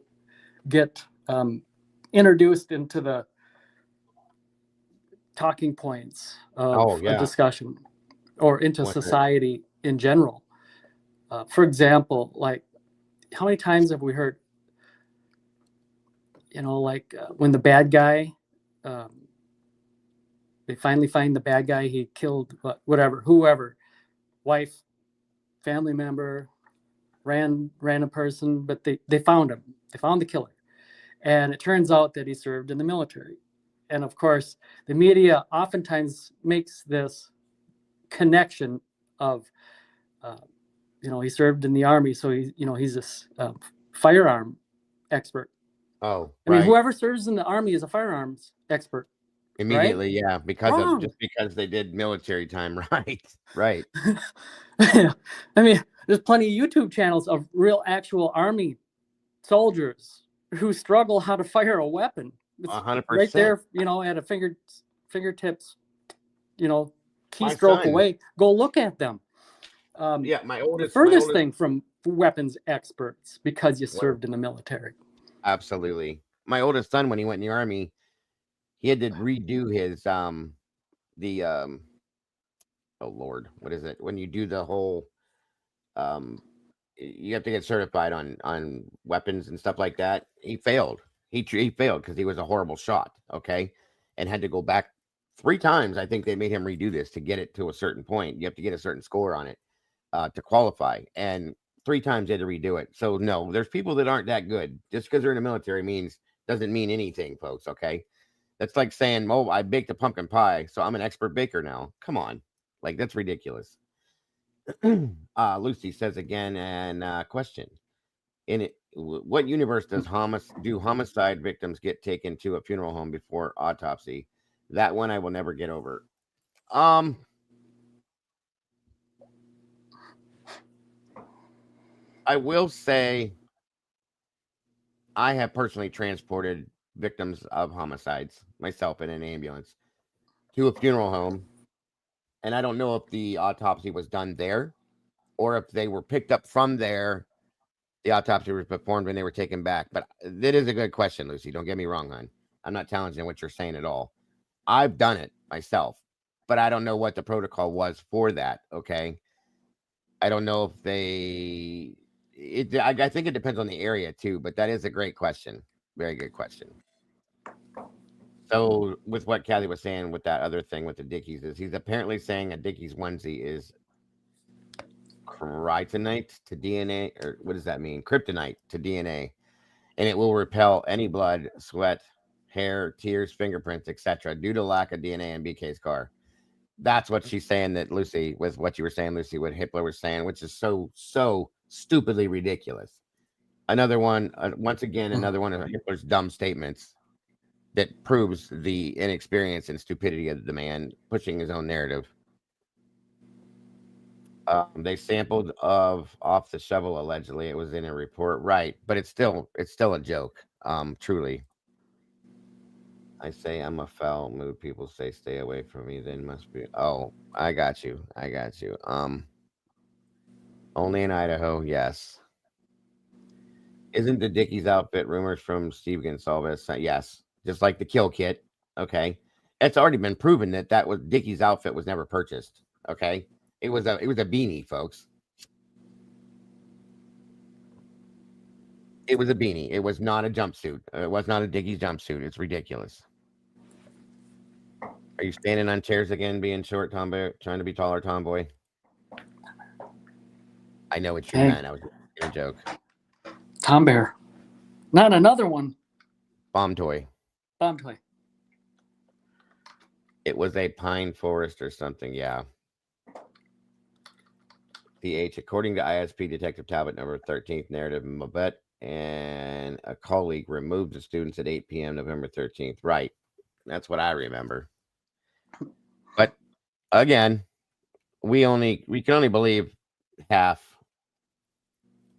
get introduced into the talking points of a discussion or into society in general. For example, how many times have we heard, when the bad guy, they finally find the bad guy, he killed whoever, wife, family member, random person, but they found him. They found the killer. And it turns out that he served in the military. And of course, the media oftentimes makes this connection of, he served in the Army, so he's this firearm expert. Oh, I mean, right. whoever serves in the Army is a firearms expert. Immediately, yeah, Wrong. just because they did military time, right? Right. I mean, there's plenty of YouTube channels of real actual Army soldiers who struggle how to fire a weapon. It's 100%. right there, at a fingertips, My keystroke son. away. Go look at them. Yeah, the furthest thing from weapons experts because you served in the military. Absolutely. My oldest son, when he went in the Army, he had to redo his oh Lord, what is it? When you do the whole you have to get certified on weapons and stuff like that. He failed. He failed because he was a horrible shot, okay? And had to go back 3 times. I think they made him redo this to get it to a certain point. You have to get a certain score on it to qualify. And 3 times they had to redo it. So no, there's people that aren't that good. Just because they're in the military doesn't mean anything, folks, okay? That's like saying, "Oh, I baked a pumpkin pie, so I'm an expert baker now." Come on. Like, that's ridiculous. Lucy says again, and question: what universe does homicide victims get taken to a funeral home before autopsy? That one I will never get over. I will say I have personally transported victims of homicides myself in an ambulance to a funeral home, and I don't know if the autopsy was done there or if they were picked up from there. The autopsy was performed when they were taken back. But that is a good question, Lucy. Don't get me wrong, hon. I'm not challenging what you're saying at all. I've done it myself, but I don't know what the protocol was for that. Okay. I don't know if I think it depends on the area too, but that is a great question. Very good question. So with what Kathy was saying with that other thing with the Dickies is he's apparently saying a Dickies onesie is kryptonite to DNA, or what does that mean? Kryptonite to DNA, and it will repel any blood, sweat, hair, tears, fingerprints, etc. due to lack of DNA in BK's car. That's what she's saying. That Lucy, with what you were saying, Lucy, what Hitler was saying, which is so stupidly ridiculous. Another one, once again, another one of Hitler's dumb statements that proves the inexperience and stupidity of the man pushing his own narrative. They sampled off the shovel allegedly. It was in a report, right? But it's still a joke. Truly. I say I'm a foul mood. People say stay away from me. Then must be. Oh, I got you. Only in Idaho, yes. Isn't the Dickies outfit rumors from Steve Gonsalves? Yes, just like the kill kit. Okay, it's already been proven that was Dickies outfit was never purchased. Okay, it was a beanie, folks. It was a beanie. It was not a jumpsuit. It was not a Dickies jumpsuit. It's ridiculous. Are you standing on chairs again, being short, tomboy, trying to be taller, tomboy? I know it's your man. I was making a joke. Tom Bear. Not another one. Bomb toy. It was a pine forest or something, yeah. PH, according to ISP Detective Talbot, number 13th narrative, Mabet and a colleague removed the students at 8 p.m. November 13th. Right. That's what I remember. But again, we can only believe half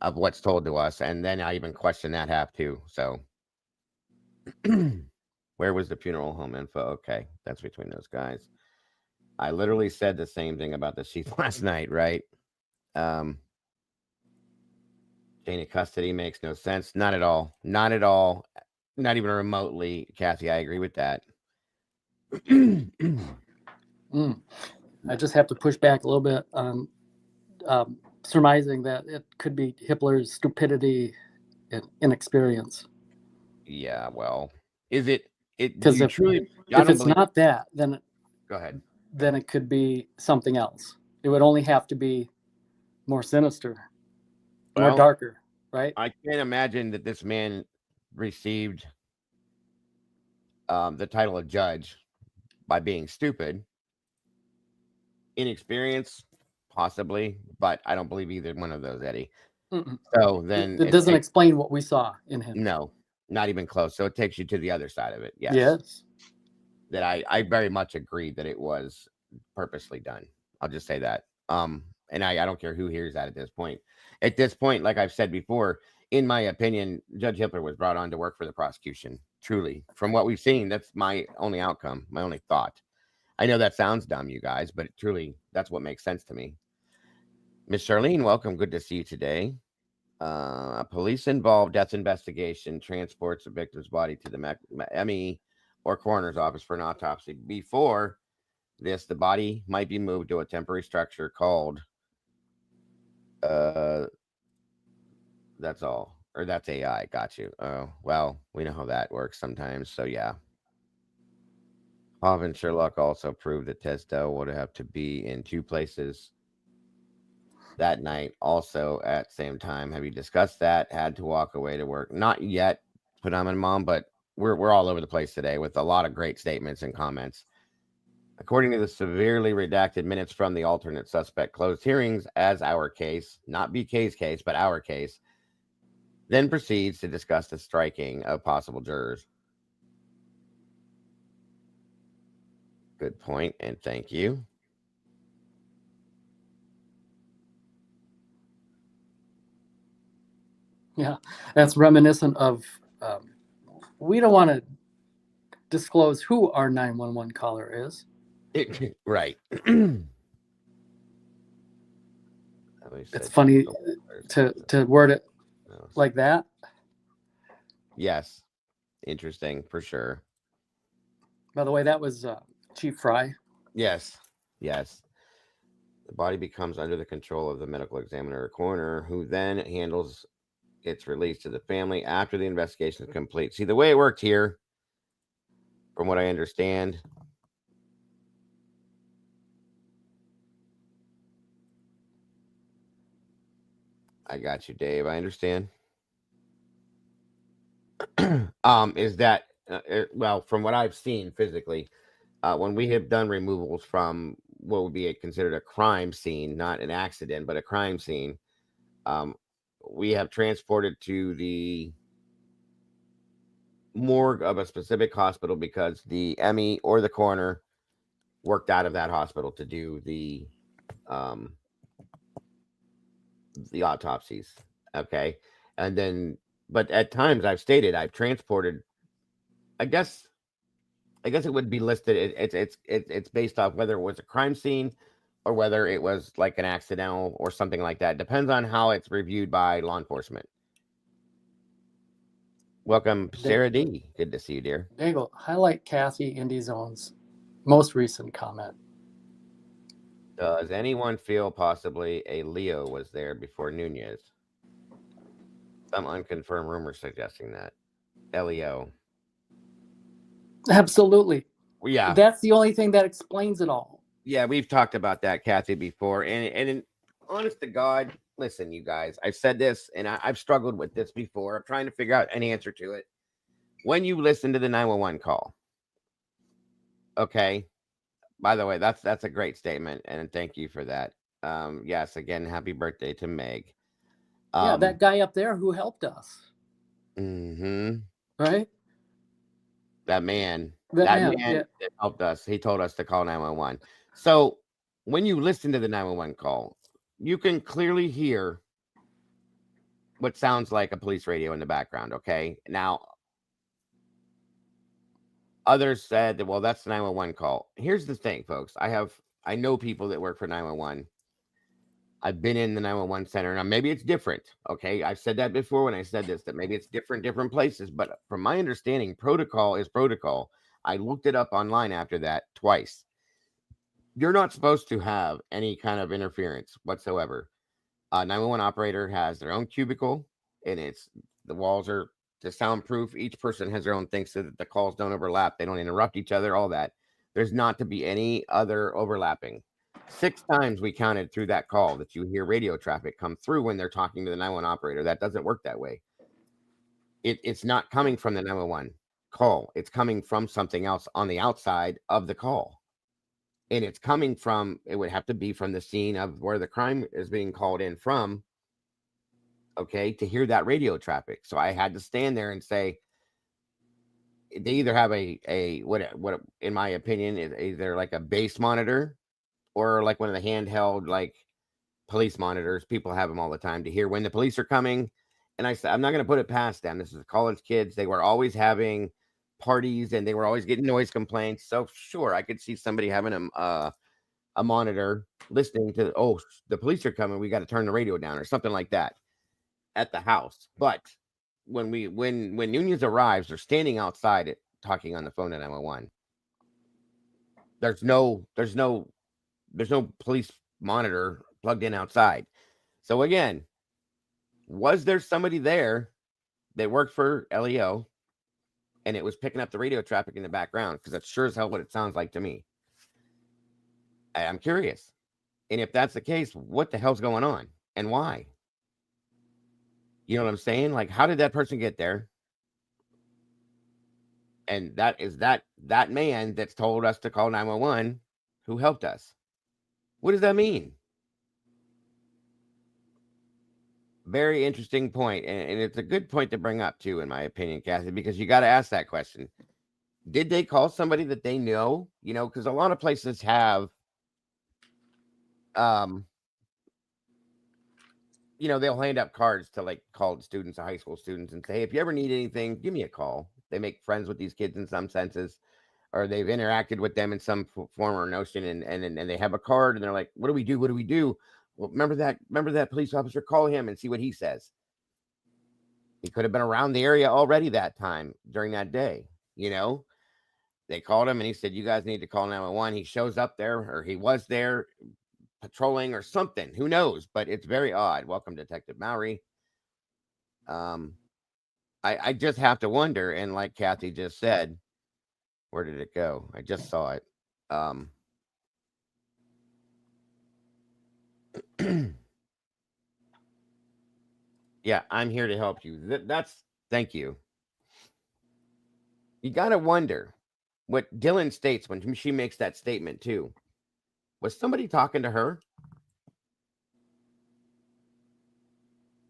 of what's told to us, and then I even question that half too. So where was the funeral home info? Okay, that's between those guys. I literally said the same thing about the sheets last night, right? Chain of custody makes no sense. Not at all. Not even remotely, Kathy. I agree with that. I just have to push back a little bit on surmising that it could be Hitler's stupidity and inexperience. Yeah, well, is it? Because if it's not that, then go ahead. Then it could be something else. It would only have to be more sinister, more Well, darker, right? I can't imagine that this man received the title of judge by being stupid. Inexperience, possibly, but I don't believe either one of those, Eddie. Mm-mm. So then It doesn't explain what we saw in him. no, not even close. So it takes you to the other side of it. Yes. Yes. That I very much agree that it was purposely done. I'll just say that. And I don't care who hears that at this point. At this point, like I've said before, in my opinion, Judge Hitler was brought on to work for the prosecution. Truly, from what we've seen, that's my only outcome, my only thought. I know that sounds dumb, you guys, but truly, that's what makes sense to me. Miss Charlene, welcome. Good to see you today. A police-involved death investigation transports a victim's body to the ME or coroner's office for an autopsy. Before this, the body might be moved to a temporary structure called that's all, or that's AI. Got you. Oh, well, we know how that works sometimes. So yeah. Hoff and Sherlock also proved that Tesdell would have to be in two places that night. Also at the same time, have you discussed that? Had to walk away to work. Not yet, put on my mom, but we're all over the place today with a lot of great statements and comments. According to the severely redacted minutes from the alternate suspect closed hearings, as our case, not BK's case, but our case, then proceeds to discuss the striking of possible jurors. Good point, and thank you. Yeah, that's reminiscent of. We don't want to disclose who our 911 caller is. Right. It's funny to word it like that. Yes. Interesting, for sure. By the way, that was Chief Fry. Yes. Yes. The body becomes under the control of the medical examiner or coroner, who then handles its release to the family after the investigation is complete. See, the way it worked here, from what I understand, I got you, Dave. I understand. Is that well, from what I've seen physically, when we have done removals from what would be considered a crime scene, not an accident, but a crime scene, we have transported to the morgue of a specific hospital because the ME or the coroner worked out of that hospital to do the autopsies. Okay. And then, but at times I've stated I've transported, I guess it would be listed. It's based off whether it was a crime scene or whether it was like an accidental or something like that. Depends on how it's reviewed by law enforcement. Welcome, Sarah D. Good to see you, dear. There you go. Highlight Kathy IndyZone's most recent comment. Does anyone feel possibly a Leo was there before Nunez? Some unconfirmed rumors suggesting that. Leo. Absolutely. Yeah. That's the only thing that explains it all. Yeah, we've talked about that, Kathy, before. And honest to God, listen, you guys, I've said this and I've struggled with this before. I'm trying to figure out an answer to it. When you listen to the 911 call, okay, by the way, that's a great statement, and thank you for that. Yes, again, happy birthday to Meg. Yeah, that guy up there who helped us. Mm-hmm. Right? That man yeah. that helped us. He told us to call 911. So when you listen to the 911 call, you can clearly hear what sounds like a police radio in the background. Okay. Now, others said that, well, that's the 911 call. Here's the thing, folks. I know people that work for 911. I've been in the 911 center. Now, maybe it's different. Okay. I've said that before when I said this, that maybe it's different places. But from my understanding, protocol is protocol. I looked it up online after that twice. You're not supposed to have any kind of interference whatsoever. 911 operator has their own cubicle, and the walls are to soundproof. Each person has their own thing so that the calls don't overlap. They don't interrupt each other, all that. There's not to be any other overlapping. 6 times we counted through that call that you hear radio traffic come through when they're talking to the 911 operator. That doesn't work that way. It's not coming from the 911 call. It's coming from something else on the outside of the call. And it's coming from, it would have to be from the scene of where the crime is being called in from, okay, to hear that radio traffic. So I had to stand there and say, they either have a what in my opinion is either like a base monitor or like one of the handheld like police monitors. People have them all the time to hear when the police are coming. And I said, I'm not going to put it past them. This is college kids. They were always having parties and they were always getting noise complaints. So sure, I could see somebody having a monitor listening to, oh, the police are coming. We got to turn the radio down or something like that at the house. But when Nunez arrives, they're standing outside it talking on the phone at 911. There's no police monitor plugged in outside. So again, was there somebody there that worked for LEO and it was picking up the radio traffic in the background? Because that's sure as hell what it sounds like to me. I'm curious. And if that's the case, what the hell's going on and why? You know what I'm saying? Like, how did that person get there? And that is that man that's told us to call 911 who helped us. What does that mean? Very interesting point. And it's a good point to bring up too, in my opinion, Kathy, because you got to ask that question. Did they call somebody that they know? You know, because a lot of places have, you know, they'll hand up cards to like college students or high school students and say, hey, if you ever need anything, give me a call. They make friends with these kids in some senses, or they've interacted with them in some form or notion, and they have a card and they're like, what do we do? What do we do? Well, remember that police officer, call him and see what he says. He could have been around the area already that time during that day. You know, they called him and he said, you guys need to call 911. He shows up there, or he was there patrolling or something. Who knows? But it's very odd. Welcome, Detective Mowry. I just have to wonder. And like Kathy just said, where did it go? I just saw it. Yeah, I'm here to help you. Thank you. You got to wonder what Dylan states when she makes that statement too. Was somebody talking to her?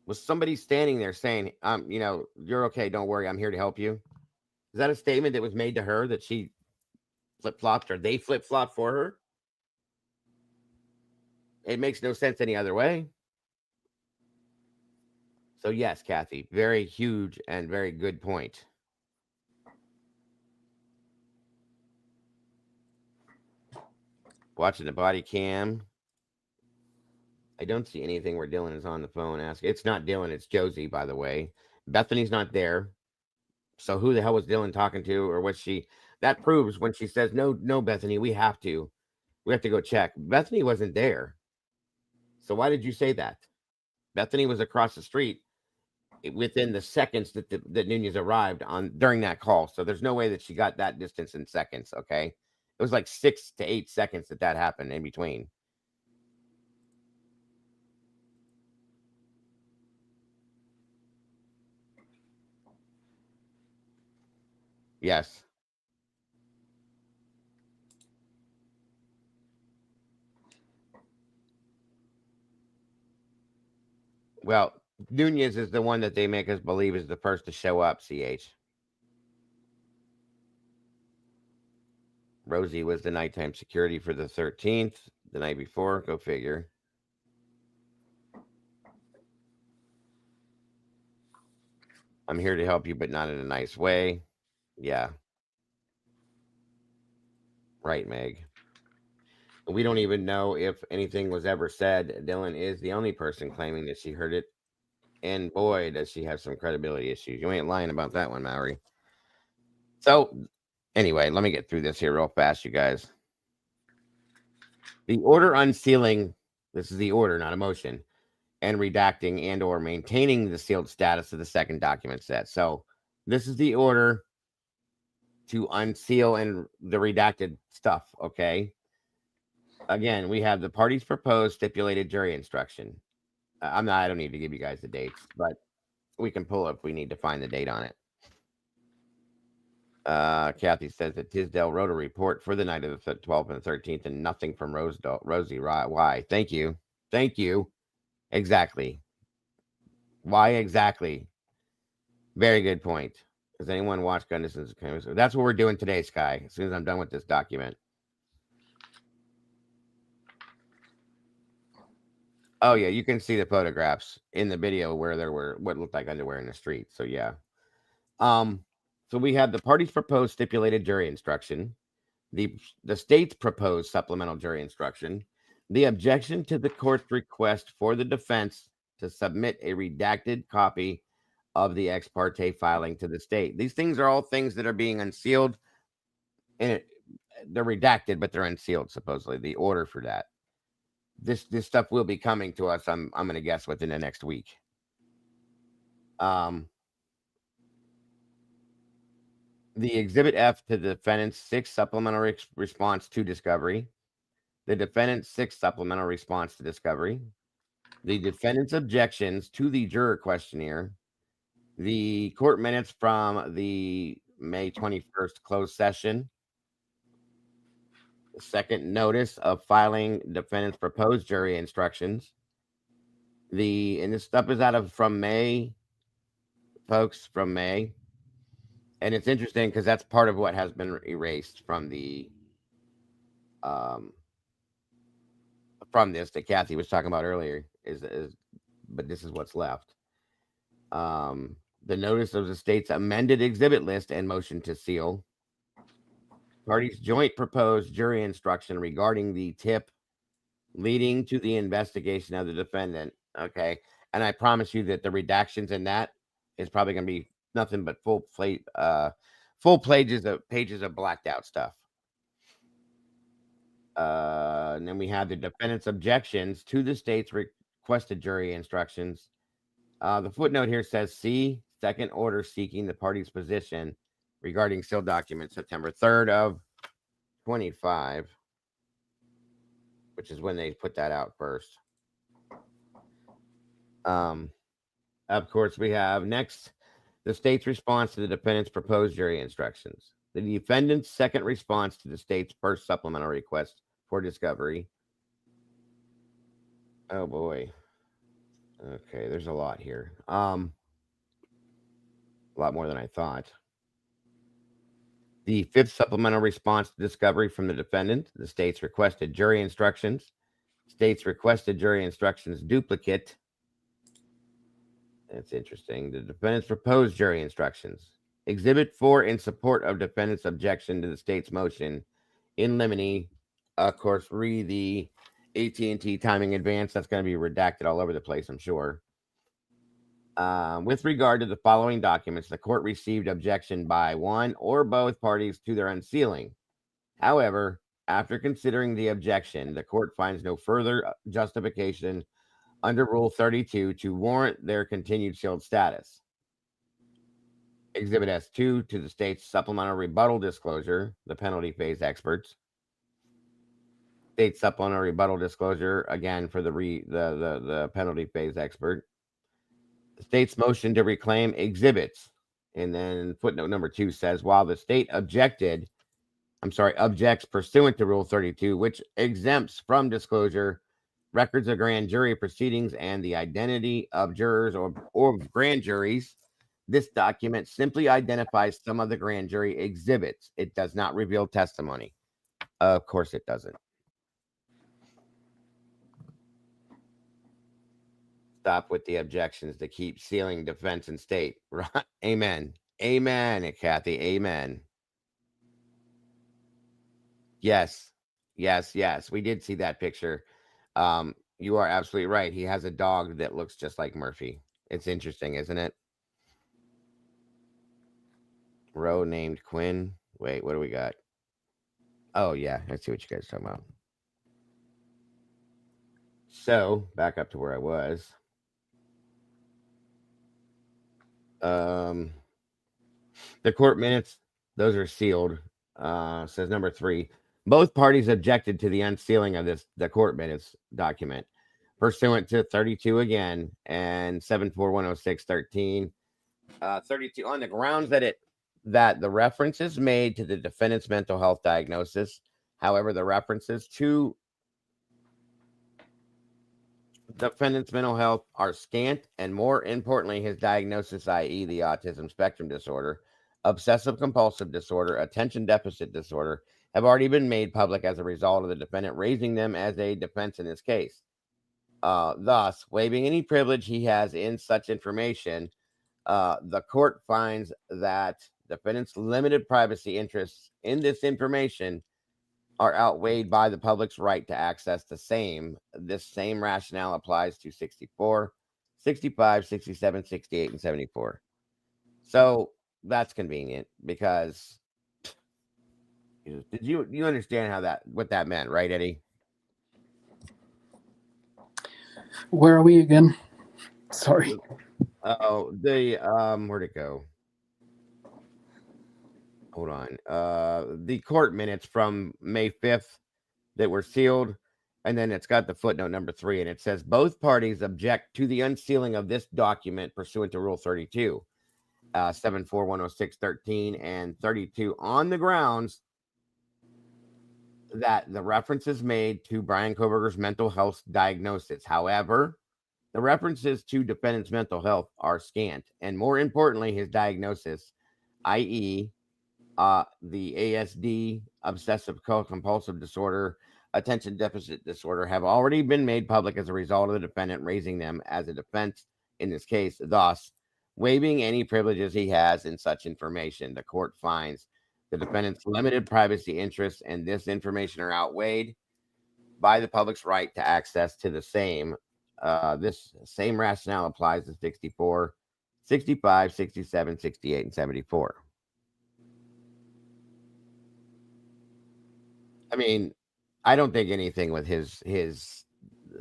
Was somebody standing there saying, you know, you're okay, don't worry, I'm here to help you? Is that a statement that was made to her that she flip-flopped, or they flip-flopped for her? It makes no sense any other way. So yes, Kathy, very huge and very good point. Watching the body cam. I don't see anything where Dylan is on the phone asking. It's not Dylan, it's Josie, by the way. Bethany's not there. So who the hell was Dylan talking to, or was she? That proves when she says, no, Bethany, we have to go check. Bethany wasn't there. So why did you say that? Bethany was across the street within the seconds that Nunez arrived on during that call. So there's no way that she got that distance in seconds. Okay. It was like 6 to 8 seconds that happened in between. Yes. Well, Nunez is the one that they make us believe is the first to show up, CH. Rosie was the nighttime security for the 13th, the night before. Go figure. I'm here to help you, but not in a nice way. Yeah. Right, Meg. We don't even know if anything was ever said. Dylan is the only person claiming that she heard it. And boy, does she have some credibility issues. You ain't lying about that one, Mowry. So, anyway, let me get through this here real fast, you guys. The order unsealing, this is the order, not a motion, and redacting and or maintaining the sealed status of the second document set. So, this is the order to unseal and the redacted stuff, okay? Again, we have the parties proposed stipulated jury instruction. I don't need to give you guys the dates, but we can pull up if we need to find the date on it. Kathy says that Tisdale wrote a report for the night of the 12th and 13th and nothing from Rosie. Why? Thank you. Thank you. Exactly. Why exactly? Very good point. Does anyone watch Gunderson's? That's what we're doing today, Sky. As soon as I'm done with this document. Oh yeah, you can see the photographs in the video where there were what looked like underwear in the street. So yeah. So we had the parties proposed stipulated jury instruction, the state's proposed supplemental jury instruction, the objection to the court's request for the defense to submit a redacted copy of the ex parte filing to the state. These things are all things that are being unsealed, and they're redacted, but they're unsealed. Supposedly, the order for that. This stuff will be coming to us. I'm going to guess within the next week. The Exhibit F to the defendant's sixth supplemental response to discovery, the defendant's sixth supplemental response to discovery, the defendant's objections to the juror questionnaire, the court minutes from the May 21st closed session, the second notice of filing defendant's proposed jury instructions, and this stuff is from May, folks, from May. And it's interesting because that's part of what has been erased from the from this that Kathy was talking about earlier but this is what's left. The notice of the state's amended exhibit list and motion to seal. Parties joint proposed jury instruction regarding the tip leading to the investigation of the defendant. Okay. And I promise you that the redactions in that is probably going to be nothing but full pages of blacked out stuff. And then we have the defendant's objections to the state's requested jury instructions. The footnote here says, see second order seeking the party's position regarding sealed documents, September 3rd of 25, which is when they put that out first. Of course, we have next the state's response to the defendant's proposed jury instructions. The defendant's second response to the state's first supplemental request for discovery. Oh boy. Okay, there's a lot here. A lot more than I thought. The fifth supplemental response to discovery from the defendant. The state's requested jury instructions. State's requested jury instructions duplicate. That's interesting. The defendant's proposed jury instructions. Exhibit 4 in support of defendant's objection to the state's motion in limine. Of course, read the AT&T timing advance. That's going to be redacted all over the place, I'm sure. With regard to the following documents, the court received objection by one or both parties to their unsealing. However, after considering the objection, the court finds no further justification under Rule 32 to warrant their continued sealed status. Exhibit S2 to the state's supplemental rebuttal disclosure, the penalty phase experts. State supplemental rebuttal disclosure, again, for the penalty phase expert. The state's motion to reclaim exhibits. And then footnote number 2 says, while the state objects pursuant to Rule 32, which exempts from disclosure records of grand jury proceedings and the identity of jurors or grand juries, this document simply identifies some of the grand jury exhibits. It does not reveal testimony. Of course it doesn't. Stop with the objections to keep sealing defense and state. Right? Amen. Amen, Kathy. Amen. Yes. We did see that picture. You are absolutely right. He has a dog that looks just like Murphy. It's interesting, isn't it? Row named Quinn. Wait, what do we got? Oh, yeah. I see what you guys are talking about. So, back up to where I was. The court minutes, those are sealed. Says number 3. Both parties objected to the unsealing of the court minutes document pursuant to 32 again and 7410613. 32 on the grounds that the references made to the defendant's mental health diagnosis, however, the references to defendant's mental health are scant, and more importantly, his diagnosis, i.e., the autism spectrum disorder, obsessive compulsive disorder, attention deficit disorder, have already been made public as a result of the defendant raising them as a defense in this case. Thus, waiving any privilege he has in such information, the court finds that defendant's limited privacy interests in this information are outweighed by the public's right to access the same. This same rationale applies to 64, 65, 67, 68, and 74. So that's convenient because did you understand what that meant, right, Eddie? Where are we again? Sorry. Oh, where'd it go? Hold on. The court minutes from May 5th that were sealed, and then it's got the footnote number 3, and it says both parties object to the unsealing of this document pursuant to Rule 32, 7410613 and 32 on the grounds that the references made to Brian Koberger's mental health diagnosis. However, the references to defendant's mental health are scant, and more importantly, his diagnosis, i.e., the ASD, obsessive compulsive disorder, attention deficit disorder, have already been made public as a result of the defendant raising them as a defense in this case, thus waiving any privileges he has in such information. The court finds the defendant's limited privacy interests and this information are outweighed by the public's right to access to the same. This same rationale applies to 64, 65, 67, 68, and 74. I mean, I don't think anything with his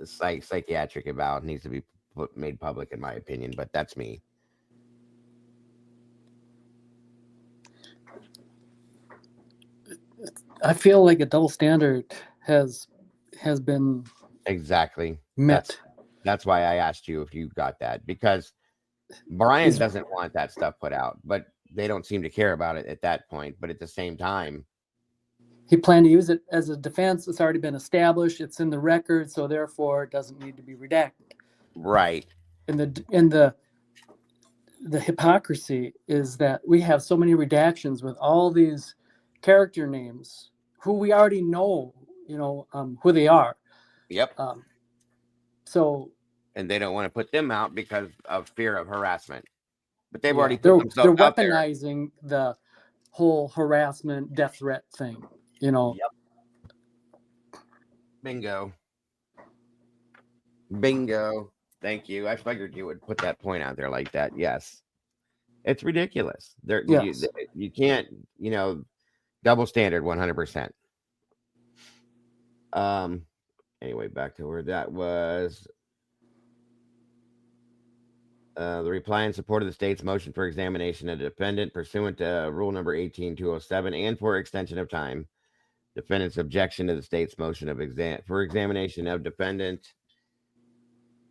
psychiatric eval needs to be made public, in my opinion, but that's me. I feel like a double standard has been exactly met. That's why I asked you if you got that, because Brian doesn't want that stuff put out, but they don't seem to care about it at that point. But at the same time, he planned to use it as a defense. It's already been established. It's in the record, so therefore it doesn't need to be redacted. Right. And the hypocrisy is that we have so many redactions with all these character names who we already know, who they are. Yep. And they don't want to put them out because of fear of harassment. But they've already put themselves they're out there. Weaponizing the whole harassment, death threat thing. Yep. Bingo. Thank you. I figured you would put that point out there like that. Yes. It's ridiculous. Yes. You can't, double standard 100%. Anyway, back to where that was. The reply in support of the state's motion for examination of the defendant pursuant to rule number 18207 and for extension of time. Defendant's objection to the state's motion for examination of defendant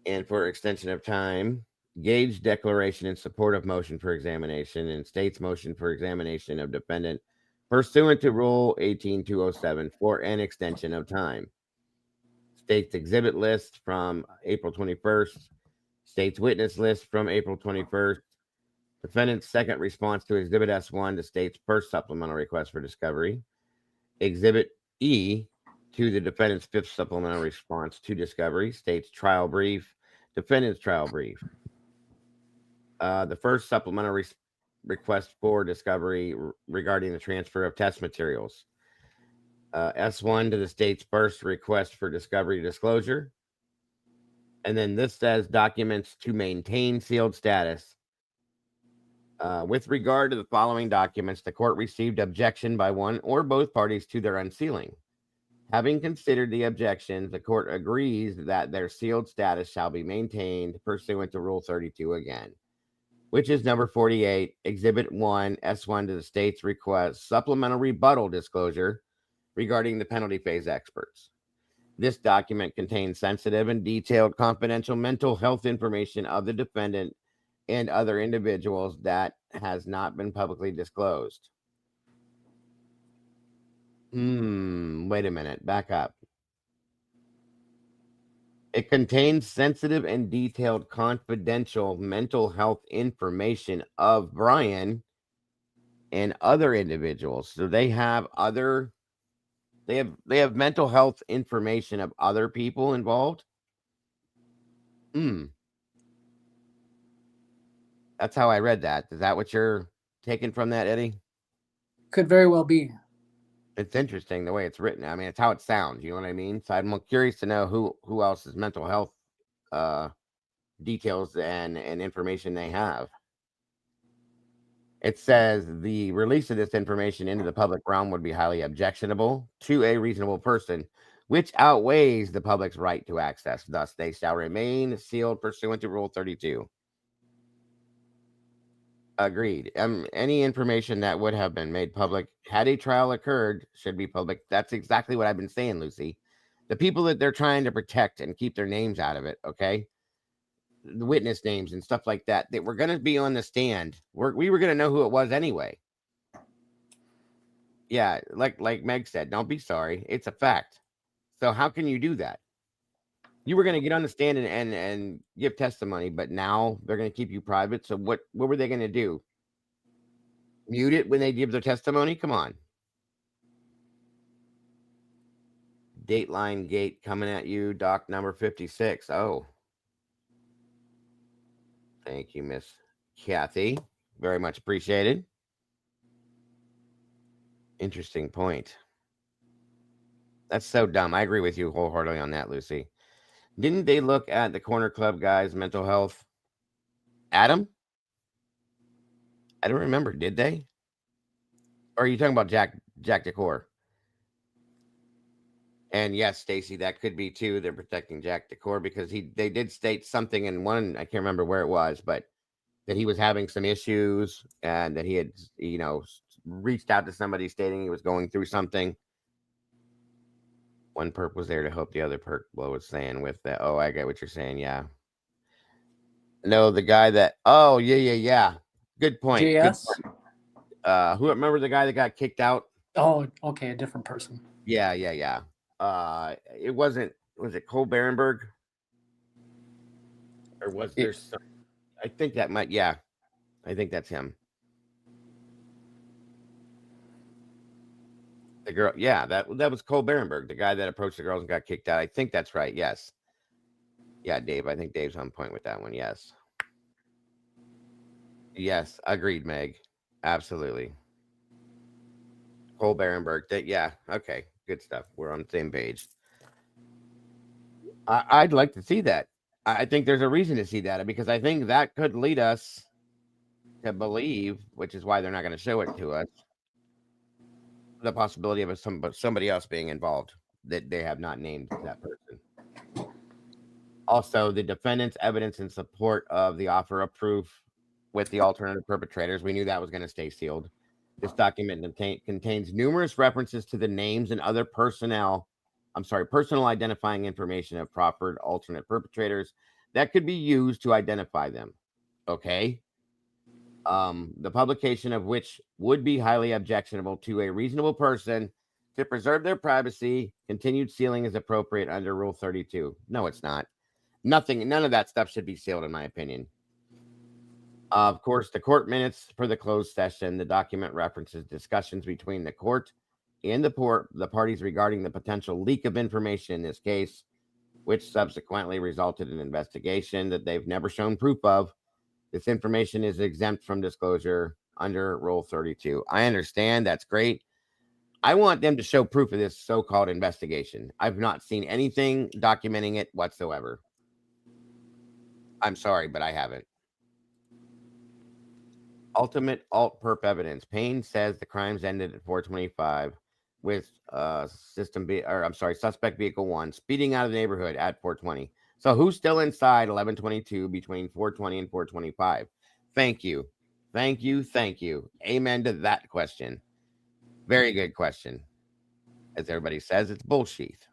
and for extension of time. Gage declaration in support of motion for examination and state's motion for examination of defendant pursuant to rule 18207 for an extension of time. State's exhibit list from April 21st. State's witness list from April 21st. Defendant's second response to Exhibit S1, the state's first supplemental request for discovery. Exhibit E to the defendant's fifth supplemental response to discovery. State's trial brief. Defendant's trial brief. The first supplemental request for discovery regarding the transfer of test materials. S1 to the state's first request for discovery disclosure. And then this says documents to maintain sealed status. With regard to the following documents, the court received objection by one or both parties to their unsealing. Having considered the objections, the court agrees that their sealed status shall be maintained pursuant to Rule 32 again, which is number 48, Exhibit 1, S1 to the state's request, supplemental rebuttal disclosure regarding the penalty phase experts. This document contains sensitive and detailed confidential mental health information of the defendant and other individuals that has not been publicly disclosed. Wait a minute. Back up. It contains sensitive and detailed confidential mental health information of Brian and other individuals. So they have mental health information of other people involved. That's how I read that. Is that what you're taking from that, Eddie? Could very well be. It's interesting the way it's written. I mean, it's how it sounds. You know what I mean? So I'm curious to know who else's mental health details and information they have. It says the release of this information into the public realm would be highly objectionable to a reasonable person, which outweighs the public's right to access. Thus, they shall remain sealed pursuant to Rule 32. Agreed. Any information that would have been made public had a trial occurred should be public. That's exactly what I've been saying, Lucy. The people that they're trying to protect and keep their names out of it, okay? The witness names and stuff like that, that were going to be on the stand. We were going to know who it was anyway. Yeah, like Meg said, don't be sorry. It's a fact. So how can you do that? You were going to get on the stand and give testimony, but now they're going to keep you private. So what were they going to do? Mute it when they give their testimony? Come on. Dateline Gate coming at you, doc number 56. Oh. Thank you, Miss Kathy. Very much appreciated. Interesting point. That's so dumb. I agree with you wholeheartedly on that, Lucy. Didn't they look at the Corner Club guys' mental health? Adam? I don't remember. Did they? Or are you talking about Jack Decor? And yes, Stacy, that could be too. They're protecting Jack Decor because they did state something in one, I can't remember where it was, but that he was having some issues and that he had, reached out to somebody stating he was going through something. One perp was there to help the other perp, what was saying with that. Oh, I get what you're saying. Yeah. No, the guy that, oh, yeah. Good point. JS? Good point. Who remember the guy that got kicked out? Oh, okay. A different person. Yeah. It wasn't, was it Cole Berenberg? Or was there some, I think that might, yeah. I think that's him. The girl, yeah, that was Cole Berenberg, the guy that approached the girls and got kicked out. I think that's right. Yes. Yeah, Dave. I think Dave's on point with that one. Yes. Yes. Agreed, Meg. Absolutely. Cole Berenberg. Yeah. Okay. Good stuff. We're on the same page. I'd like to see that. I think there's a reason to see that because I think that could lead us to believe, which is why they're not going to show it to us, the possibility of somebody else being involved that they have not named that person. Also, the defendant's evidence in support of the offer of proof with the alternative perpetrators. We knew that was going to stay sealed. This document contains numerous references to the names and other personal identifying information of proffered alternate perpetrators that could be used to identify them. Okay. The publication of which would be highly objectionable to a reasonable person. To preserve their privacy, continued sealing is appropriate under Rule 32. No, it's not. None of that stuff should be sealed, in my opinion. Of course, the court minutes for the closed session. The document references discussions between the court and the parties regarding the potential leak of information in this case, which subsequently resulted in an investigation that they've never shown proof of. This information is exempt from disclosure under Rule 32. I understand. That's great. I want them to show proof of this so-called investigation. I've not seen anything documenting it whatsoever. I'm sorry, but I haven't. Ultimate alt-perp evidence. Payne says the crimes ended at 4:25 with suspect vehicle 1 speeding out of the neighborhood at 4:20. So who's still inside 11:22 between 4:20 and 4:25? Thank you. Amen to that question. Very good question. as everybody says, it's bullshit.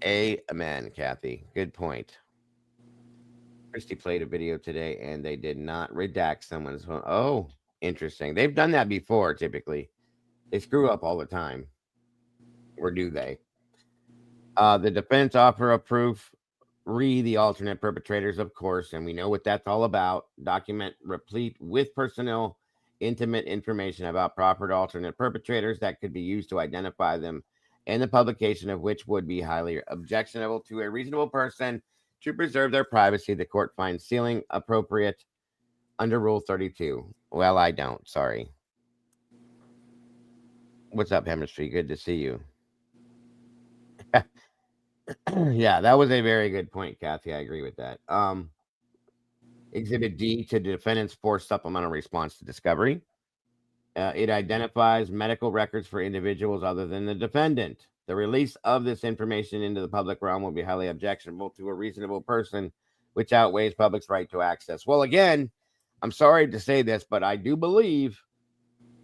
Amen, Kathy. Good point. Christy played a video today and they did not redact someone's phone. Oh, interesting. They've done that before, typically. They screw up all the time. Or do they? The defense offer of proof. The alternate perpetrators, of course, and we know what that's all about. Document replete with personal, intimate information about proper alternate perpetrators that could be used to identify them, and the publication of which would be highly objectionable to a reasonable person to preserve their privacy. The court finds sealing appropriate under Rule 32. Well, I don't. Sorry. What's up, Hemisphere? Good to see you. Yeah, that was a very good point, Kathy. I agree with that. Exhibit D to the defendant's forced supplemental response to discovery. It identifies medical records for individuals other than the defendant. The release of this information into the public realm will be highly objectionable to a reasonable person, which outweighs public's right to access. Well, again, I'm sorry to say this, but I do believe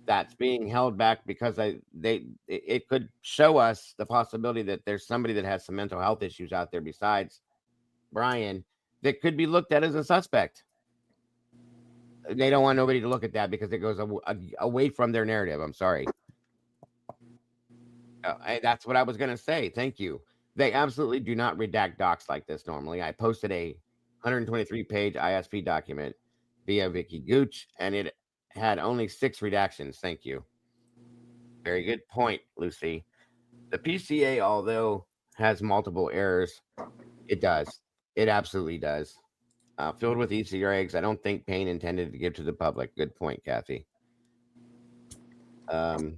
that's being held back because it could show us the possibility that there's somebody that has some mental health issues out there besides Brian that could be looked at as a suspect. They don't want nobody to look at that because it goes away from their narrative. I'm sorry. That's what I was going to say. Thank you. They absolutely do not redact docs like this normally. I posted a 123-page ISP document via Vicky Gooch, and it had only 6 redactions. Thank you. Very good point, Lucy. The PCA, although has multiple errors, it does. It absolutely does. Filled with Easter eggs, I don't think Payne intended to give to the public. Good point, Kathy. The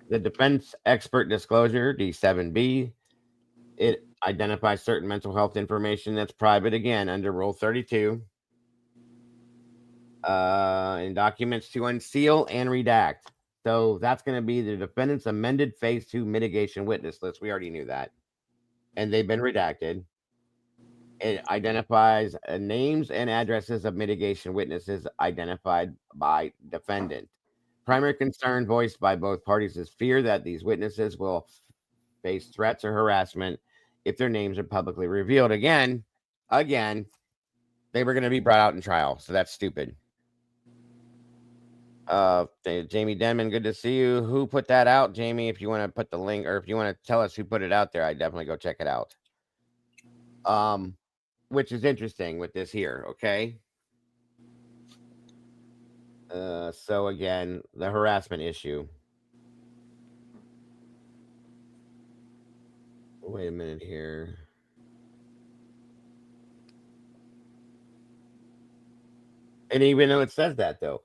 defense expert disclosure, D7B, it identifies certain mental health information that's private, again, under Rule 32. In documents to unseal and redact. So that's going to be the defendant's amended Phase 2 mitigation witness list. We already knew that. And they've been redacted. It identifies names and addresses of mitigation witnesses identified by defendant. Primary concern voiced by both parties is fear that these witnesses will face threats or harassment if their names are publicly revealed. Again, they were going to be brought out in trial, so that's stupid. Jamie Denman, good to see you. Who put that out, Jamie? If you want to put the link, or if you want to tell us who put it out there, I definitely go check it out. Which is interesting with this here, okay? So again, the harassment issue. Wait a minute here. And even though it says that, though,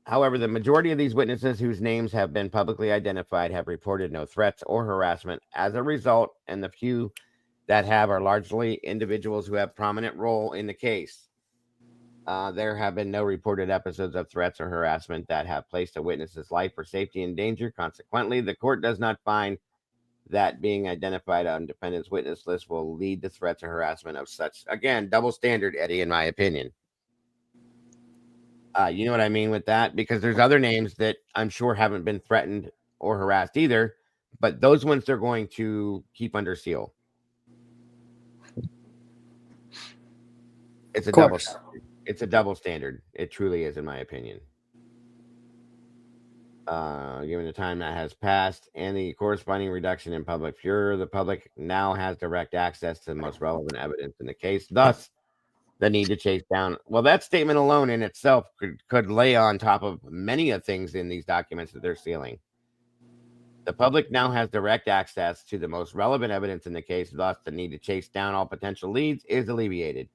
however, the majority of these witnesses whose names have been publicly identified have reported no threats or harassment as a result, and the few that have are largely individuals who have prominent role in the case. There have been no reported episodes of threats or harassment that have placed a witness's life or safety in danger. Consequently, the court does not find that being identified on defendant's witness list will lead to threats or harassment of such. Again, double standard, Eddie, in my opinion. You know what I mean with that? Because there's other names that I'm sure haven't been threatened or harassed either, but those ones they're going to keep under seal. It's a double standard. It's a double standard. It truly is, in my opinion. Given the time that has passed and the corresponding reduction in public furor, the public now has direct access to the most relevant evidence in the case. Thus, the need to chase down. Well, that statement alone in itself could lay on top of many of things in these documents that they're sealing. The public now has direct access to the most relevant evidence in the case. Thus, the need to chase down all potential leads is alleviated.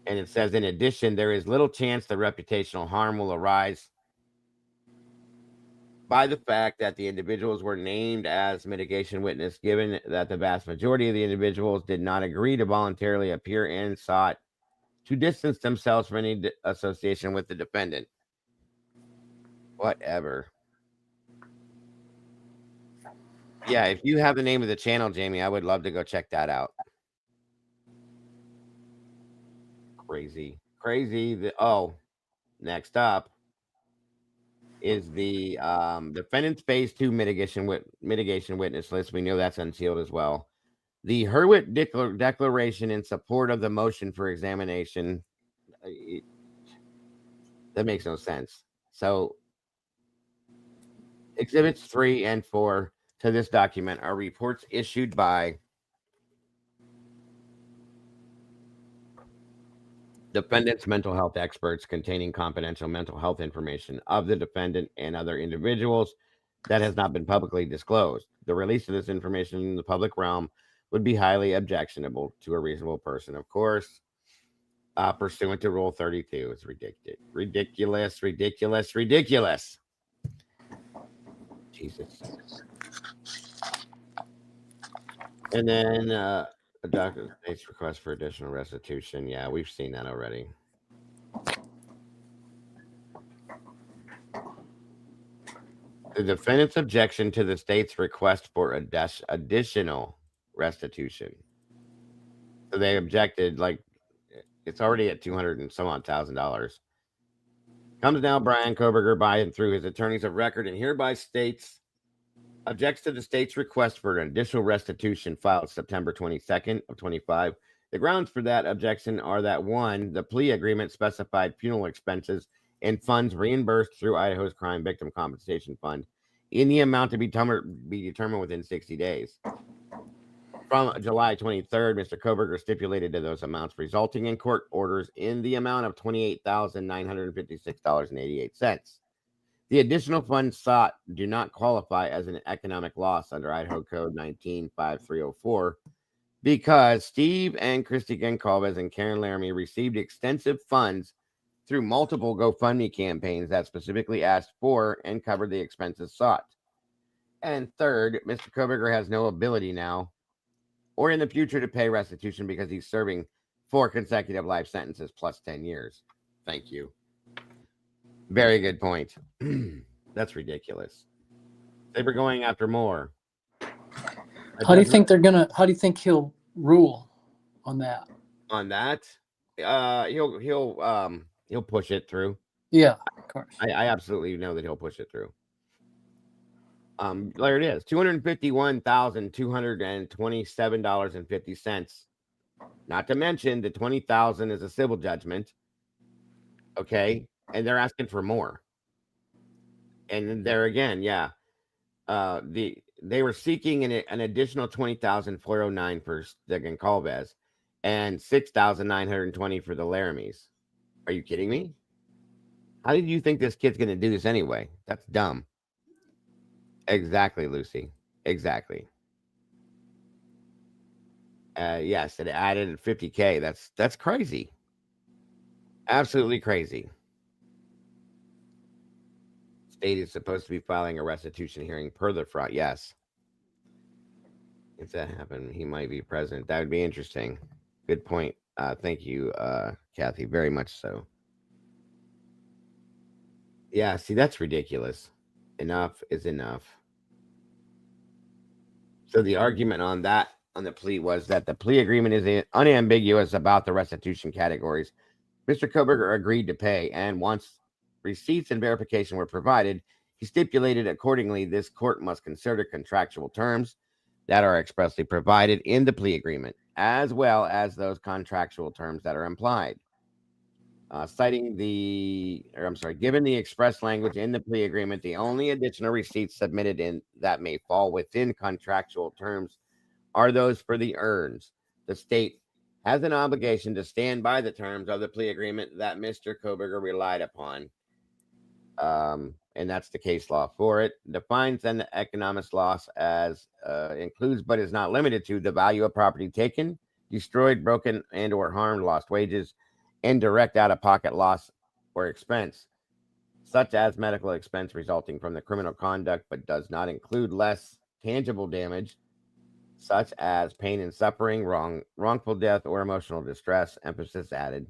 And it says, in addition, there is little chance the reputational harm will arise by the fact that the individuals were named as mitigation witness, given that the vast majority of the individuals did not agree to voluntarily appear and sought to distance themselves from any association with the defendant. Whatever. Yeah, if you have the name of the channel, Jamie, I would love to go check that out. Crazy. Oh, next up. is the defendant's phase 2 mitigation witness list. We know that's unsealed as well. The Hurwitz declaration in support of the motion for examination. That makes no sense. So exhibits 3 and 4 to this document are reports issued by defendant's mental health experts containing confidential mental health information of the defendant and other individuals that has not been publicly disclosed. The release of this information in the public realm would be highly objectionable to a reasonable person, of course, pursuant to Rule 32. It's ridiculous. Jesus. And then a doctor's state's request for additional restitution. Yeah, we've seen that already. The defendant's objection to the state's request for additional restitution. So they objected, like, it's already at $200 and some odd $1,000. Comes now Brian Koberger by and through his attorneys of record and hereby states, objects to the state's request for an additional restitution filed September 22nd of 25. The grounds for that objection are that 1, the plea agreement specified funeral expenses and funds reimbursed through Idaho's Crime Victim Compensation Fund in the amount to be determined within 60 days. From July 23rd, Mr. Koberger stipulated to those amounts, resulting in court orders in the amount of $28,956.88. The additional funds sought do not qualify as an economic loss under Idaho Code 195304 because Steve and Christy Goncalves and Karen Laramie received extensive funds through multiple GoFundMe campaigns that specifically asked for and covered the expenses sought. And third, Mr. Koberger has no ability now or in the future to pay restitution because he's serving 4 consecutive life sentences plus 10 years. Thank you. Very good point. That's ridiculous. They were going after more. How do you think he'll rule on that? On that? He'll push it through. Yeah, of course. I absolutely know that he'll push it through. There it is. $251,227.50. Not to mention the $20,000 is a civil judgment. Okay. And they're asking for more. And there again, yeah. They were seeking an additional $20,409 for the Goncalves and $6,920 for the Laramies. Are you kidding me? How did you think this kid's going to do this anyway? That's dumb. Exactly, Lucy. Exactly. Yes, it added $50K. That's crazy. Absolutely crazy. State is supposed to be filing a restitution hearing per the fraud. Yes. If that happened, he might be president. That would be interesting. Good point. Thank you, Kathy. Very much so. Yeah, see, that's ridiculous. Enough is enough. So the argument on the plea was that the plea agreement is unambiguous about the restitution categories. Mr. Koberger agreed to pay, and once receipts and verification were provided, he stipulated accordingly this court must consider contractual terms that are expressly provided in the plea agreement, as well as those contractual terms that are implied. Given the express language in the plea agreement, the only additional receipts submitted in that may fall within contractual terms are those for the earns. The state has an obligation to stand by the terms of the plea agreement that Mr. Koberger relied upon. And that's the case law for it. Defines an economic loss as includes but is not limited to the value of property taken, destroyed, broken, and or harmed, lost wages, and direct out-of-pocket loss or expense, such as medical expense resulting from the criminal conduct, but does not include less tangible damage, such as pain and suffering, wrongful death, or emotional distress, emphasis added.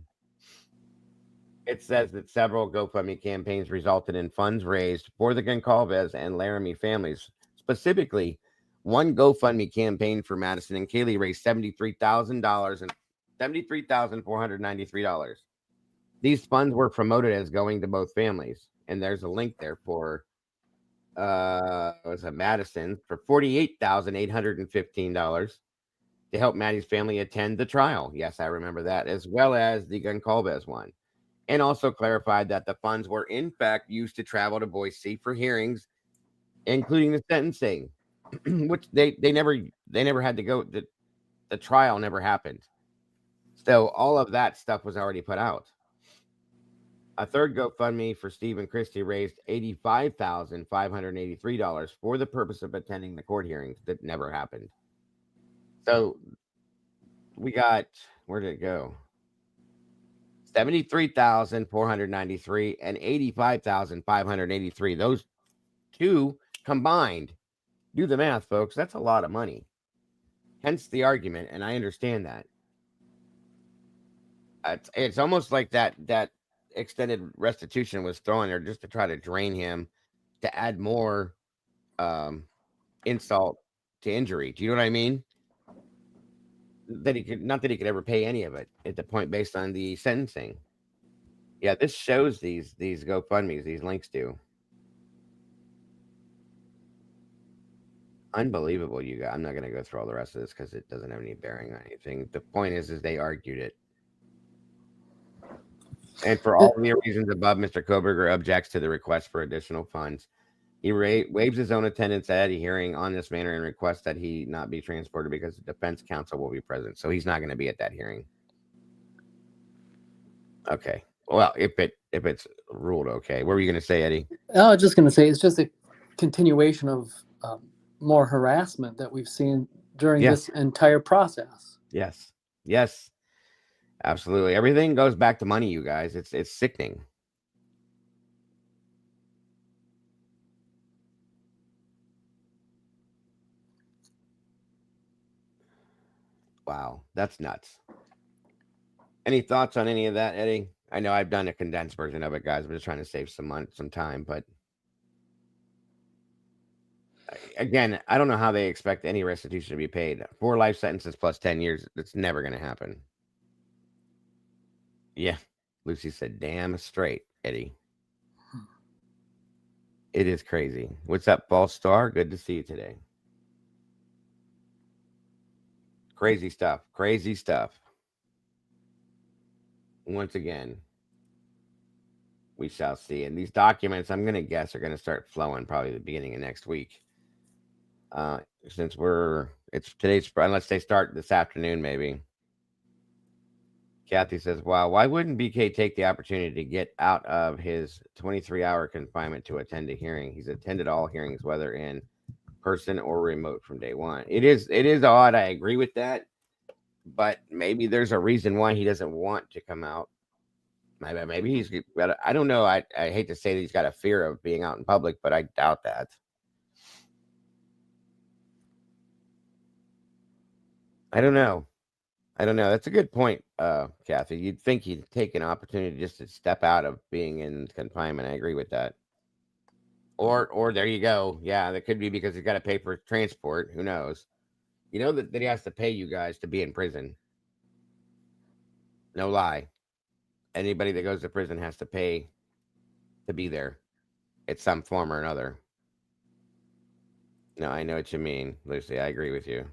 It says that several GoFundMe campaigns resulted in funds raised for the Goncalves and Laramie families. Specifically, one GoFundMe campaign for Madison and Kaylee raised $73,000 and $73,493. These funds were promoted as going to both families. and there's a link there for it was a Madison for $48,815 to help Maddie's family attend the trial. Yes, I remember that, as well as the Goncalves one, and also clarified that the funds were in fact used to travel to Boise for hearings, including the sentencing, which they never had to go. The trial never happened, so all of that stuff was already put out. A third GoFundMe for Steve and Christy raised $85,583 for the purpose of attending the court hearings that never happened. So we got, where did it go? 73,493 and 85,583. Those two combined. Do the math, folks. That's a lot of money. Hence the argument, and I understand that. It's almost like that extended restitution was thrown there just to try to drain him, to add more insult to injury. Do you know what I mean? That he could, not that he could ever pay any of it at the point based on the sentencing. Yeah, this shows these GoFundMe's, these links do. Unbelievable, you guys. I'm not going to go through all the rest of this because it doesn't have any bearing on anything. The point is they argued it. And for all the reasons above, Mr. Koberger objects to the request for additional funds. He waives his own attendance at a hearing on this matter and requests that he not be transported because the defense counsel will be present. So he's not going to be at that hearing. Okay. Well, if it's ruled okay. What were you going to say, Eddie? I was just going to say it's just a continuation of more harassment that we've seen during this entire process. Yes. Yes. Absolutely. Everything goes back to money, you guys. It's sickening. Wow, that's nuts. Any thoughts on any of that, Eddie? I know I've done a condensed version of it, guys. I'm just trying to save some time, but again, I don't know how they expect any restitution to be paid. 4 life sentences plus 10 years. It's never going to happen. Yeah. Lucy said, damn straight, Eddie. It is crazy. What's up, False Star? Good to see you today. Crazy stuff. Crazy stuff. Once again, we shall see. And these documents, I'm going to guess, are going to start flowing probably the beginning of next week. Since it's today's, unless they start this afternoon, maybe. Kathy says, wow, why wouldn't BK take the opportunity to get out of his 23-hour confinement to attend a hearing? He's attended all hearings, whether in person or remote, from day one. It is odd. I agree with that. But maybe there's a reason why he doesn't want to come out. Maybe he's got, I don't know. I hate to say that he's got a fear of being out in public, but I doubt that. I don't know. That's a good point, Kathy. You'd think he'd take an opportunity just to step out of being in confinement. I agree with that. Or there you go. Yeah, that could be because he's got to pay for transport. Who knows? You know that he has to pay you guys to be in prison. No lie. Anybody that goes to prison has to pay to be there in some form or another. No, I know what you mean, Lucy. I agree with you.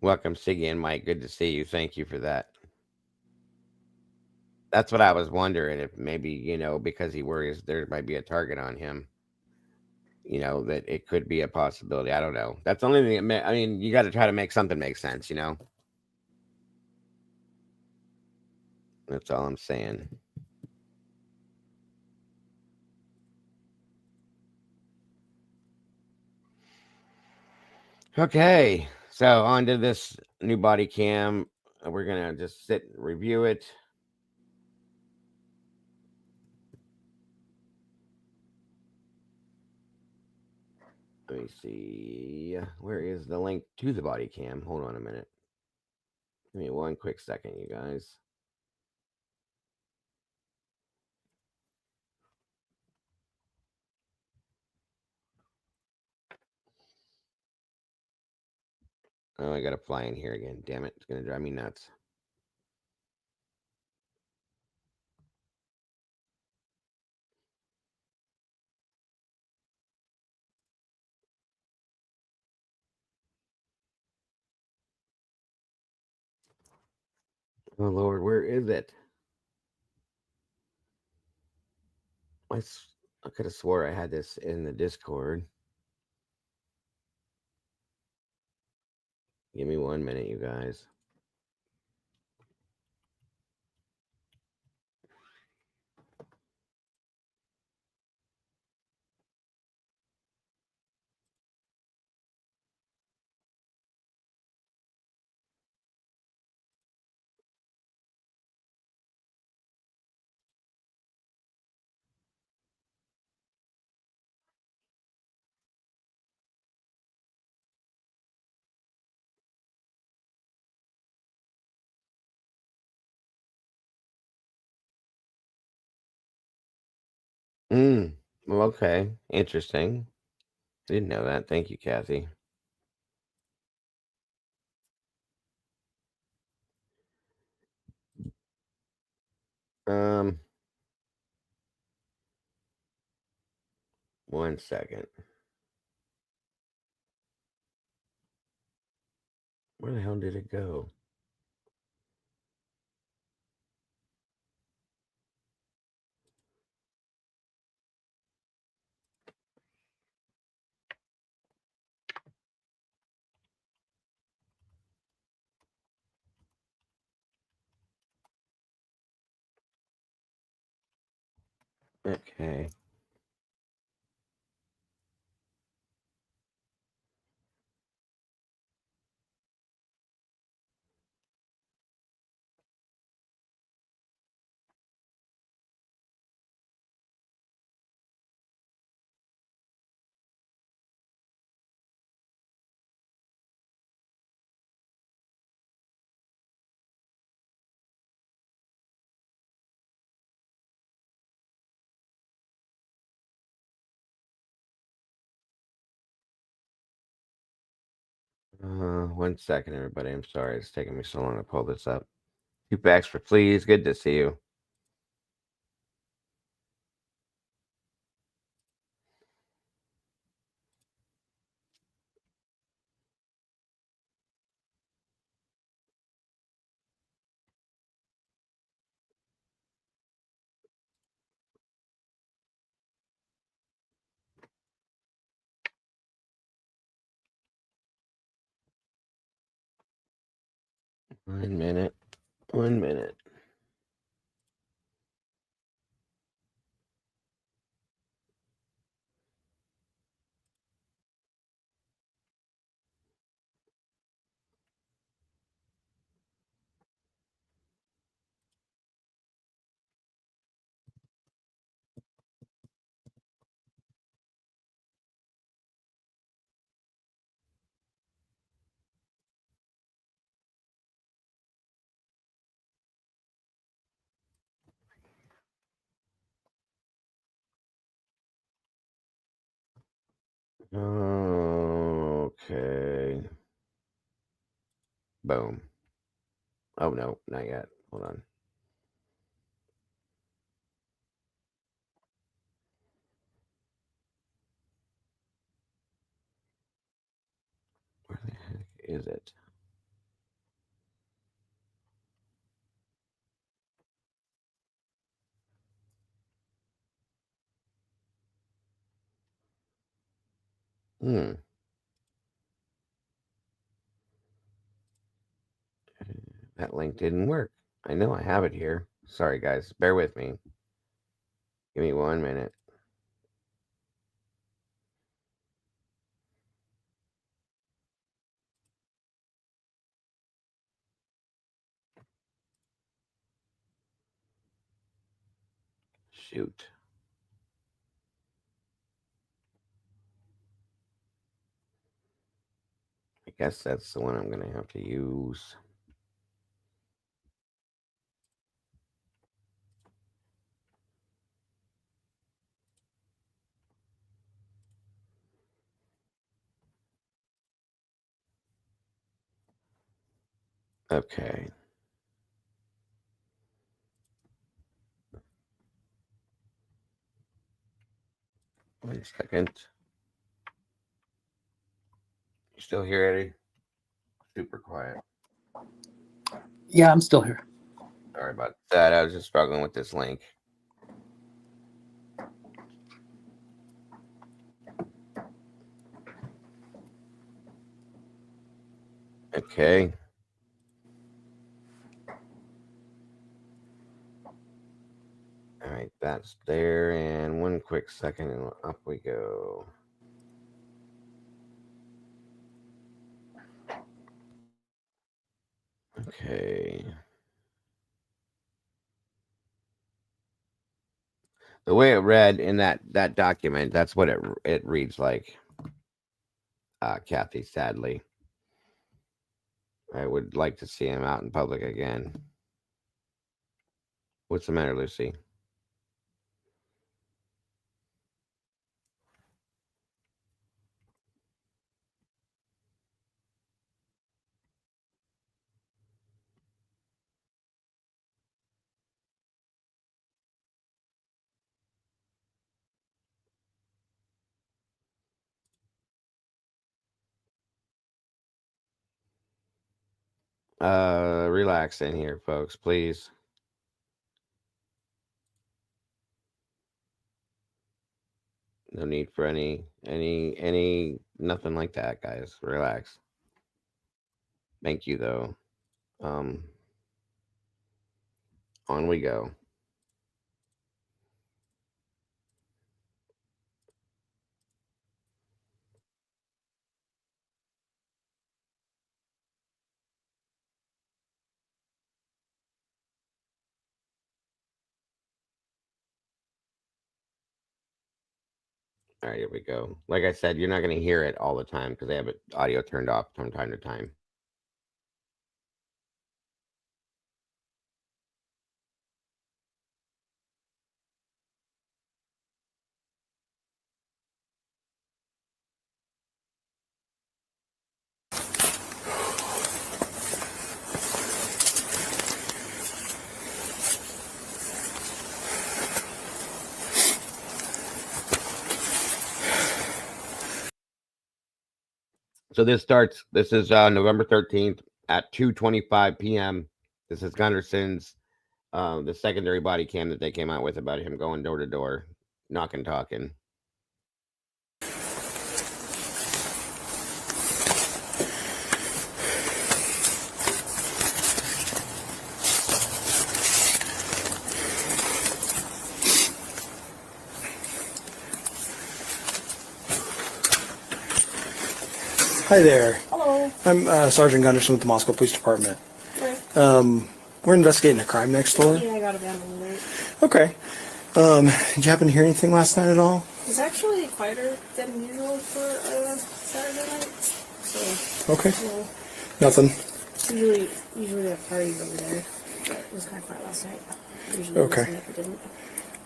Welcome, Siggy and Mike. Good to see you. Thank you for that. That's what I was wondering, if maybe, because he worries there might be a target on him, that it could be a possibility. I don't know. That's the only thing. I mean, you got to try to make something make sense, That's all I'm saying. Okay, so on to this new body cam. We're gonna just sit and review it. Let me see. Where is the link to the body cam? Hold on a minute. Give me one quick second, you guys. Oh, I gotta fly in here again. Damn it. It's gonna drive me nuts. Oh Lord, where is it? I could have swore I had this in the Discord. Give me 1 minute, you guys. Mm. Well, okay. Interesting. I didn't know that. Thank you, Kathy. Um, 1 second. Where the hell did it go? Okay. Uh, 1 second, everybody. I'm sorry it's taking me so long to pull this up. Two backs for please. Good to see you. 1 minute. 1 minute. Okay. Boom. Oh no, not yet. Hold on. Where the heck is it? Hmm. That link didn't work. I know I have it here. Sorry, guys. Bear with me. Give me 1 minute. Shoot. I guess that's the one I'm going to have to use. Okay. Wait a second. You still here, Eddie? Super quiet. Yeah, I'm still here. Sorry about that. I was just struggling with this link. Okay. All right, that's there. And one quick second, and up we go. Okay. The way it read in that document, that's what it reads like. Kathy, sadly, I would like to see him out in public again. What's the matter, Lucy? Relax in here, folks, please. No need for any nothing like that, guys. Relax. Thank you, though. On we go. All right, here we go. Like I said, you're not going to hear it all the time because they have it audio turned off from time to time. So this is November 13th at 2:25 p.m. This is Gunderson's, the secondary body cam that they came out with about him going door to door, knocking, talking. Hi there. Hello. I'm Sergeant Gunderson with the Moscow Police Department. Okay. We're investigating a crime next door. Yeah, I got a bad alert. Okay. Did you happen to hear anything last night at all? It's actually quieter than usual for Saturday night. So. Okay. You know, Nothing. usually they have parties over there. But it was kind of quiet last night. Usually Okay. it never didn't.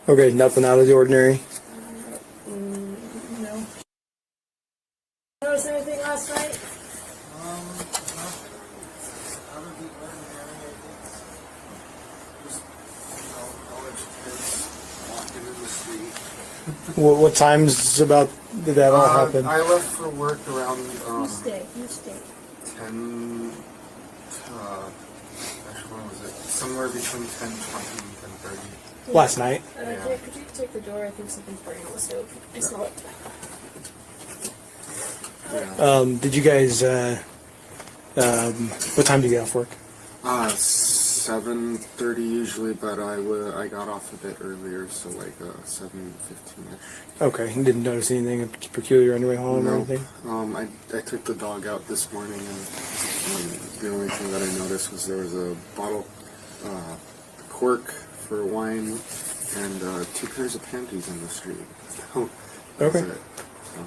Okay, nothing out of the ordinary. No. Notice anything last night? What times about did that all happen? I left for work around You stay. 10. Actually, when was it? Somewhere between 10:20 and 10:30. Last night. Could you take the door? I think something's burning on the stove. I smell it. Yeah. Did you guys? What time do you get off work? 7:30 usually, but I got off a bit earlier, so like 7:15ish. Okay. You didn't notice anything peculiar on your way home or anything? I took the dog out this morning, and the only thing that I noticed was there was a bottle, cork for wine, and 2 pairs of panties in the street. So that's Okay. it. So,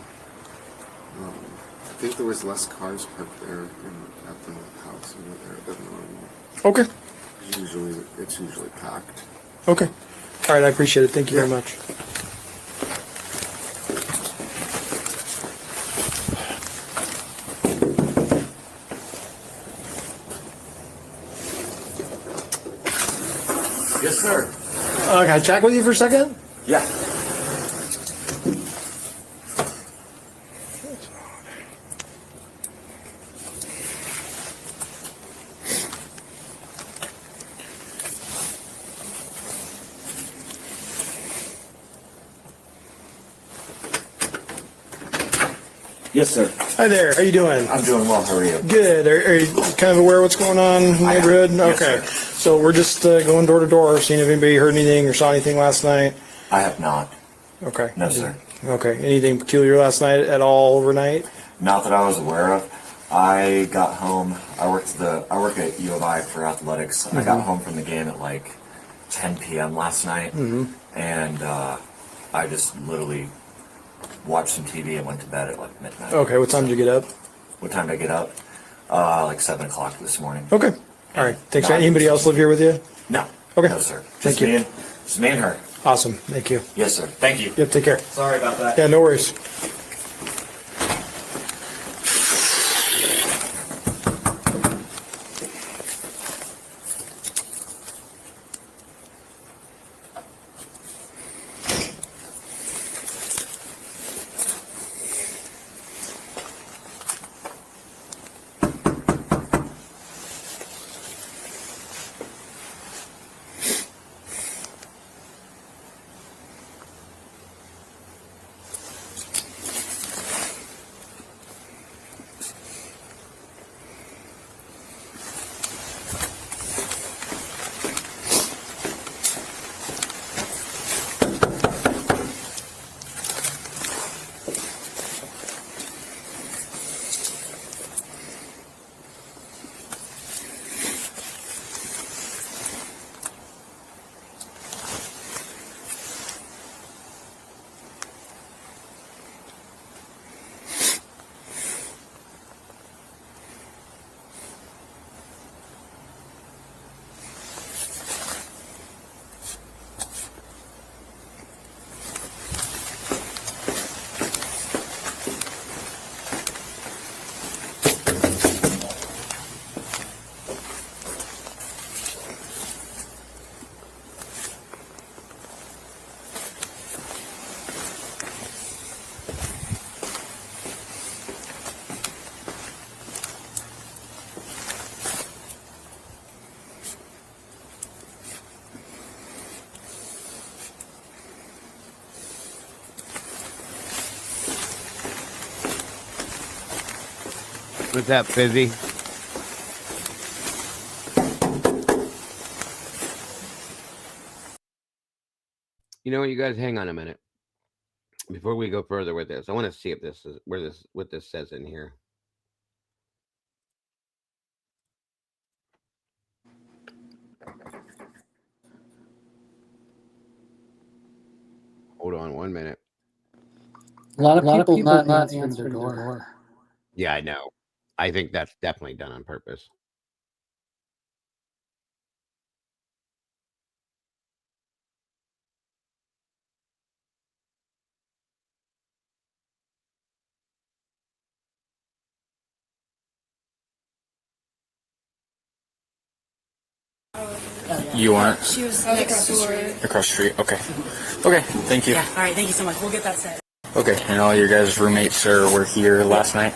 I think there was less cars parked there at the house over there than normal. Okay. It's usually packed. Okay. All right. I appreciate it. Thank you very much. Yes, sir. Can I chat with you for a second? Yeah. Yes, sir. Hi there. How you doing? I'm doing well. How are you? Good. Are you kind of aware of what's going on in the neighborhood? Yes, Okay. sir. So we're just going door to door, seeing if anybody heard anything or saw anything last night. I have not. Okay. No, sir. Okay. Anything peculiar last night at all overnight? Not that I was aware of. I got home. I work at U of I for athletics. I got home from the game at like 10 p.m. last night, and I just literally watched some TV and went to bed at like midnight. Okay. What time did you get up? What time did I get up? Like 7 o'clock this morning. Okay. All right. Thanks. Not- Anybody else live here with you? No. Okay. No, sir. Thank Just you. Just me and her. Awesome. Thank you. Yes, sir. Thank you. Yep. Take care. Sorry about that. Yeah. No worries. What's up, Fizzy? You know what, you guys, hang on a minute. Before we go further with this, I want to see if this is what this says in here. Hold on 1 minute. A lot of people not answering their door. Yeah, I know. I think that's definitely done on purpose. You want She was next door. across the street? Okay. Okay, thank you. Yeah, all right, thank you so much. We'll get that set. Okay, and all your guys' roommates were here last night?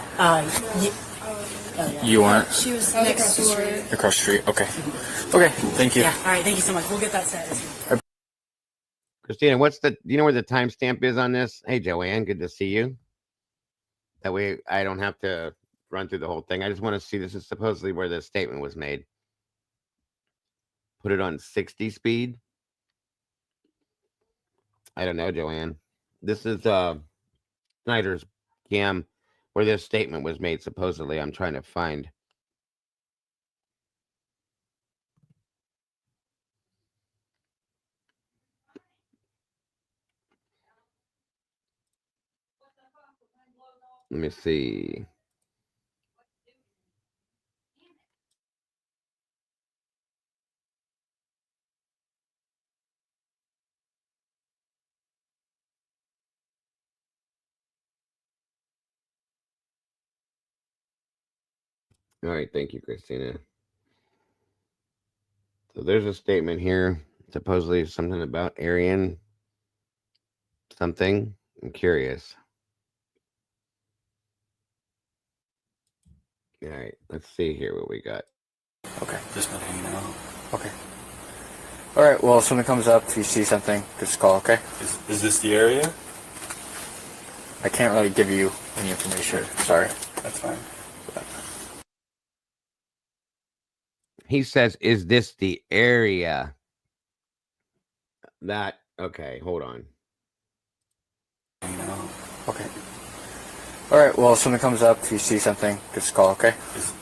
You want She was next door. across the street? Okay. Okay, thank you. Yeah, all right, thank you so much. We'll get that set. Christina, do you know where the timestamp is on this? Hey, Joanne, good to see you. That way I don't have to run through the whole thing. I just want to see, this is supposedly where this statement was made. Put it on 60 speed. I don't know, Joanne. This is Snyder's cam where this statement was made, supposedly. I'm trying to find. Let me see. All right, thank you, Christina. So there's a statement here. Supposedly something about Aryan something. I'm curious. All right, let's see here what we got. Okay. Just been hanging out. Okay. All right. Well, if something comes up, if you see something, just call. Okay. Is this the area? I can't really give you any information. Sorry. That's fine. He says, "Is this the area?" That okay? Hold on. Okay. All right. Well, if something comes up, if you see something, just call. Okay.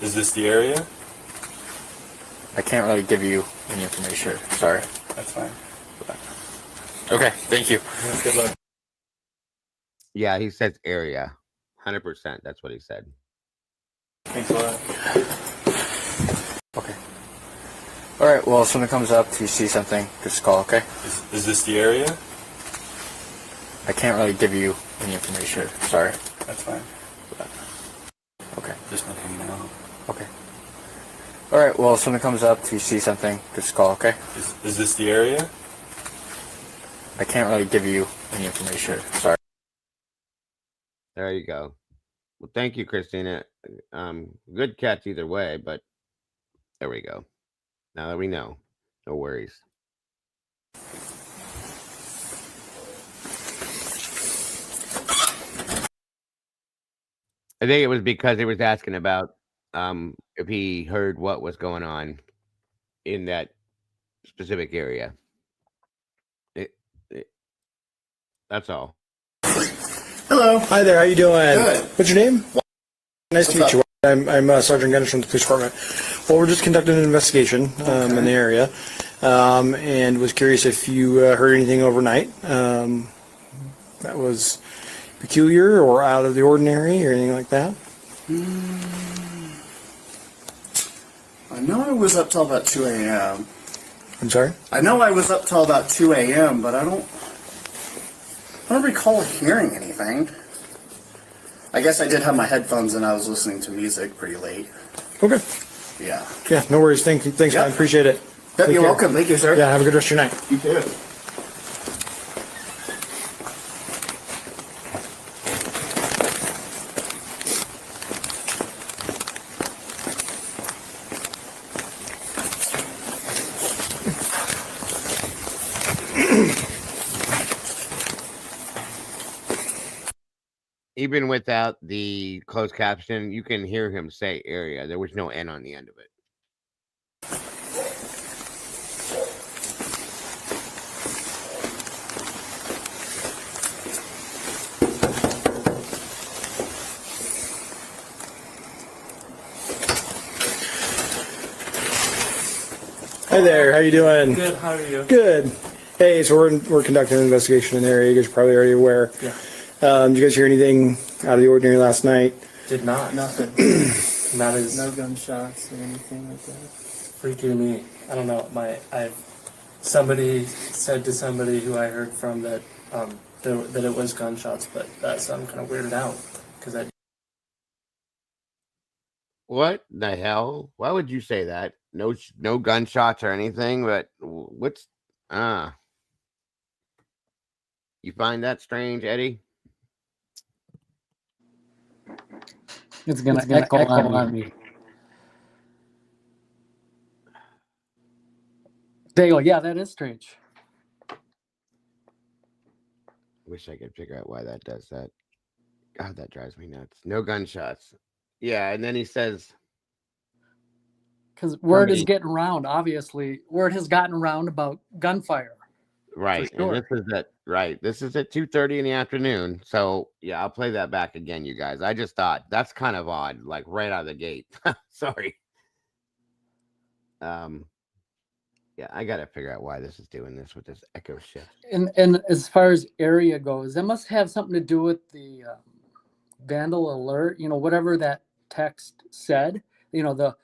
Is this the area? I can't really give you any information. Sorry. That's fine. Okay. Thank you. Good luck. Yeah, he says area. 100%. That's what he said. Thanks a lot. Okay. All right. Well, if something comes up, if you see something, just call. Okay. Is this the area? I can't really give you any information. Sorry. That's fine. Okay. Just been hanging out. Okay. All right. Well, if something comes up, if you see something, just call. Okay. Is this the area? I can't really give you any information. Sorry. There you go. Well, thank you, Christina. Good catch either way, but there we go. Now that we know, no worries. I think it was because he was asking about if he heard what was going on in that specific area. That's all. Hello. Hi there. How you doing? Good. What's your name? Nice to meet you. I'm Sergeant Gunderson from the police department. Well, we're just conducting an investigation in the area, and was curious if you heard anything overnight that was peculiar or out of the ordinary or anything like that. I know I was up till about 2 a.m. I'm sorry? I know I was up till about 2 a.m., but I don't recall hearing anything. I guess I did have my headphones and I was listening to music pretty late. Okay. Yeah. Yeah, no worries. Thanks, Yep. man. Appreciate it. Yep, Take you're care. welcome. Thank you, sir. Yeah, have a good rest of your night. You too. Even without the closed caption, you can hear him say area. There was no N on the end of it. Hi there. How you doing? Good. How are you? Good. Hey, so we're conducting an investigation in the area. You guys are probably already aware. Yeah. Did you guys hear anything out of the ordinary last night? Did not. Nothing. That is No gunshots or anything like that. freaking me. I don't know. Somebody said to somebody who I heard from that that it was gunshots, but that's I'm kind of weirded out because I. What the hell? Why would you say that? No gunshots or anything, but what's you find that strange, Eddie? It's gonna echo on me. There you go. Yeah, that is strange. Wish I could figure out why that does that. God, that drives me nuts. No gunshots. Yeah, and then he says, because word is getting around. Obviously, word has gotten around about gunfire. right, sure. and this is at 2:30 in the afternoon. So yeah, I'll play that back again, you guys. I just thought that's kind of odd, like right out of the gate. Sorry. Yeah, I gotta figure out why this is doing this with this echo shift. And as far as area goes, that must have something to do with the vandal alert. Whatever that text said. The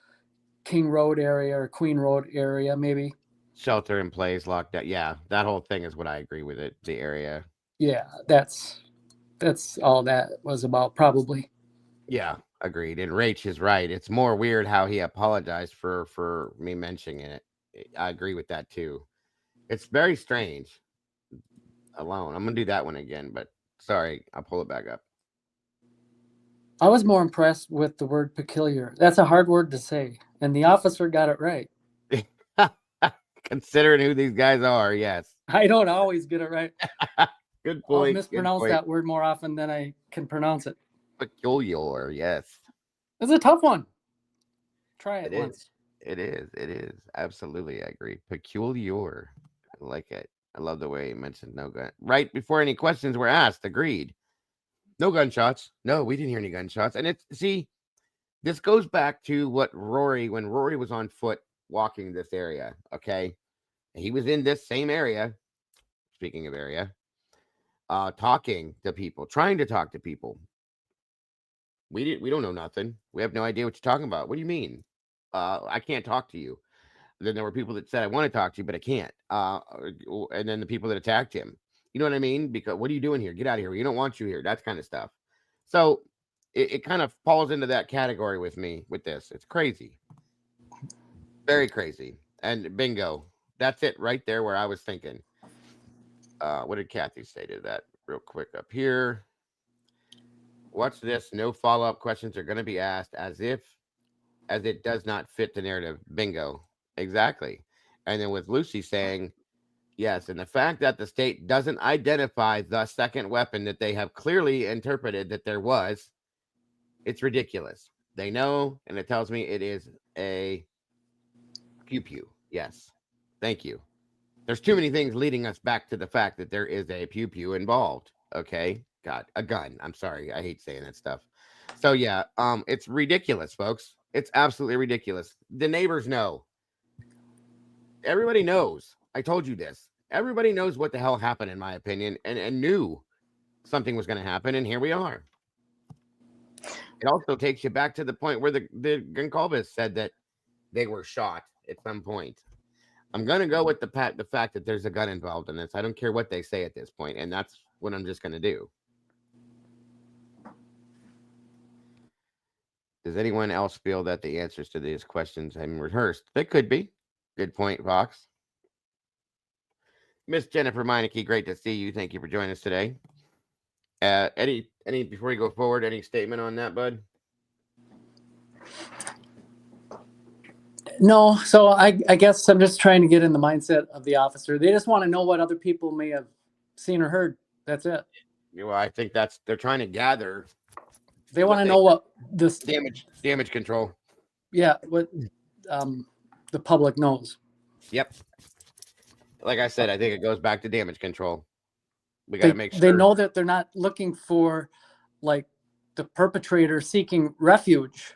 King Road area or Queen Road area, maybe. Shelter in place, locked out. Yeah, that whole thing is what I agree with it. The area. Yeah, that's all that was about, probably. Yeah, agreed. And Rach is right. It's more weird how he apologized for me mentioning it. I agree with that too. It's very strange. Alone. I'm gonna do that one again, but sorry, I'll pull it back up. I was more impressed with the word peculiar. That's a hard word to say, and the officer got it right. Considering who these guys are, yes. I don't always get it right. Good I'll point. mispronounce that word more often than I can pronounce it. Peculiar, yes. It's a tough one. Try it once. It is. It is. Absolutely, I agree. Peculiar. I like it. I love the way he mentioned no gun. Right before any questions were asked, agreed. No gunshots. No, we didn't hear any gunshots. And this goes back to what when Rory was on foot walking this area, okay? He was in this same area, speaking of area, talking to people, trying to talk to people. We don't know nothing. We have no idea what you're talking about. What do you mean? I can't talk to you. Then there were people that said, I want to talk to you, but I can't. And then the people that attacked him. You know what I mean? Because what are you doing here? Get out of here. We don't want you here. That kind of stuff. So it kind of falls into that category with me with this. It's crazy. Very crazy. And bingo. That's it right there where I was thinking. What did Kathy say to that real quick up here? Watch this. No follow-up questions are going to be asked as it does not fit the narrative. Bingo. Exactly. And then with Lucy saying, yes, and the fact that the state doesn't identify the second weapon that they have clearly interpreted that there was, it's ridiculous. They know, and it tells me it is a pew-pew. Yes. Thank you. There's too many things leading us back to the fact that there is a pew-pew involved. Okay? God, a gun. I'm sorry. I hate saying that stuff. So, yeah, it's ridiculous, folks. It's absolutely ridiculous. The neighbors know. Everybody knows. I told you this. Everybody knows what the hell happened, in my opinion, and knew something was going to happen, and here we are. It also takes you back to the point where the Goncalves said that they were shot at some point. I'm going to go with the fact that there's a gun involved in this. I don't care what they say at this point, and that's what I'm just going to do. Does anyone else feel that the answers to these questions have been rehearsed? They could be. Good point, Fox. Miss Jennifer Meineke, great to see you. Thank you for joining us today. Any before we go forward, any statement on that, bud? No, so I guess I'm just trying to get in the mindset of the officer. They just want to know what other people may have seen or heard. That's it. Well, I think they're trying to gather. They want to know what this damage control. Yeah, what the public knows. Yep. Like I said, I think it goes back to damage control. We got to make sure they know that they're not looking for like the perpetrator seeking refuge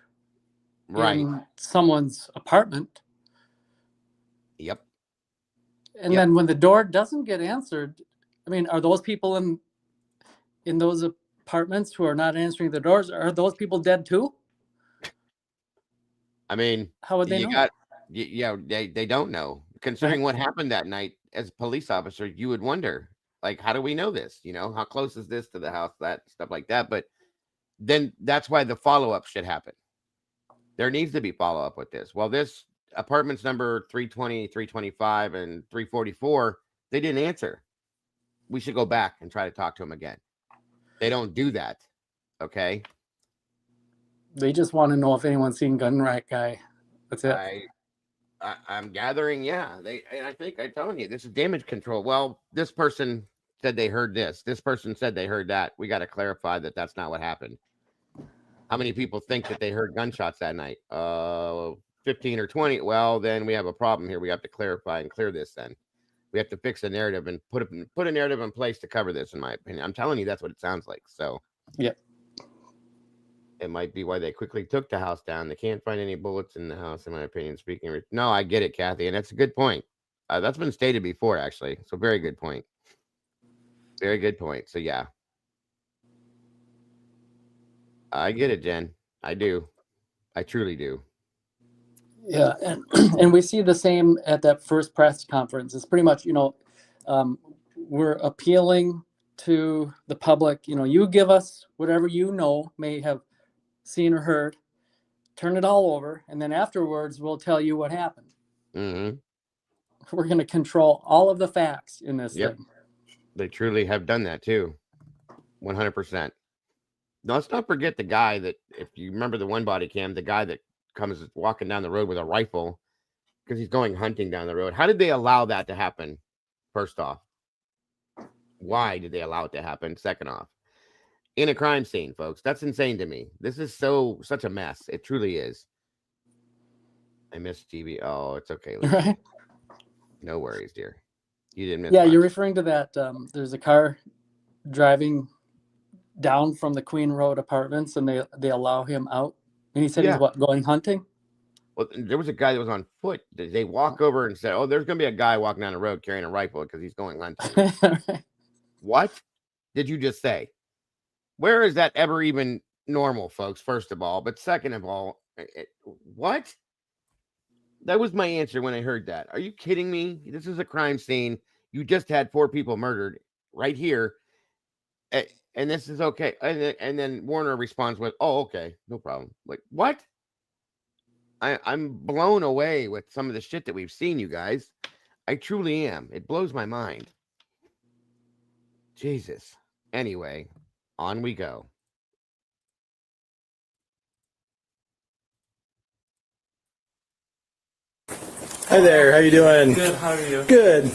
in someone's apartment. Yep. And then when the door doesn't get answered, I mean, are those people in those apartments who are not answering the doors, are those people dead too? I mean, how would they know? They don't know. Considering what happened that night as a police officer, you would wonder, like, how do we know this? You know, how close is this to the house? That stuff like that. But then that's why the follow-up should happen. There needs to be follow-up with this. Well, this apartments number 320, 325, and 344, they didn't answer. We should go back and try to talk to them again. They don't do that. Okay. They just want to know if anyone's seen Gun Right Guy. That's it. I'm gathering, yeah. I think I'm telling you, this is damage control. Well, this person said they heard this. This person said they heard that. We got to clarify that that's not what happened. How many people think that they heard gunshots that night? 15 or 20. Well, then we have a problem here. We have to clarify and clear this. Then we have to fix the narrative and put a narrative in place to cover this. In my opinion, I'm telling you, that's what it sounds like. So, yeah. It might be why they quickly took the house down. They can't find any bullets in the house, in my opinion. No, I get it, Kathy, and that's a good point. That's been stated before, actually. So very good point. Very good point. So yeah, I get it, Jen. I do. I truly do. Yeah, and we see the same at that first press conference. It's pretty much, we're appealing to the public. You give us whatever may have seen or heard, turn it all over, and then afterwards we'll tell you what happened. Mm-hmm. we're going to control all of the facts in this Yep. thing. They truly have done that too. 100%. Now, let's not forget the guy that, if you remember the one body cam, the guy that comes walking down the road with a rifle because he's going hunting down the road. How did they allow that to happen? First off, why did they allow it to happen? Second off, in a crime scene, folks, that's insane to me. This is such a mess. It truly is. I miss TV. Oh, it's okay, Lucy. Right? No worries, dear. You didn't miss Yeah, much. you're referring to that. There's a car driving down from the Queen Road apartments, and they allow him out. And he said he's going hunting? Well, there was a guy that was on foot. They walk over and said, "Oh, there's going to be a guy walking down the road carrying a rifle because he's going hunting." Right. What did you just say? Where is that ever even normal, folks? First of all, but second of all, what? That was my answer when I heard that. Are you kidding me? This is a crime scene. You just had 4 people murdered right here, and this is okay. And then Warner responds with, "Oh, okay, no problem." Like, what? I'm blown away with some of the shit that we've seen, you guys. I truly am. It blows my mind. Jesus. Anyway, on we go. Hi there, how you doing? Good, how are you? Good.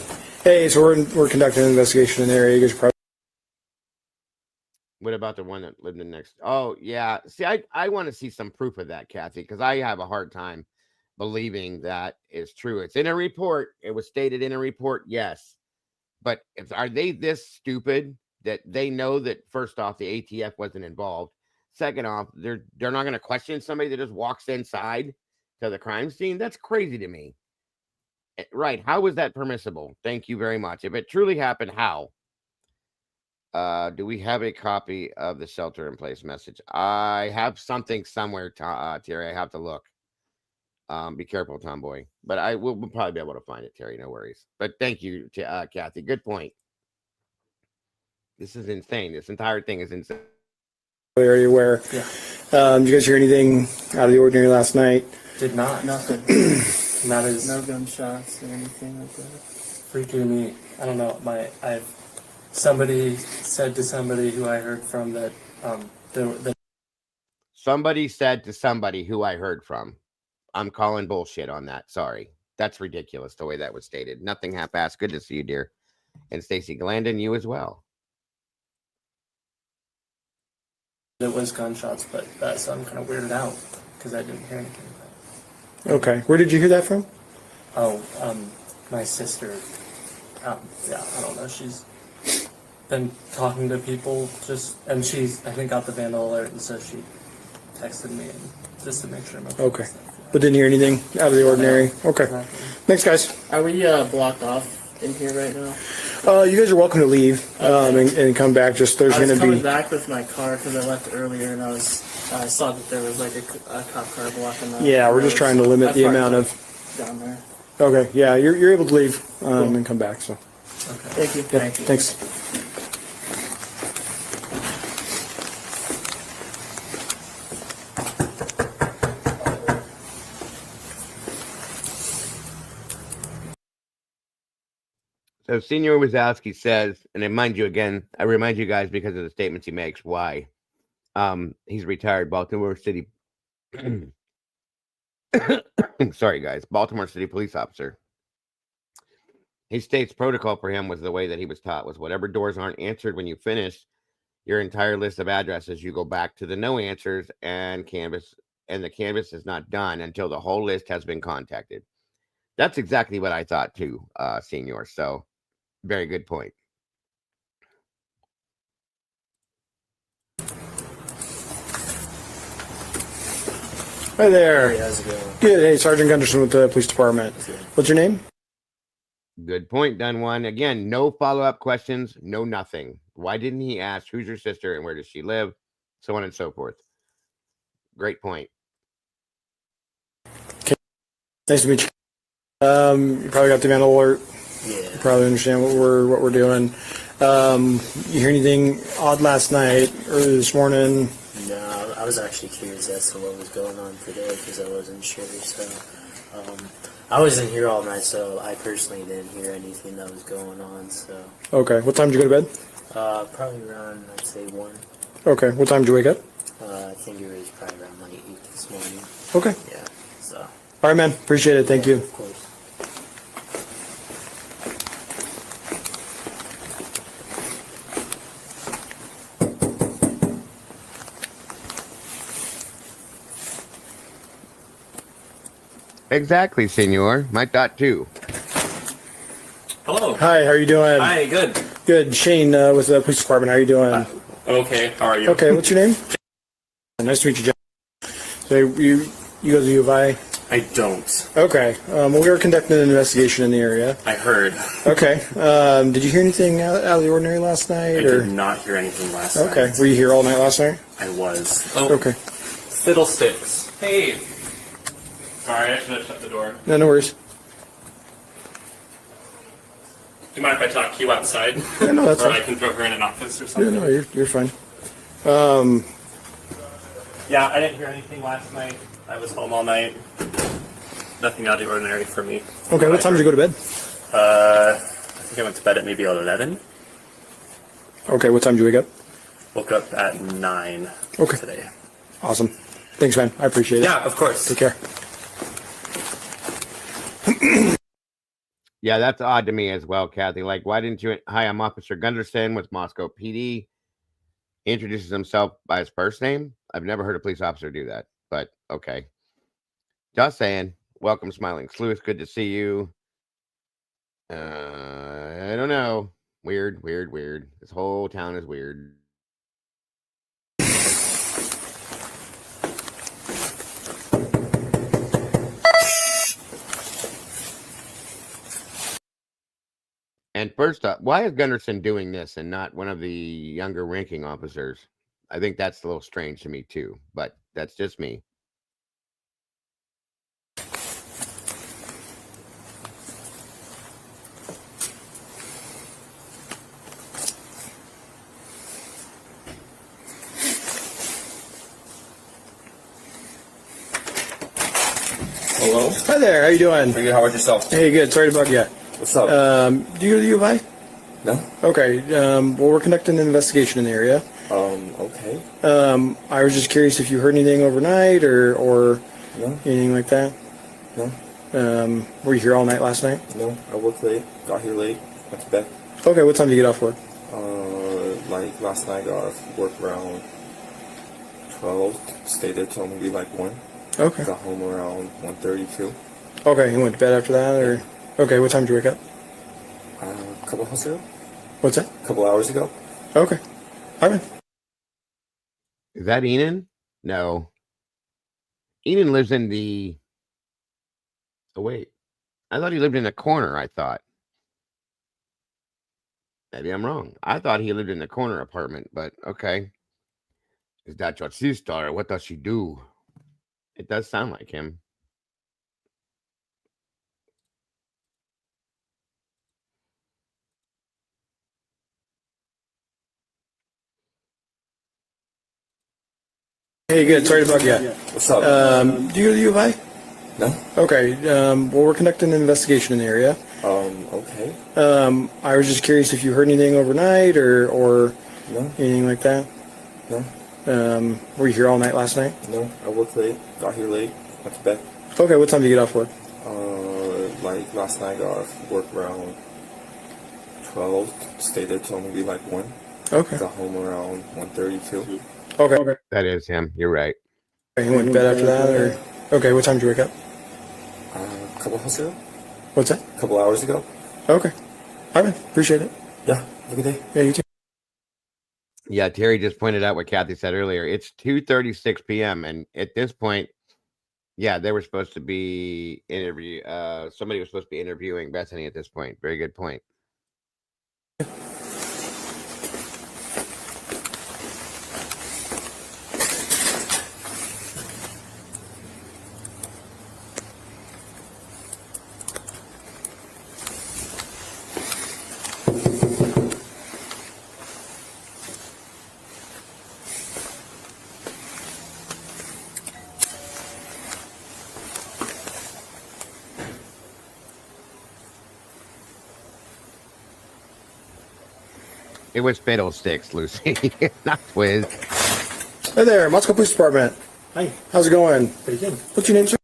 Hey, so we're conducting an investigation in the area. You guys probably. What about the one that lived in next? Oh, yeah. See, I want to see some proof of that, Kathy, because I have a hard time believing that is true. It's in a report. It was stated in a report, yes. But are they this stupid that they know that, first off, the ATF wasn't involved? Second off, they're not going to question somebody that just walks inside to the crime scene? That's crazy to me. Right. How is that permissible? Thank you very much. If it truly happened, how? Do we have a copy of the shelter in place message? I have something somewhere, Terry. I have to look. Be careful, Tomboy. But we'll probably be able to find it, Terry. No worries. But thank you to Kathy. Good point. This is insane. This entire thing is insane. Area where? Yeah. Did you guys hear anything out of the ordinary last night? Did not. Nothing. Not as No gunshots or anything like that. freaking me. I don't know. Somebody said to somebody who I heard from that Somebody said to somebody who I heard from. I'm calling bullshit on that. Sorry. That's ridiculous the way that was stated. Nothing half-assed. Good to see you, dear. And Stacy Glandon, you as well. it was gunshots, but so I'm kind of weirded out because I didn't hear anything. Okay. Where did you hear that from? Oh, my sister. Yeah, I don't know. She's been talking to people and she's, I think, got the vandal alert, and so she texted me just to make sure I'm okay. But didn't hear anything out of the ordinary. Okay. Thanks, guys. Are we blocked off in here right now? You guys are welcome to leave and come back. Just there's going to be. I was coming back with my car because I left earlier, and I saw that there was like a cop car blocking the. Yeah, we're just trying to limit the amount of. Down there. Okay. Yeah, you're able to leave and come back. So. Okay. Thank you. Yeah, Thank you. Thanks. So Senior Wazowski says, and I remind you guys because of the statements he makes, why. He's a retired Baltimore City. Sorry, guys. Baltimore City police officer. He states protocol for him was the way that he was taught was whatever doors aren't answered when you finish your entire list of addresses, you go back to the no answers and the canvas is not done until the whole list has been contacted. That's exactly what I thought too, Senior. So very good point. Hi there. Hey, how's it going? Good. Hey, Sergeant Gunderson with the police department. What's your name? Good point, done one. Again, no follow-up questions, no nothing. Why didn't he ask who's your sister and where does she live? So on and so forth. Great point. Okay. Nice to meet you. You probably got the vandal alert. Yeah. You probably understand what we're doing. You hear anything odd last night, early this morning? No, I was actually curious as to what was going on today because I wasn't sure. So I wasn't here all night, so I personally didn't hear anything that was going on. So. Okay. What time did you go to bed? Probably around, I'd say 1. Okay. What time did you wake up? I think it was probably around like 8 this morning. Okay. Yeah. So. All right, man. Appreciate it. Thank you. Of course. Exactly, senor. My thought too. Hello. Hi. How are you doing? Hi, good. Good. Shane with the police department. How are you doing? Okay, how are you? Okay. What's your name? Nice to meet you, John. So you go to U of I? I don't. Okay. Well, we were conducting an investigation in the area. I heard. Okay. Did you hear anything out of the ordinary last night? I did not hear anything last night. Okay. Were you here all night last night? I was. Oh, Okay. Fiddlesticks. Hey. Sorry, I should have shut the door. No, no worries. Do you mind if I talk to you outside? Yeah, no, that's or fine. I can throw her in an office or Yeah, something. no, you're fine. Yeah, I didn't hear anything last night. I was home all night. Nothing out of the ordinary for me. Okay. What time did you go to bed? I think I went to bed at maybe 11. Okay. What time did you wake up? Woke up at 9 Okay. today. Awesome. Thanks, man. I appreciate it. Yeah, of course. Take care. Yeah, that's odd to me as well, Kathy. Like, why didn't you? Hi, I'm Officer Gunderson with Moscow PD. Introduces himself by his first name. I've never heard a police officer do that, but okay. Just saying. Welcome, Smiling Sleuth. Good to see you. I don't know. Weird. This whole town is weird. And first up, why is Gunderson doing this and not one of the younger ranking officers? I think that's a little strange to me too, but that's just me. Hello. Hi there. How you doing? Pretty good. How about yourself? Hey, good. Sorry to bug you. What's up? Do you go to U of I? No. Okay. Well, we're conducting an investigation in the area. Okay. I was just curious if you heard anything overnight or No. anything like that. No. Were you here all night last night? No. I worked late. Got here late. Went to bed. Okay. What time did you get off work? Like last night, got off work around 12. Stayed there till maybe like 1. Okay. Got home around 1:32. Okay. You went to bed after that, or? Okay. What time did you wake up? A couple hours ago. What's that? A couple hours ago. Okay. All right. Is that Enon? No. Enon lives in the... Oh, wait. I thought he lived in a corner, I thought. Maybe I'm wrong. I thought he lived in the corner apartment, but okay. Is that your sister? What does she do? It does sound like him. Hey, good. Sorry to bug you. What's up? Do you go to U of I? No. Okay. Well, we're conducting an investigation in the area. Okay. I was just curious if you heard anything overnight or No. anything like that. No. Were you here all night last night? No. I worked late. Got here late. Went to bed. Okay. What time did you get off work? Like last night, got off work around 12. Stayed there till maybe like 1. Okay. Got home around 1:32. Okay. That is him. You're right. You went to bed after that, or? Okay. What time did you wake up? A couple hours ago. What's that? A couple hours ago. Okay. All right. Appreciate it. Yeah. Have a good day. Yeah, you too. Yeah, Terry just pointed out what Kathy said earlier. It's 2:36 p.m. and at this point, yeah, they were supposed to be somebody was supposed to be interviewing Bethany at this point. Very good point. It was Fiddlesticks, Lucy, not Twiz. Hey there, Moscow Police Department. Hi. How's it going? Pretty good. What's your name, sir?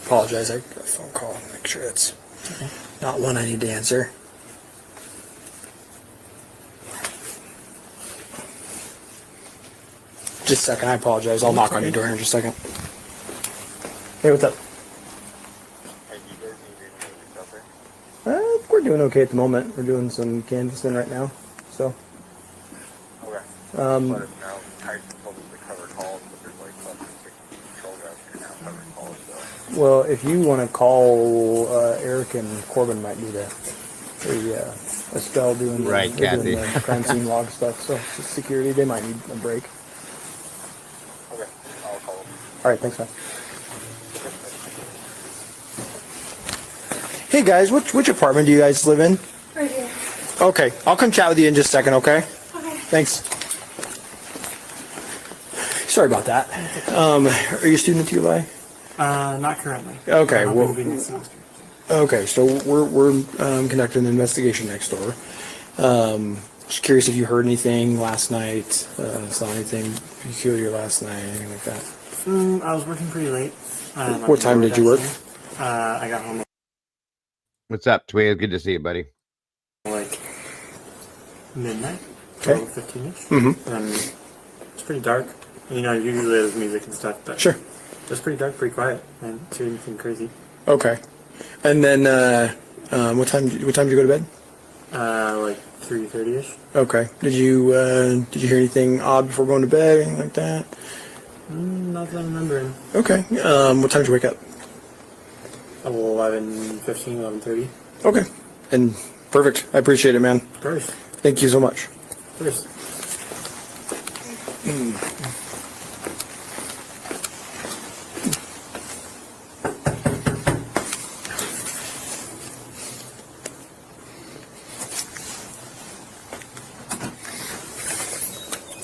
Apologize, I got a phone call. Make sure it's not one I need to answer. Just a second, I apologize. I'll knock on your door here in just a second. Hey, what's up? We're doing okay at the moment. We're doing some canvassing right now, so. Okay. Well, if you want to call Eric and Corbin, might need a spell doing Right, they're Kathy. doing the crime scene log stuff. So security, they might need a break. Okay, I'll call them. All right, thanks, man. Hey guys, which apartment do you guys live in? Right here. Okay, I'll come chat with you in just a second. Okay. Okay. Thanks. Sorry about that. Are you a student at ULI? Not currently. Okay, I'm well- moving next semester. Okay, so we're conducting an investigation next door. Just curious if you heard anything last night, saw anything peculiar last night, anything like that. I was working pretty late. What time did you work? I got home What's up, Twiz? Good to see you, buddy. like midnight, Okay. 12:15ish. Mm-hmm. And it's pretty dark. You know, usually there's music and stuff, but Sure. it's pretty dark, pretty quiet. I didn't see anything crazy. Okay. And then what time did you go to bed? Like 3:30ish. Okay. Did you hear anything odd before going to bed, anything like that? Not that I'm remembering. Okay. What time did you wake up? 11:15, 11:30. Okay. And perfect. I appreciate it, man. Of course. Thank you so much. Of course.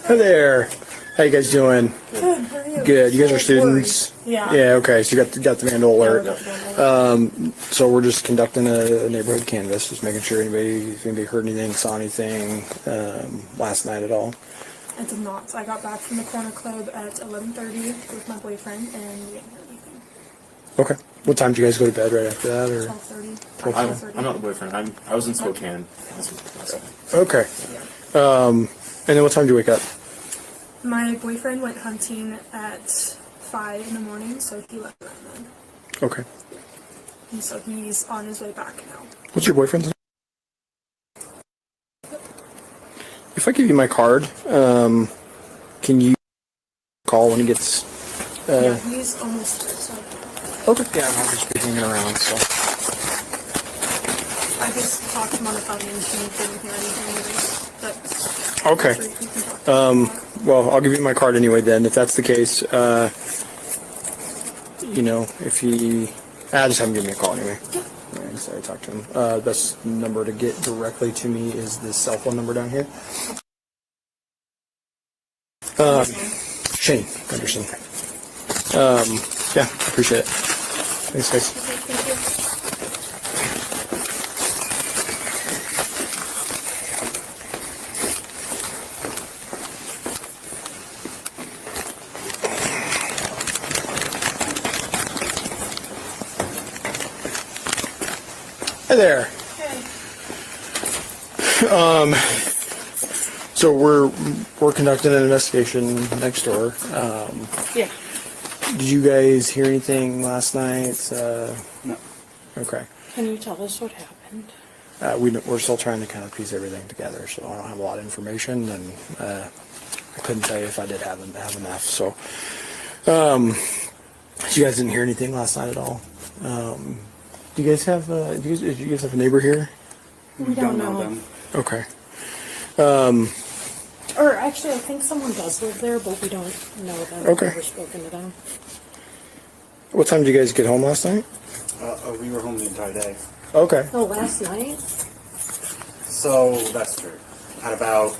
Hi there. How you guys doing? Good. How are you? Good. You guys are So worried. students? Yeah. Yeah, okay. So you got the vandal Yeah, alert. we got the vandal So we're just conducting a neighborhood canvass, just making sure if anybody heard anything, saw anything last night at all. I did not. I got back from the corner club at 11:30 with my boyfriend, and we didn't hear anything. Okay. What time did you guys go to bed right after that? Or 12:30. I'm not the boyfriend. I was in Spokane. Okay. And then what time did you wake up? My boyfriend went hunting at 5 in the morning, so he left around then. Okay. And so he's on his way back now. What's your boyfriend's name? If I give you my card, can you call when he gets? Yeah, he's almost there, so Okay. Yeah, I'm just hanging around. So. I just talked to him on the phone and he didn't hear anything. But Okay. sure you can talk to him. Well, I'll give you my card anyway then, if that's the case. If he... just have him give me a call anyway. Yeah, sorry, I talked to him. Best number to get directly to me is this cell phone number down here. Shane Gunderson. Yeah, appreciate it. Thanks, guys. Okay, thank you. Hi there. So we're conducting an investigation next door. Yeah. Did you guys hear anything last night? No. Okay. Can you tell us what happened? We're still trying to kind of piece everything together, so I don't have a lot of information, and I couldn't tell you if I did have enough. So, you guys didn't hear anything last night at all. Do you guys have do you guys have a neighbor here? We don't know them. Okay. Or actually, I think someone does live there, but we don't know them. Okay. We've never spoken to them. What time did you guys get home last night? We were home the entire day. Okay. Oh, last night? So that's true. At about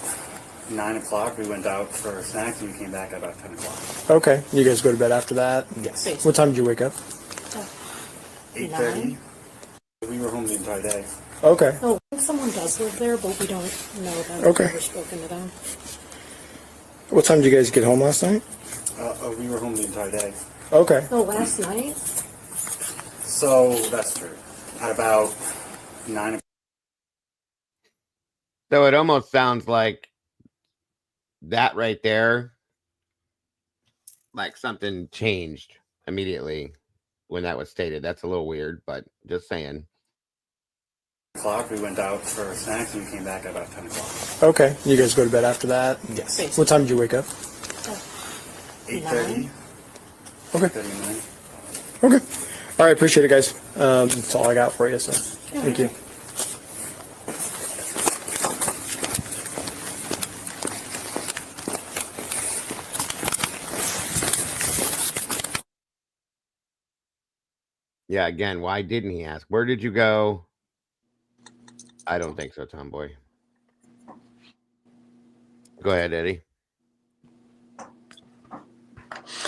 9 o'clock, we went out for snacks and we came back at about 10 o'clock. Okay. You guys go to bed after that? Yes. What time did you wake up? 8:30. We were home the entire day. Okay. Oh, think someone does live there, but we don't know them. Okay. We've never spoken to them. What time did you guys get home last night? We were home the entire day. Okay. Oh, last night? So that's true. At about 9 o'clock. So it almost sounds like that right there, like something changed immediately when that was stated. That's a little weird, but just saying. We went out for snacks and we came back at about 10 o'clock. Okay. You guys go to bed after that? Yes. What time did you wake up? 8:30. Okay. 39. Okay. All right. Appreciate it, guys. That's all I got for you. So thank you. Yeah, again, why didn't he ask? Where did you go? I don't think so, Tomboy. Go ahead, Eddie.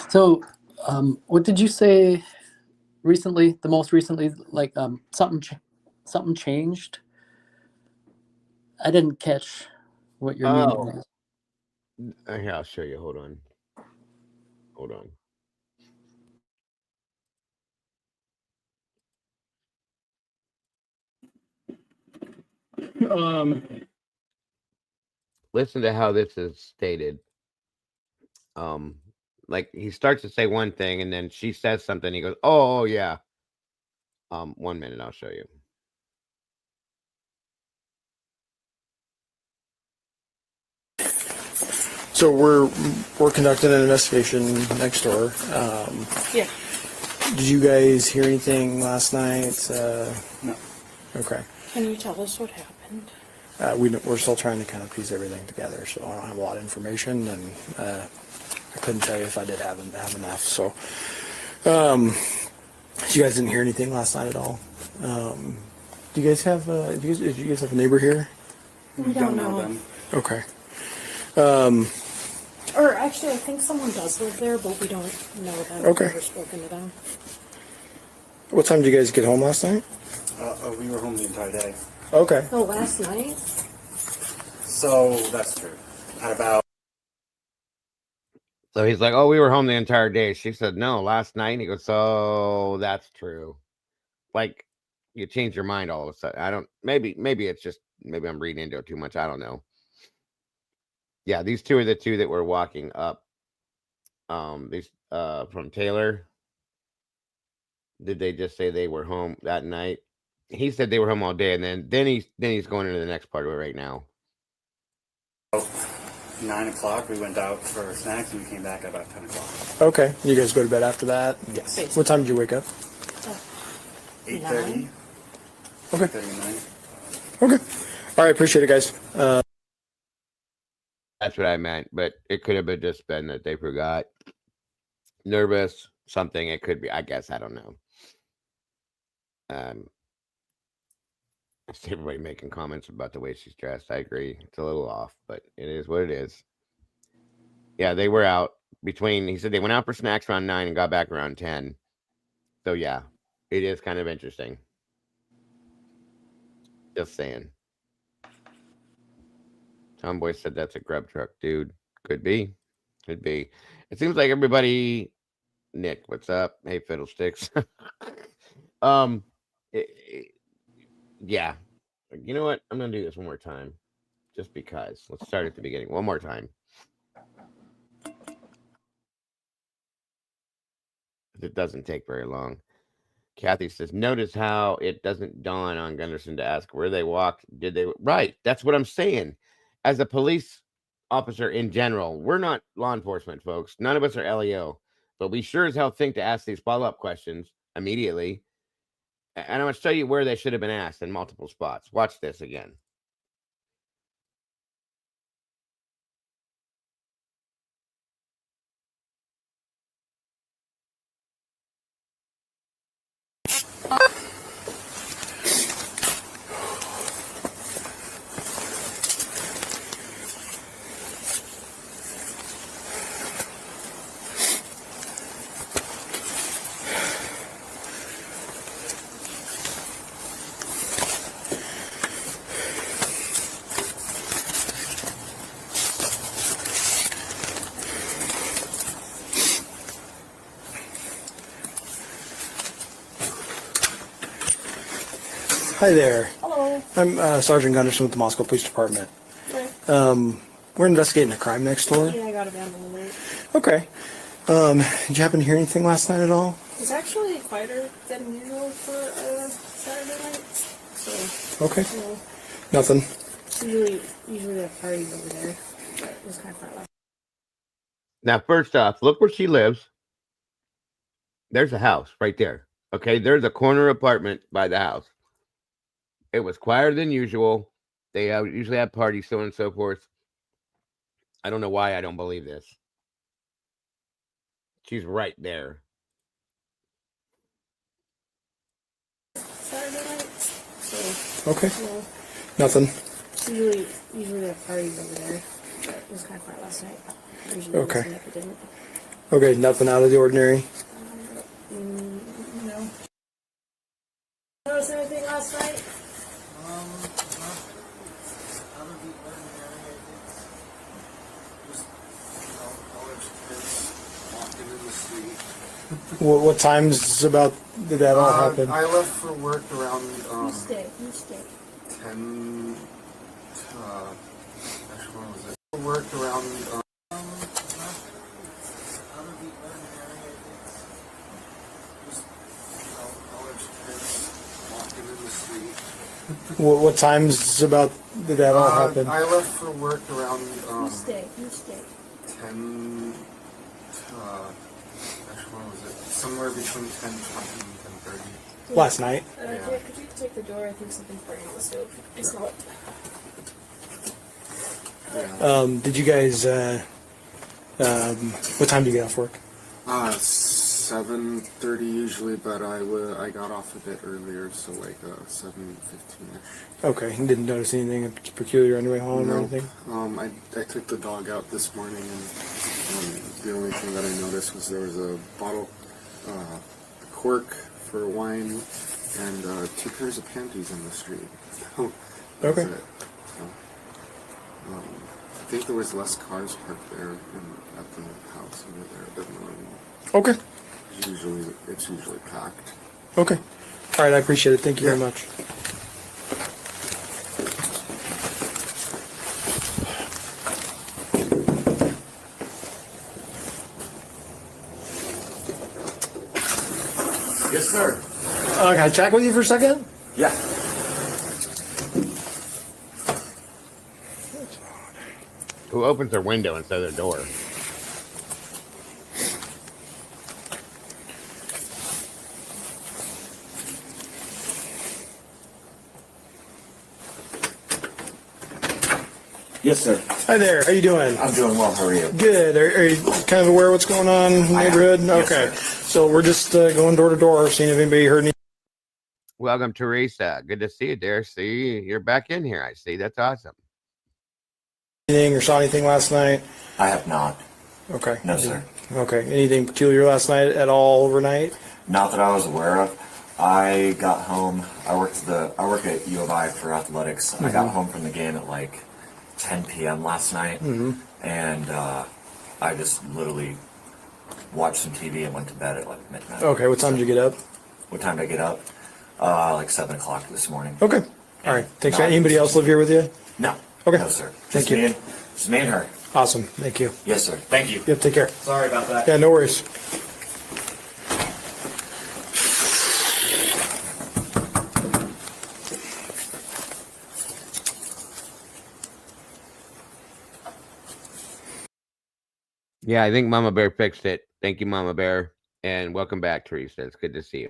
So, what did you say recently? The most recently, like something changed. I didn't catch what your meaning was. Here, I'll show you. Hold on. Hold on. Listen to how this is stated. Like he starts to say one thing and then she says something. He goes, "Oh yeah." 1 minute, I'll show you. So we're conducting an investigation next door. Yeah. Did you guys hear anything last night? No. Okay. Can you tell us what happened? We're still trying to kind of piece everything together, so I don't have a lot of information, and I couldn't tell you if I did have enough. So, you guys didn't hear anything last night at all. Do you guys have? Do you guys have a neighbor here? We don't know them. Okay. Or actually, I think someone does live there, but we don't know them. Okay. We've never spoken to them. What time did you guys get home last night? We were home the entire day. Okay. Oh, last night? So that's true. At about. So he's like, "Oh, we were home the entire day." She said, "No, last night." He goes, "So that's true." Like you change your mind all of a sudden. I don't. Maybe it's just maybe I'm reading into it too much. I don't know. Yeah, these two are the two that were walking up. These from Taylor. Did they just say they were home that night? He said they were home all day, and then he's going into the next part of it right now. 9 o'clock, we went out for snacks and we came back at about 10 o'clock. Okay. You guys go to bed after that? Yes. What time did you wake up? 8:30. Okay. 39. Okay. All right. Appreciate it, guys. That's what I meant, but it could have been just been that they forgot, nervous, something. It could be. I guess I don't know. I see everybody making comments about the way she's dressed. I agree. It's a little off, but it is what it is. Yeah, they were out between, he said they went out for snacks around 9 and got back around 10. So yeah, it is kind of interesting. Just saying. Tomboy said that's a grub truck, dude. Could be. Could be. It seems like everybody, Nick, what's up? Hey, Fiddlesticks. Yeah. You know what? I'm going to do this one more time. Just because. Let's start at the beginning. One more time. It doesn't take very long. Kathy says, notice how it doesn't dawn on Gunderson to ask where they walked. Did they? Right. That's what I'm saying. As a police officer in general, we're not law enforcement, folks. None of us are LEO. But we sure as hell think to ask these follow-up questions immediately. And I'm going to show you where they should have been asked in multiple spots. Watch this again. Hi there. Hello. I'm Sergeant Gunderson with the Moscow Police Department. Right. We're investigating a crime next door. Yeah, I got a vandal alert. Okay. Did you happen to hear anything last night at all? It's actually quieter than usual for Saturday night. So. Okay. You know, Nothing. usually they have parties over there. But it was kind of quiet last. Now, first off, look where she lives. There's a house right there. Okay, there's a corner apartment by the house. It was quieter than usual. They usually have parties, so on and so forth. I don't know why I don't believe this. She's right there. Saturday night. So. Okay. You know, Nothing. usually they have parties over there. But it was kind of quiet last night. Usually Okay. it didn't. Okay, nothing out of the ordinary. No. Notice anything last night? Walking in the street. What times about did that all happen? I left for work around You stay. 10. Actually, when was it? For work around. Walking in the street. What times about did that all happen? I left for work around. You stay. 10. Actually, when was it? Somewhere between 10:20 and 10:30. Last night. Could you take the door? I think something's burning on the stove. I smell it. Did you guys? What time do you get off work? 7:30 usually, but I got off a bit earlier, so like 7:15ish. Okay, you didn't notice anything peculiar on your way home or anything? I took the dog out this morning, and the only thing that I noticed was there was a bottle, a cork for wine, and 2 pairs of panties in the street. That's Okay. it. So, I think there was less cars parked there at the house over there than normal. Okay. It's usually packed. Okay. All right, I appreciate it. Thank you very much. Yes, sir. Can I chat with you for a second? Yeah. Who opens their window instead of their door? Yes, sir. Hi there. How you doing? I'm doing well. How are you? Good. Are you kind of aware of what's going on in the neighborhood? Yes, Okay. sir. So we're just going door to door, seeing if anybody heard anything. Welcome, Teresa. Good to see you, dear. See, you're back in here. I see. That's awesome. Or saw anything last night? I have not. Okay. No, sir. Okay. Anything peculiar last night at all overnight? Not that I was aware of. I got home. I work at U of I for athletics. I got home from the game at like 10 p.m. last night, and I just literally watched some TV and went to bed at like midnight. Okay. What time did you get up? What time did I get up? Like 7 o'clock this morning. Okay. All right. Thanks. Anybody else live here with you? No. Okay. No, sir. Thank Just you. Just me and her. Awesome. Thank you. Yes, sir. Thank you. Yep. Take care. Sorry about that. Yeah. No worries. Yeah, I think Mama Bear fixed it. Thank you, Mama Bear. And welcome back, Teresa. It's good to see you.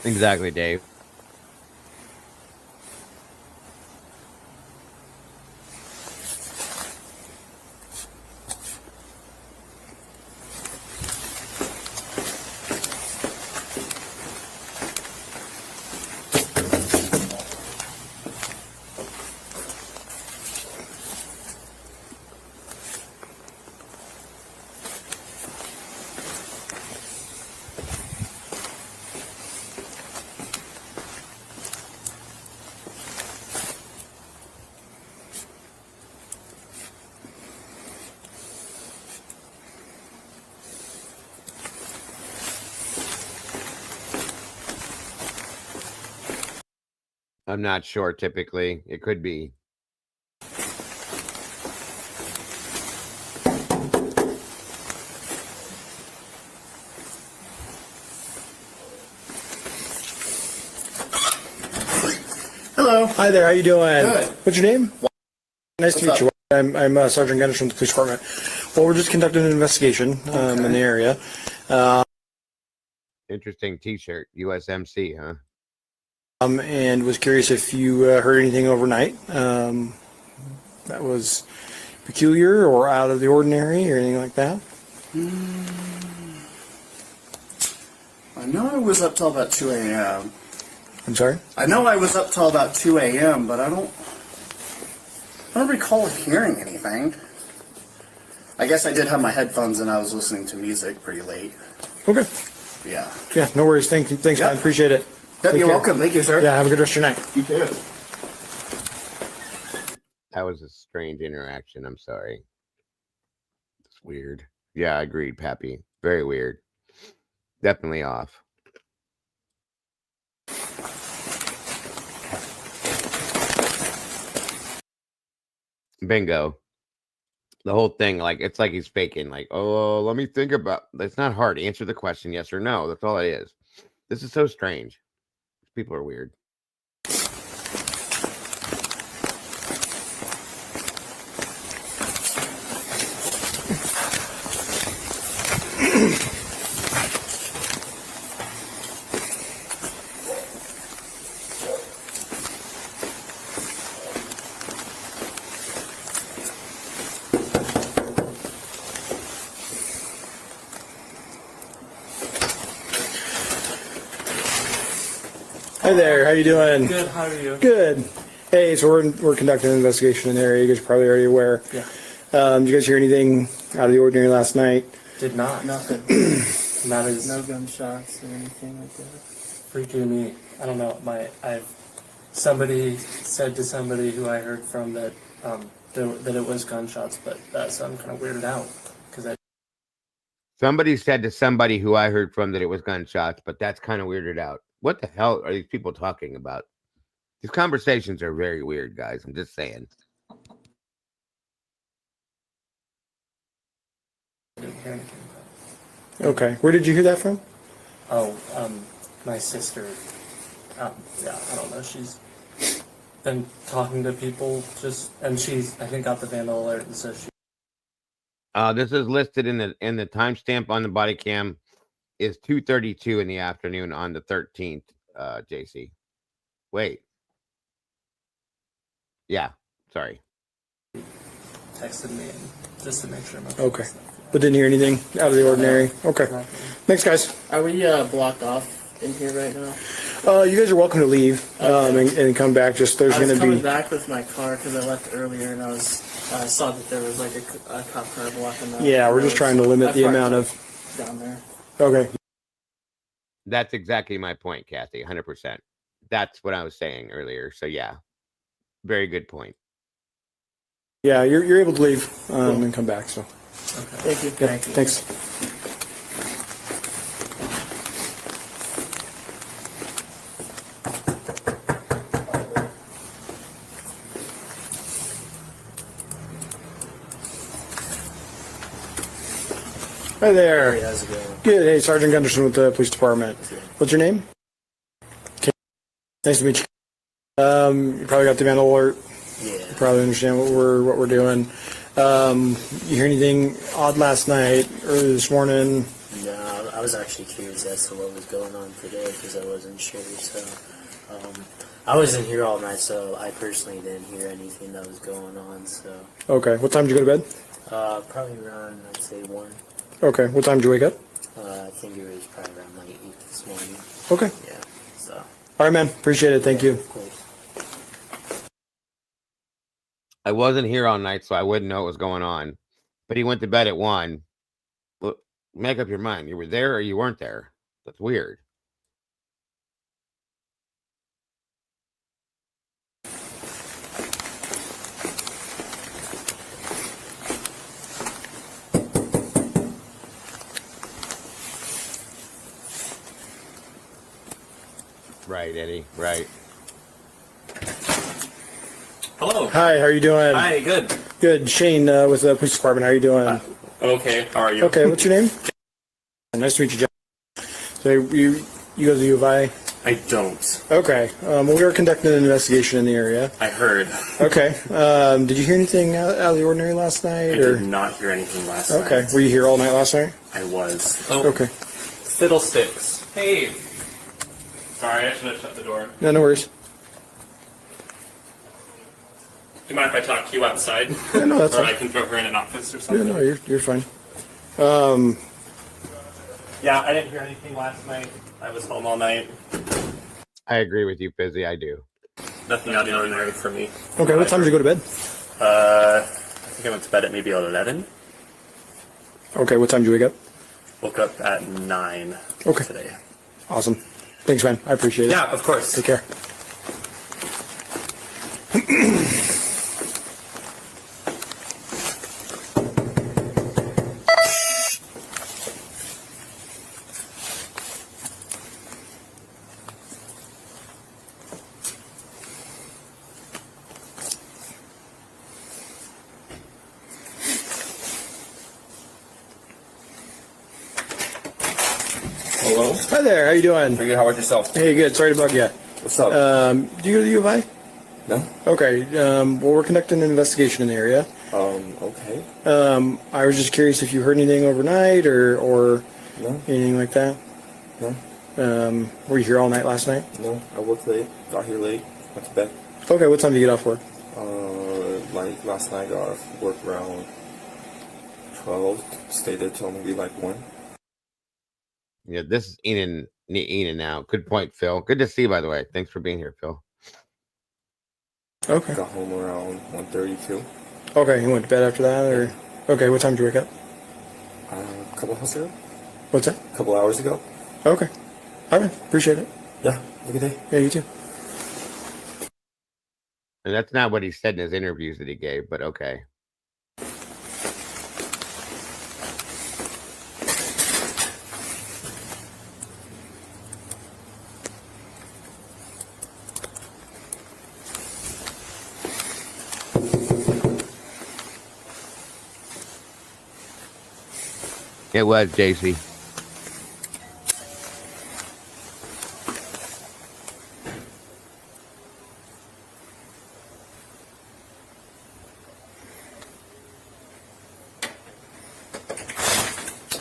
Exactly, Dave. I'm not sure. Typically, it could be. Hello. Hi there. How you doing? Good. What's your name? Nice to meet What's you. I'm Sergeant Gunderson from the police department. Well, we're just conducting an investigation in the area. Interesting T-shirt, USMC, huh? And was curious if you heard anything overnight that was peculiar or out of the ordinary or anything like that. I know I was up till about 2 a.m. I'm sorry? I know I was up till about 2 a.m., but I don't recall hearing anything. I guess I did have my headphones and I was listening to music pretty late. Okay. Yeah. Yeah, no worries. Thanks, man. Appreciate it. Yep, Take you're care. welcome. Thank you, sir. Yeah, have a good rest of your night. You too. That was a strange interaction. I'm sorry. It's weird. Yeah, I agreed, Pappy. Very weird. Definitely off. Bingo. The whole thing, like, it's like he's faking, like, oh, let me think about. It's not hard. Answer the question, yes or no. That's all it is. This is so strange. People are weird. Hi there. How you doing? Good. How are you? Good. Hey, so we're conducting an investigation in the area. You guys are probably already aware. Yeah. Did you guys hear anything out of the ordinary last night? Did not. Nothing. That is No gunshots or anything like that. freaking me. I don't know. Somebody said to somebody who I heard from that that it was gunshots, but so I'm kind of weirded out because Somebody said to somebody who I heard from that it was gunshots, but that's kind of weirded out. What the hell are these people talking about? These conversations are very weird, guys. I'm just saying. didn't hear anything. Okay. Where did you hear that from? Oh, my sister. Yeah, I don't know. She's been talking to people and she's I think got the vandal alert, and so she. This is listed in the timestamp on the body cam is 2:32 in the afternoon on the 13th. JC, wait. Yeah, sorry. Texted me just to make sure. Okay. But didn't hear anything out of the ordinary. Okay. Thanks, guys. Are we blocked off in here right now? You guys are welcome to leave and come back. Just there's going to be. I was coming back with my car because I left earlier and I saw that there was like a cop car blocking the. Yeah, we're just trying to limit the amount of. Down there. Okay. That's exactly my point, Kathy. 100%. That's what I was saying earlier. So yeah, very good point. Yeah, you're able to leave and come back. So. Okay. Thank you. Yeah, Thank you. Thanks. Hi there. Hey, how's it going? Good. Hey, Sergeant Gunderson with the police department. What's your name? Okay. Nice to meet you. You probably got the vandal alert. Yeah. You probably understand what we're doing. You hear anything odd last night, early this morning? No, I was actually curious as to what was going on today because I wasn't sure. So I wasn't here all night, so I personally didn't hear anything that was going on. So Okay. What time did you go to bed? probably around, I'd say 1. Okay. What time did you wake up? I think it was probably around like 8 this morning. Okay. Yeah. So. All right, man. Appreciate it. Thank you. Of course. I wasn't here all night, so I wouldn't know what was going on. But he went to bed at 1. Well, make up your mind. You were there or you weren't there. That's weird. Right, Eddie. Right. Hello. Hi. How are you doing? Hi, good. Good. Shane with the police department. How are you doing? Okay, how are you? Okay. What's your name? Nice to meet you, John. So you go to the U of I? I don't. Okay. Well, we are conducting an investigation in the area. I heard. Okay. Did you hear anything out of the ordinary last night? I or? did not hear anything last night. Okay. Were you here all night last night? I was. Oh. Okay. Fiddlesticks. Hey. Sorry, I should have shut the door. No, no worries. Do you mind if I talk to you outside? Yeah, no, that's or fine. I can throw her in an office or Yeah, something? no, you're fine. Yeah, I didn't hear anything last night. I was home all night. I agree with you, Fizzy. I do. Nothing out of the ordinary for me. Okay, what time did you go to bed? I think I went to bed at maybe 11. Okay, what time did you wake up? Woke up at 9 Okay. today. Awesome. Thanks, man. I appreciate it. Yeah, of course. Take care. Hello. Hi there. How you doing? Pretty good. How about yourself? Hey, good. Sorry to bug you. What's up? Do you go to the U of I? No. Okay. Well, we're conducting an investigation in the area. Okay. I was just curious if you heard anything overnight or No. anything like that. No. Were you here all night last night? No. I worked late. Got here late. Went to bed. Okay. What time did you get off work? Like last night, got off work around 12. Stayed there till maybe like 1. Yeah, this is Enan now. Good point, Phil. Good to see you, by the way. Thanks for being here, Phil. Okay. Got home around 1:32. Okay. You went to bed after that, or? Okay. What time did you wake up? A couple hours ago. What's that? A couple hours ago. Okay. All right. Appreciate it. Yeah. Have a good day. Yeah, you too. And that's not what he said in his interviews that he gave, but okay. It was, JC.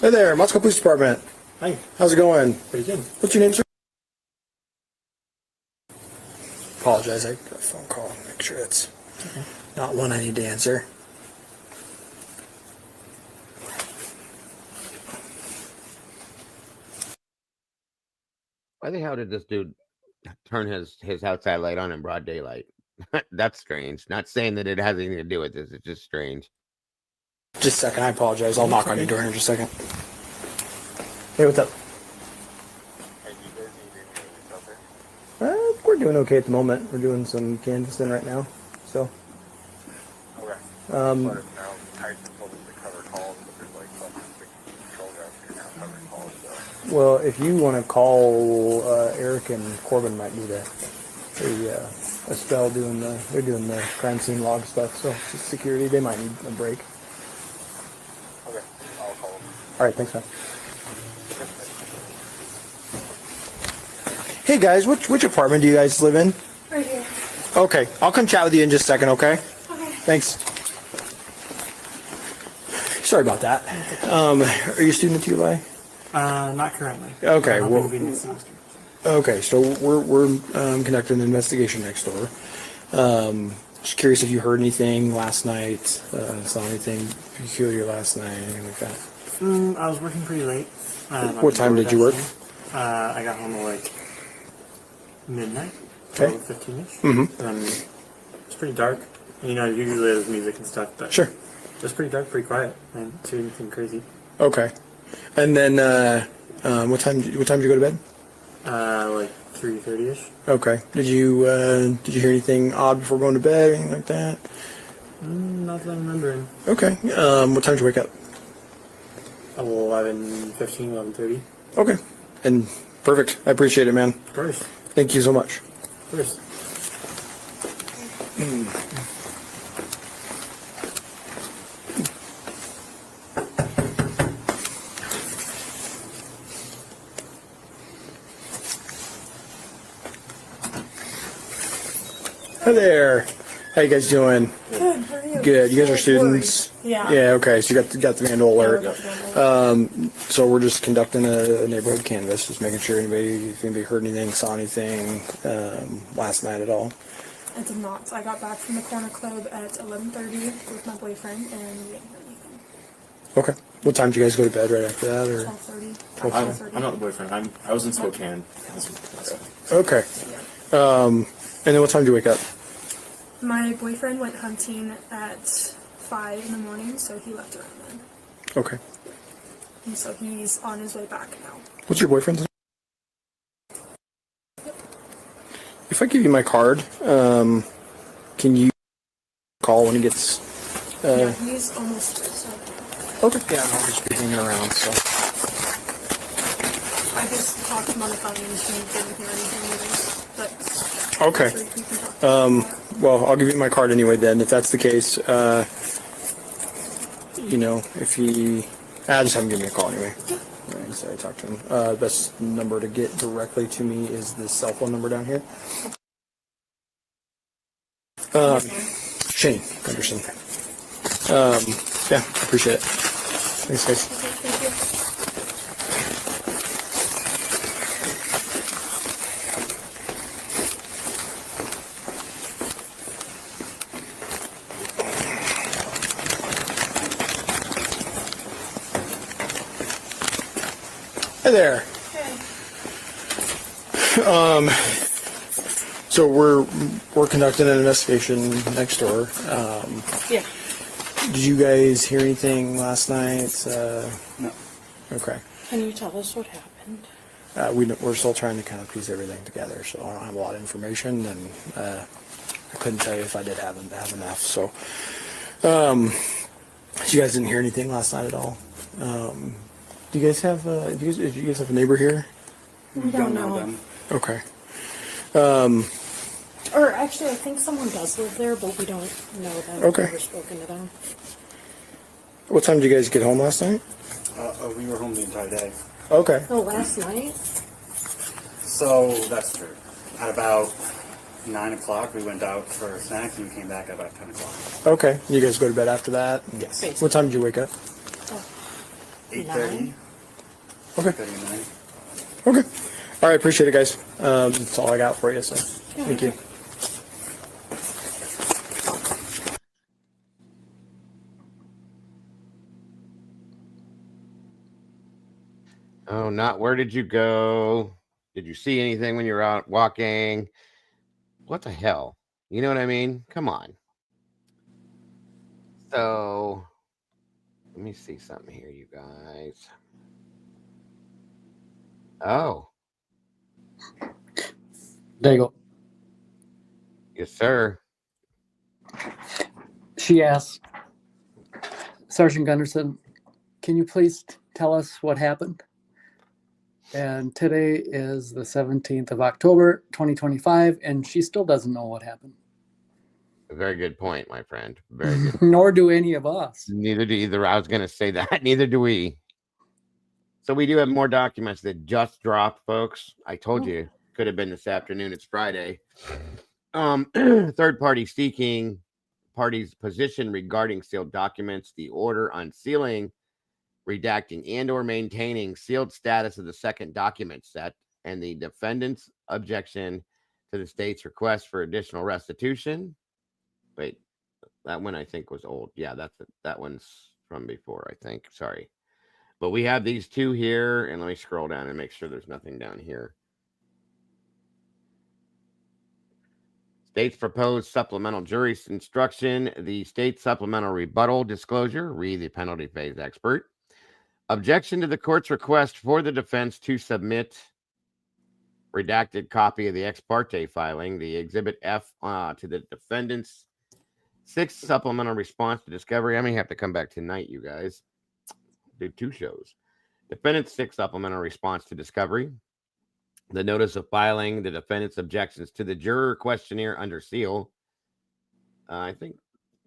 Hey there, Moscow Police Department. Hi. How's it going? Pretty good. What's your name, sir? Apologize, I got a phone call. Make sure it's not one I need to answer. Why the hell did this dude turn his outside light on in broad daylight? That's strange. Not saying that it has anything to do with this. It's just strange. Just a second, I apologize. I'll knock on your door in just a second. Hey, what's up? We're doing okay at the moment. We're doing some canvassing right now, so. Well, if you want to call Eric and Corbin, might need a spell doing they're doing the crime scene log stuff. So security, they might need a break. Okay, I'll call them. All right, thanks, man. Hey guys, which apartment do you guys live in? Right here. Okay, I'll come chat with you in just a second. Okay. Okay. Thanks. Sorry about that. Are you a student at U of I? Not currently. Okay. Well, be next semester. Okay, so we're conducting an investigation next door. Just curious if you heard anything last night, saw anything peculiar last night, anything like that. I was working pretty late. What time did you work? I got home at like midnight, Okay. 15-ish. Mm-hmm. It's pretty dark. You know, usually there's music and stuff, but sure. It's pretty dark, pretty quiet. I didn't see anything crazy. Okay. And then what time did you go to bed? Like 3:30ish. Okay. Did you hear anything odd before going to bed, anything like that? Not that I'm remembering. Okay. What time did you wake up? 11:15, 11:30. Okay. And perfect. I appreciate it, man. Of course. Thank you so much. Of course. Hi there. How you guys doing? Good. How are you? Good. You guys are students? Yeah. Yeah. Okay. So you got the vandal alert. So we're just conducting a neighborhood canvass, just making sure if anybody heard anything, saw anything last night at all. I did not. I got back from the corner club at 11:30 with my boyfriend, and we didn't hear anything. Okay. What time did you guys go to bed right after that, or? 12:30. I'm not the boyfriend. I was in Spokane. Okay. And then what time did you wake up? My boyfriend went hunting at 5 in the morning, so he left around then. Okay. And so he's on his way back now. What's your boyfriend's name? If I give you my card, can you call when he gets? Yeah, he's almost here, so. Okay. Yeah, I'll just be hanging around. So. I just talked to him on the phone and he didn't hear anything either. But Okay. Well, I'll give you my card anyway then, if that's the case. If he... just have him give me a call anyway. Right, so I talked to him. Best number to get directly to me is the cell phone number down here. Shane Gunderson. Yeah, appreciate it. Thanks, guys. thank you. Hi there. So we're conducting an investigation next door. Yeah. Did you guys hear anything last night? No. Okay. Can you tell us what happened? We're still trying to kind of piece everything together, so I don't have a lot of information, and I couldn't tell you if I did have enough. So, you guys didn't hear anything last night at all. Do you guys have do you guys have a neighbor here? We don't know them. Okay. Or actually, I think someone does live there, but we don't know them. Okay. We've never spoken to them. What time did you guys get home last night? We were home the entire day. Okay. Oh, last night? So that's true. At about 9 o'clock, we went out for snacks and we came back at about 10 o'clock. Okay. You guys go to bed after that? Yes. What time did you wake up? 8:30. Okay. 8:30. Okay. All right. Appreciate it, guys. That's all I got for you. So, thank you. Oh, not where did you go? Did you see anything when you were out walking? What the hell? You know what I mean? Come on. So, let me see something here, you guys. Oh. There you go. Yes, sir. She asks, Sergeant Gunderson, can you please tell us what happened? And today is the 17th of October, 2025, and she still doesn't know what happened. A very good point, my friend. Very good. Nor do any of us. Neither do either. I was going to say that. Neither do we. So we do have more documents that just dropped, folks. I told you. Could have been this afternoon. It's Friday. Third party seeking parties' position regarding sealed documents. The order on sealing redacting and or maintaining sealed status of the second document set, and the defendant's objection to the state's request for additional restitution. Wait, that one I think was old. Yeah, that one's from before, I think. Sorry. But we have these two here, and let me scroll down and make sure there's nothing down here. State's proposed supplemental jury instruction, the state supplemental rebuttal disclosure, read the penalty phase expert. Objection to the court's request for the defense to submit redacted copy of the ex parte filing, the Exhibit F to the defendant's sixth supplemental response to discovery. I may have to come back tonight, you guys. Do 2 shows. Defendant's sixth supplemental response to discovery, the notice of filing, the defendant's objections to the juror questionnaire under seal. I think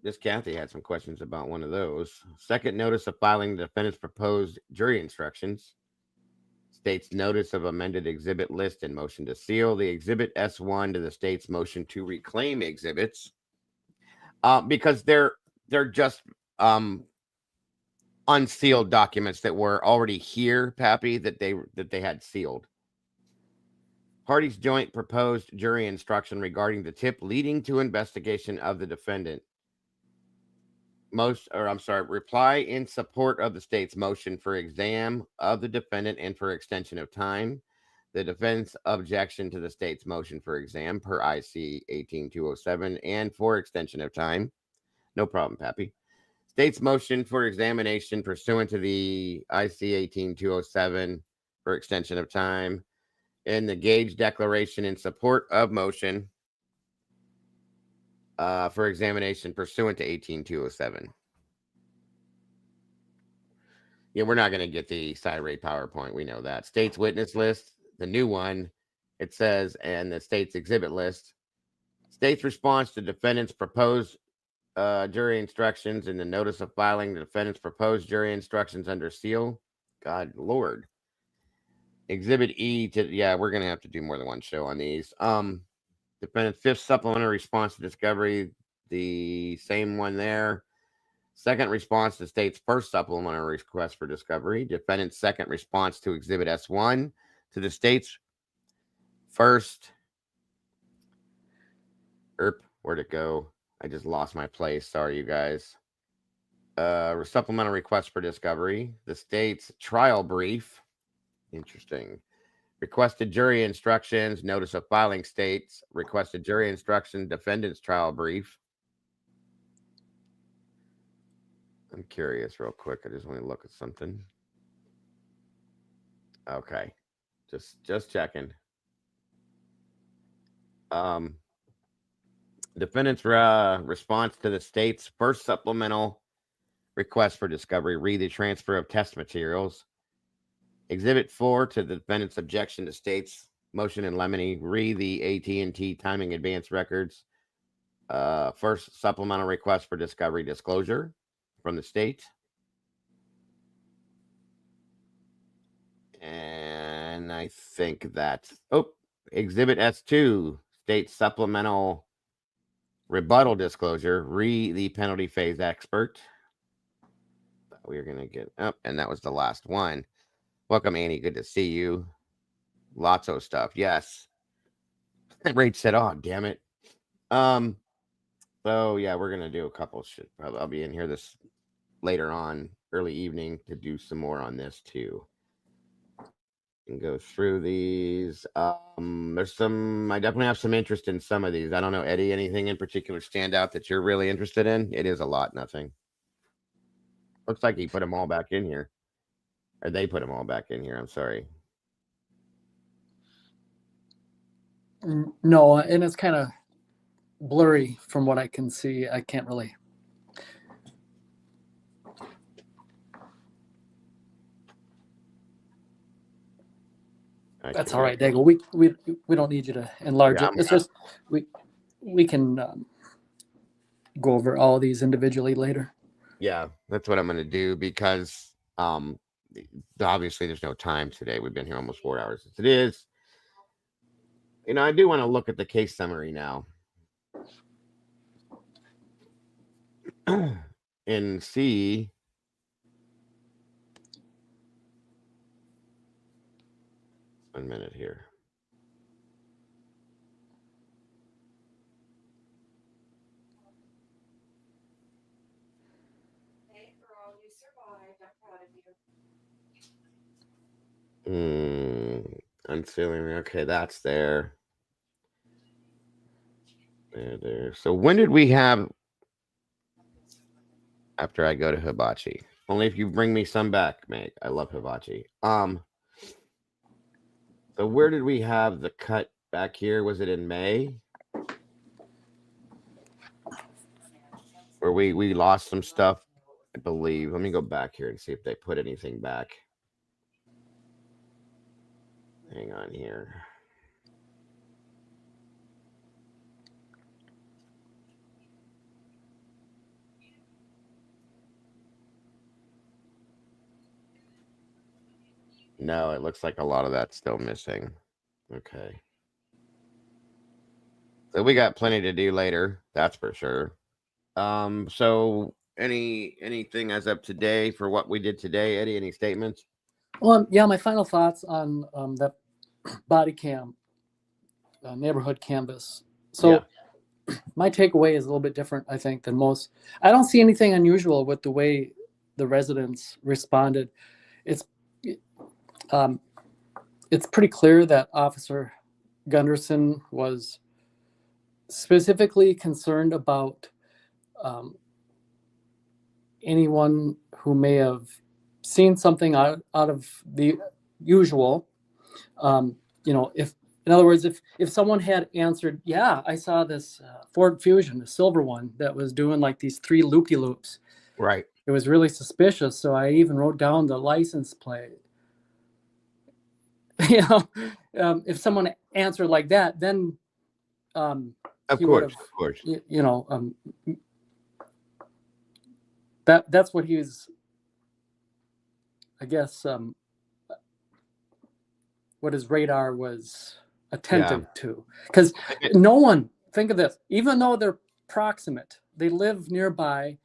this Kathy had some questions about one of those. Second notice of filing, the defendant's proposed jury instructions. State's notice of amended exhibit list and motion to seal. The exhibit S1 to the state's motion to reclaim exhibits. Because they're just unsealed documents that were already here, Pappy, that they had sealed. Parties joint proposed jury instruction regarding the tip leading to investigation of the defendant. Reply in support of the state's motion for exam of the defendant and for extension of time. The defense objection to the state's motion for exam per IC 18207 and for extension of time. No problem, Pappy. State's motion for examination pursuant to the IC 18207 for extension of time. And the Gage declaration in support of motion for examination pursuant to 18207. Yeah, we're not going to get the side-rate PowerPoint. We know that. State's witness list, the new one, it says, and the state's exhibit list. State's response to defendant's proposed jury instructions in the notice of filing, the defendant's proposed jury instructions under seal. God Lord. Exhibit E to, yeah, we're going to have to do more than one show on these. Defendant's fifth supplementary response to discovery, the same one there. Second response to state's first supplementary request for discovery. Defendant's second response to exhibit S1 to the state's first. Where'd it go? I just lost my place. Sorry, you guys. Supplemental request for discovery. The state's trial brief. Interesting. Requested jury instructions. Notice of filing states. Requested jury instruction. Defendant's trial brief. I'm curious real quick. I just want to look at something. Okay. Just checking. Defendant's response to the state's first supplemental request for discovery. Read the transfer of test materials. Exhibit 4 to the defendant's objection to state's motion in limine. Read the AT&T timing advance records. First supplemental request for discovery disclosure from the state. And I think that's, Exhibit S2, state supplemental rebuttal disclosure. Read the penalty phase expert. We're going to get up, and that was the last one. Welcome, Annie. Good to see you. Lots of stuff. Yes. Rach said, oh, damn it. So, yeah, we're going to do a couple. I'll be in here this later on, early evening, to do some more on this, too. And go through these. There's some, I definitely have some interest in some of these. I don't know, Eddie, anything in particular stand out that you're really interested in? It is a lot, nothing. Looks like he put them all back in here. Or they put them all back in here. I'm sorry. No, and it's kind of blurry from what I can see. I can't really. That's all right, Daigle. We don't need you to enlarge it. It's just we can go over all of these individually later. Yeah, that's what I'm going to do because obviously there's no time today. We've been here almost 4 hours as it is. You know, I do want to look at the case summary now and see 1 minute here. Unsealing. Okay, that's there. There. So when did we have? After I go to hibachi, only if you bring me some back, Meg. I love hibachi. So where did we have the cut back here? Was it in May? Where we lost some stuff, I believe. Let me go back here and see if they put anything back. Hang on here. No, it looks like a lot of that's still missing. Okay. So we got plenty to do later, that's for sure. So anything as of today for what we did today, Eddie? Any statements? Well, yeah, my final thoughts on that Bodycam neighborhood canvas. So my takeaway is a little bit different, I think, than most. I don't see anything unusual with the way the residents responded. It's pretty clear that Officer Gunderson was specifically concerned about anyone who may have seen something out of the usual. If, in other words, if someone had answered, yeah, I saw this Ford Fusion, the silver one, that was doing like these 3 loopy-loops. Right. It was really suspicious, so I even wrote down the license plate. If someone answered like that, then of he course, that's what he was, I guess, what his radar was attentive to. Because no one, think of this, even though they're proximate, they live nearby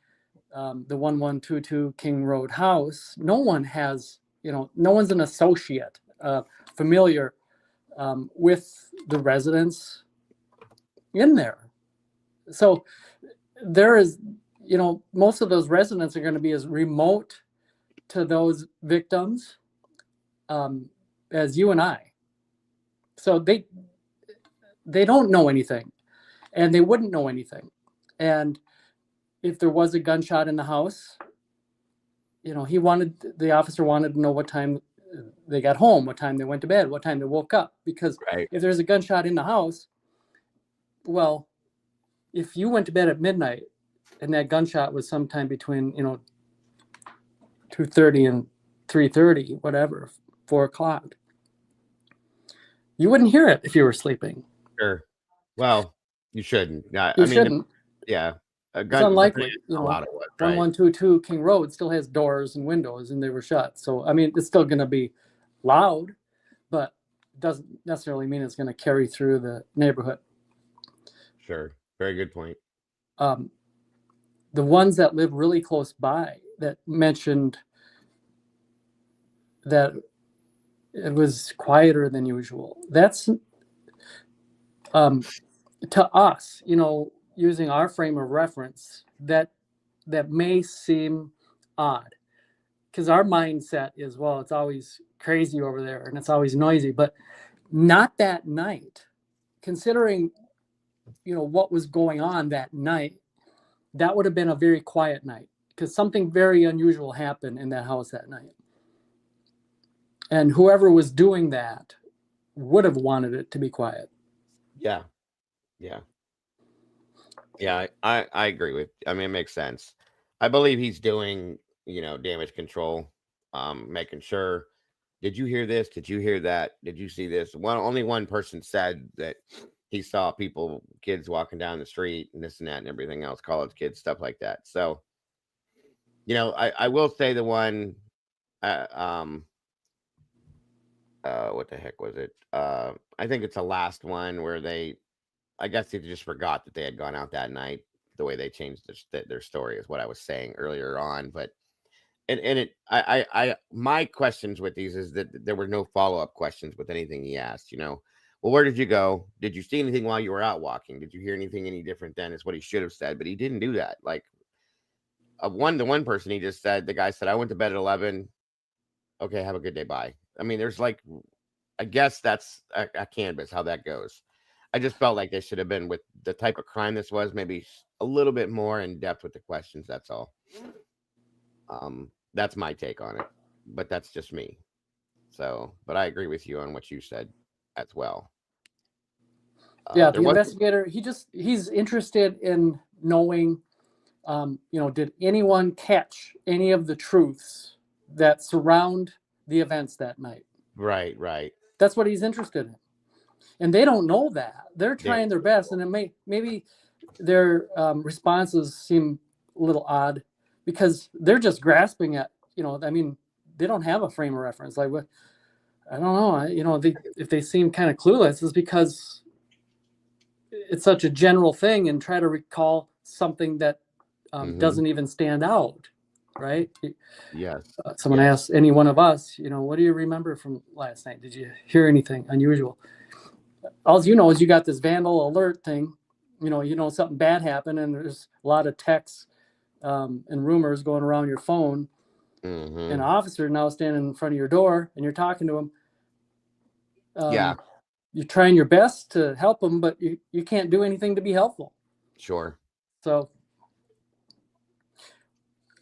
the 1122 King Road house, no one has, no one's an associate, familiar with the residents in there. So there is, most of those residents are going to be as remote to those victims as you and I. So they don't know anything, and they wouldn't know anything. And if there was a gunshot in the house, the officer wanted to know what time they got home, what time they went to bed, what time they woke up. Because if there's a gunshot in the house, well, if you went to bed at midnight and that gunshot was sometime between 2:30 and 3:30, whatever, 4 o'clock, you wouldn't hear it if you were sleeping. Sure. Well, you shouldn't. You shouldn't. Yeah. It's unlikely. 1122 King Road still has doors and windows, and they were shut. So, I mean, it's still going to be loud, but it doesn't necessarily mean it's going to carry through the neighborhood. Sure. Very good point. The ones that live really close by that mentioned that it was quieter than usual. That's to us, using our frame of reference, that may seem odd, because our mindset is, well, it's always crazy over there and it's always noisy, but not that night. Considering what was going on that night, that would have been a very quiet night, because something very unusual happened in that house that night, and whoever was doing that would have wanted it to be quiet. Yeah, I agree with. I mean, it makes sense. I believe he's doing, damage control, making sure. Did you hear this? Did you hear that? Did you see this? Only one person said that he saw kids walking down the street and this and that and everything else, college kids, stuff like that. So, I will say the one, what the heck was it? I think it's the last one where I guess they just forgot that they had gone out that night. The way they changed their story is what I was saying earlier on. But my questions with these is that there were no follow-up questions with anything he asked, well, where did you go? Did you see anything while you were out walking? Did you hear anything any different then? Is what he should have said, but he didn't do that. Like the one person, he just said, the guy said, I went to bed at 11. Okay, have a good day, bye. I mean, there's like, I guess that's a canvas how that goes. I just felt like they should have been, with the type of crime this was, maybe a little bit more in depth with the questions. That's all. That's my take on it, but that's just me. So, but I agree with you on what you said as well. Yeah, the investigator, he's interested in knowing, did anyone catch any of the truths that surround the events that night? Right. That's what he's interested in. And they don't know that. They're trying their best, and it maybe their responses seem a little odd because they're just grasping at, they don't have a frame of reference. Like, what? I don't know. If they seem kind of clueless, it's because it's such a general thing, and try to recall something that doesn't even stand out, right? Yes. Someone asked any one of us, what do you remember from last night? Did you hear anything unusual? All you know is you got this vandal alert thing. Something bad happened, and there's a lot of texts and rumors going around your phone. An officer now standing in front of your door, and you're talking to him. You're trying your best to help them, but you can't do anything to be helpful. Sure. So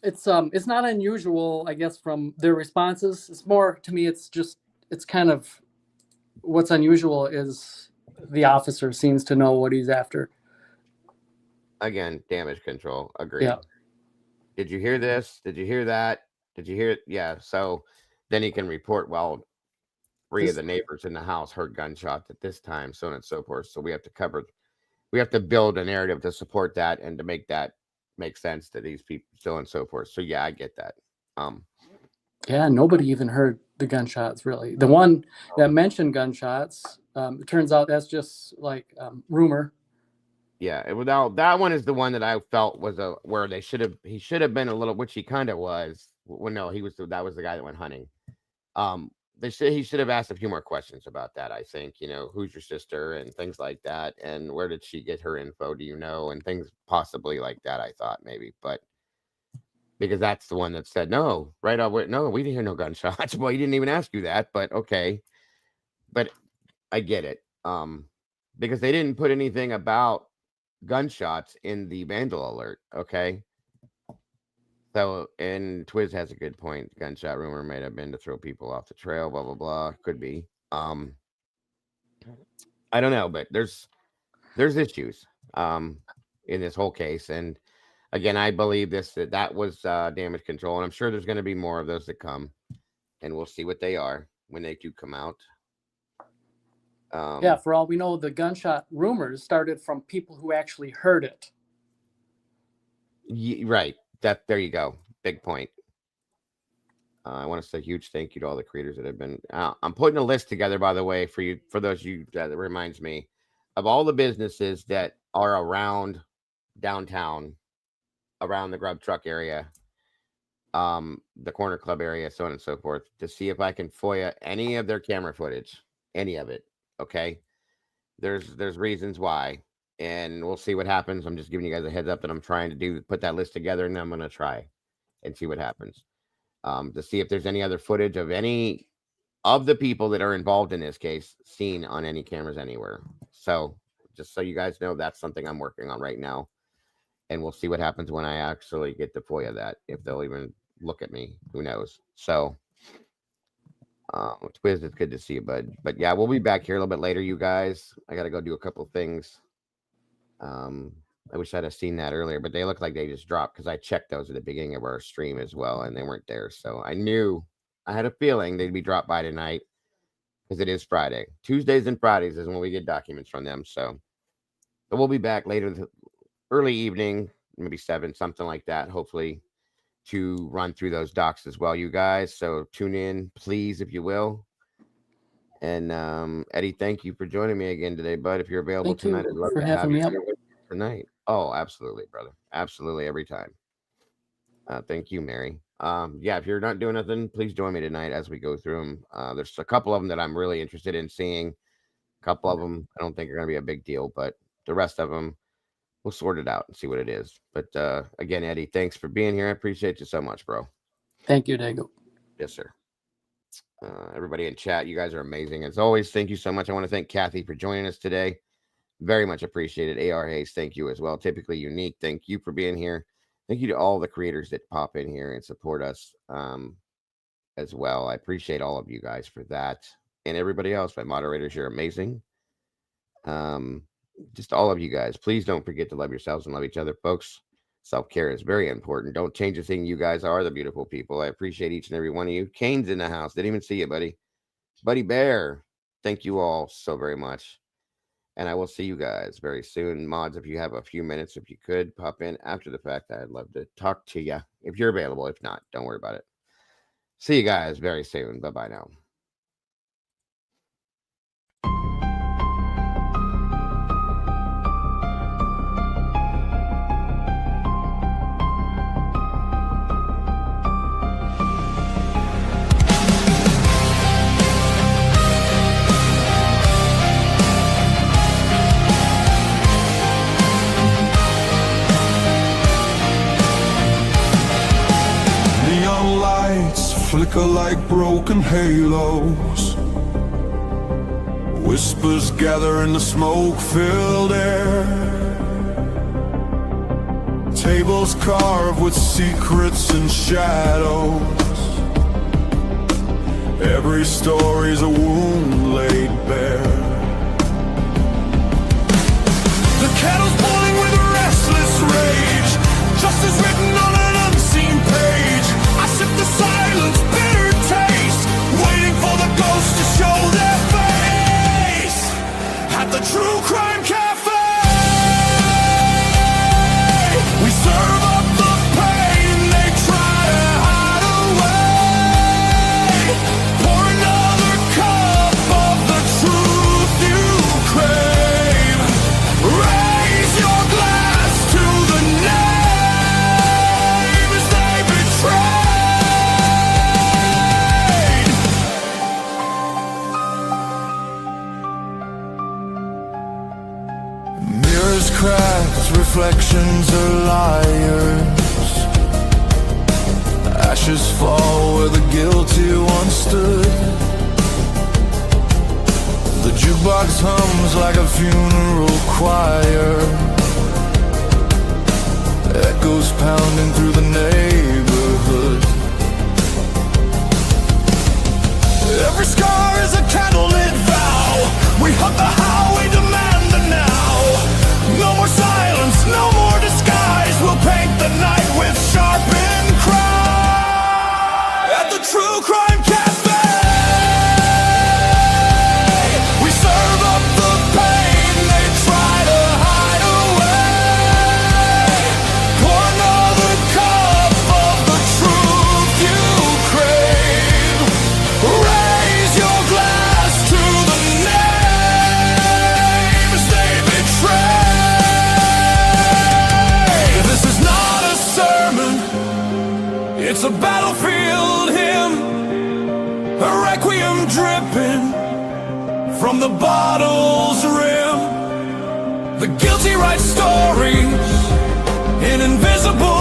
it's not unusual, I guess, from their responses. It's more, to me, it's kind of what's unusual is the officer seems to know what he's after. Again, damage control. Agreed. Yeah. Did you hear this? Did you hear that? Did you hear it? Yeah. So then he can report, well, 3 of the neighbors in the house heard gunshots at this time, so on and so forth. So we have to build a narrative to support that and to make that make sense to these people, so on and so forth. So yeah, I get that. Yeah, nobody even heard the gunshots, really. The one that mentioned gunshots, it turns out that's just like rumor. Yeah, that one is the one that I felt was where he should have been a little, which he kind of was. Well, no, that was the guy that went hunting. He should have asked a few more questions about that. I think, who's your sister and things like that, and where did she get her info? Do you know? And things possibly like that. I thought maybe, but because that's the one that said no, right? No, we didn't hear no gunshots. Well, he didn't even ask you that, but okay. But I get it. Because they didn't put anything about gunshots in the vandal alert. Okay. So, and Twiz has a good point. Gunshot rumor might have been to throw people off the trail, blah, blah, blah. Could be. I don't know, but there's issues in this whole case. And again, I believe that was damage control. And I'm sure there's going to be more of those that come. And we'll see what they are when they do come out. Yeah, for all we know, the gunshot rumors started from people who actually heard it. Right. There you go. Big point. I want to say a huge thank you to all the creators that have been. I'm putting a list together, by the way, for those of you that reminds me of all the businesses that are around downtown, around the Grub Truck area, the Corner Club area, so on and so forth, to see if I can FOIA any of their camera footage, any of it. Okay, there's reasons why. And we'll see what happens. I'm just giving you guys a heads up that I'm trying to put that list together, and I'm going to try and see what happens. To see if there's any other footage of any of the people that are involved in this case seen on any cameras anywhere. So just so you guys know, that's something I'm working on right now. And we'll see what happens when I actually get to FOIA that, if they'll even look at me. Who knows? So Twiz, it's good to see you, bud. But yeah, we'll be back here a little bit later, you guys. I got to go do a couple things. I wish I'd have seen that earlier, but they look like they just dropped because I checked those at the beginning of our stream as well, and they weren't there. So I had a feeling they'd be dropped by tonight because it is Friday. Tuesdays and Fridays is when we get documents from them. So we'll be back later, early evening, maybe 7, something like that, hopefully, to run through those docs as well, you guys. So tune in, please, if you will. And Eddie, thank you for joining me again today, bud. If you're available tonight, I'd love to have you tonight. Oh, absolutely, brother. Absolutely, every time. Thank you, Mary. Yeah, if you're not doing nothing, please join me tonight as we go through them. There's a couple of them that I'm really interested in seeing. A couple of them I don't think are going to be a big deal, but the rest of them, we'll sort it out and see what it is. But again, Eddie, thanks for being here. I appreciate you so much, bro. Thank you, Dago. Yes, sir. Everybody in chat, you guys are amazing. As always, thank you so much. I want to thank Kathy for joining us today. Very much appreciated. AR Hayes, thank you as well. Typically Unique, thank you for being here. Thank you to all the creators that pop in here and support us as well. I appreciate all of you guys for that. And everybody else, my moderators, you're amazing. Just all of you guys, please don't forget to love yourselves and love each other, folks. Self-care is very important. Don't change a thing. You guys are the beautiful people. I appreciate each and every one of you. Kane's in the house. Didn't even see you, buddy. Buddy Bear, thank you all so very much. And I will see you guys very soon. Mods, if you have a few minutes, if you could pop in after the fact, I'd love to talk to you if you're available. If not, don't worry about it. See you guys very soon. Bye-bye now. Neon lights flicker like broken halos. Whispers gather in the smoke-filled air. Tables carved with secrets and shadows. Every story's a wound laid bare. The kettle's boiling with restless rage. Justice written on an unseen page. I sip the silence, bitter taste, waiting for the ghosts to show their face. At the True Crime Cafe, we serve up the pain they try to hide away. Pour another cup of the truth you crave. Raise your glass to the names they betrayed. Mirrors cracked, reflections are liars. Ashes fall where the guilty once stood. The jukebox hums like a funeral choir. Echoes pounding through the neighborhood. Every scar is a candlelit vow. We hug the how, we demand the now. No more silence, no more disguise. We'll paint the night with sharpened cry. At the True Crime Cafe, we serve up the pain they try to hide away. Pour another cup of the truth you crave. Raise your glass to the names they betray. This is not a sermon, it's a battlefield hymn, a requiem dripping from the bottle's rim. The guilty write stories in invisible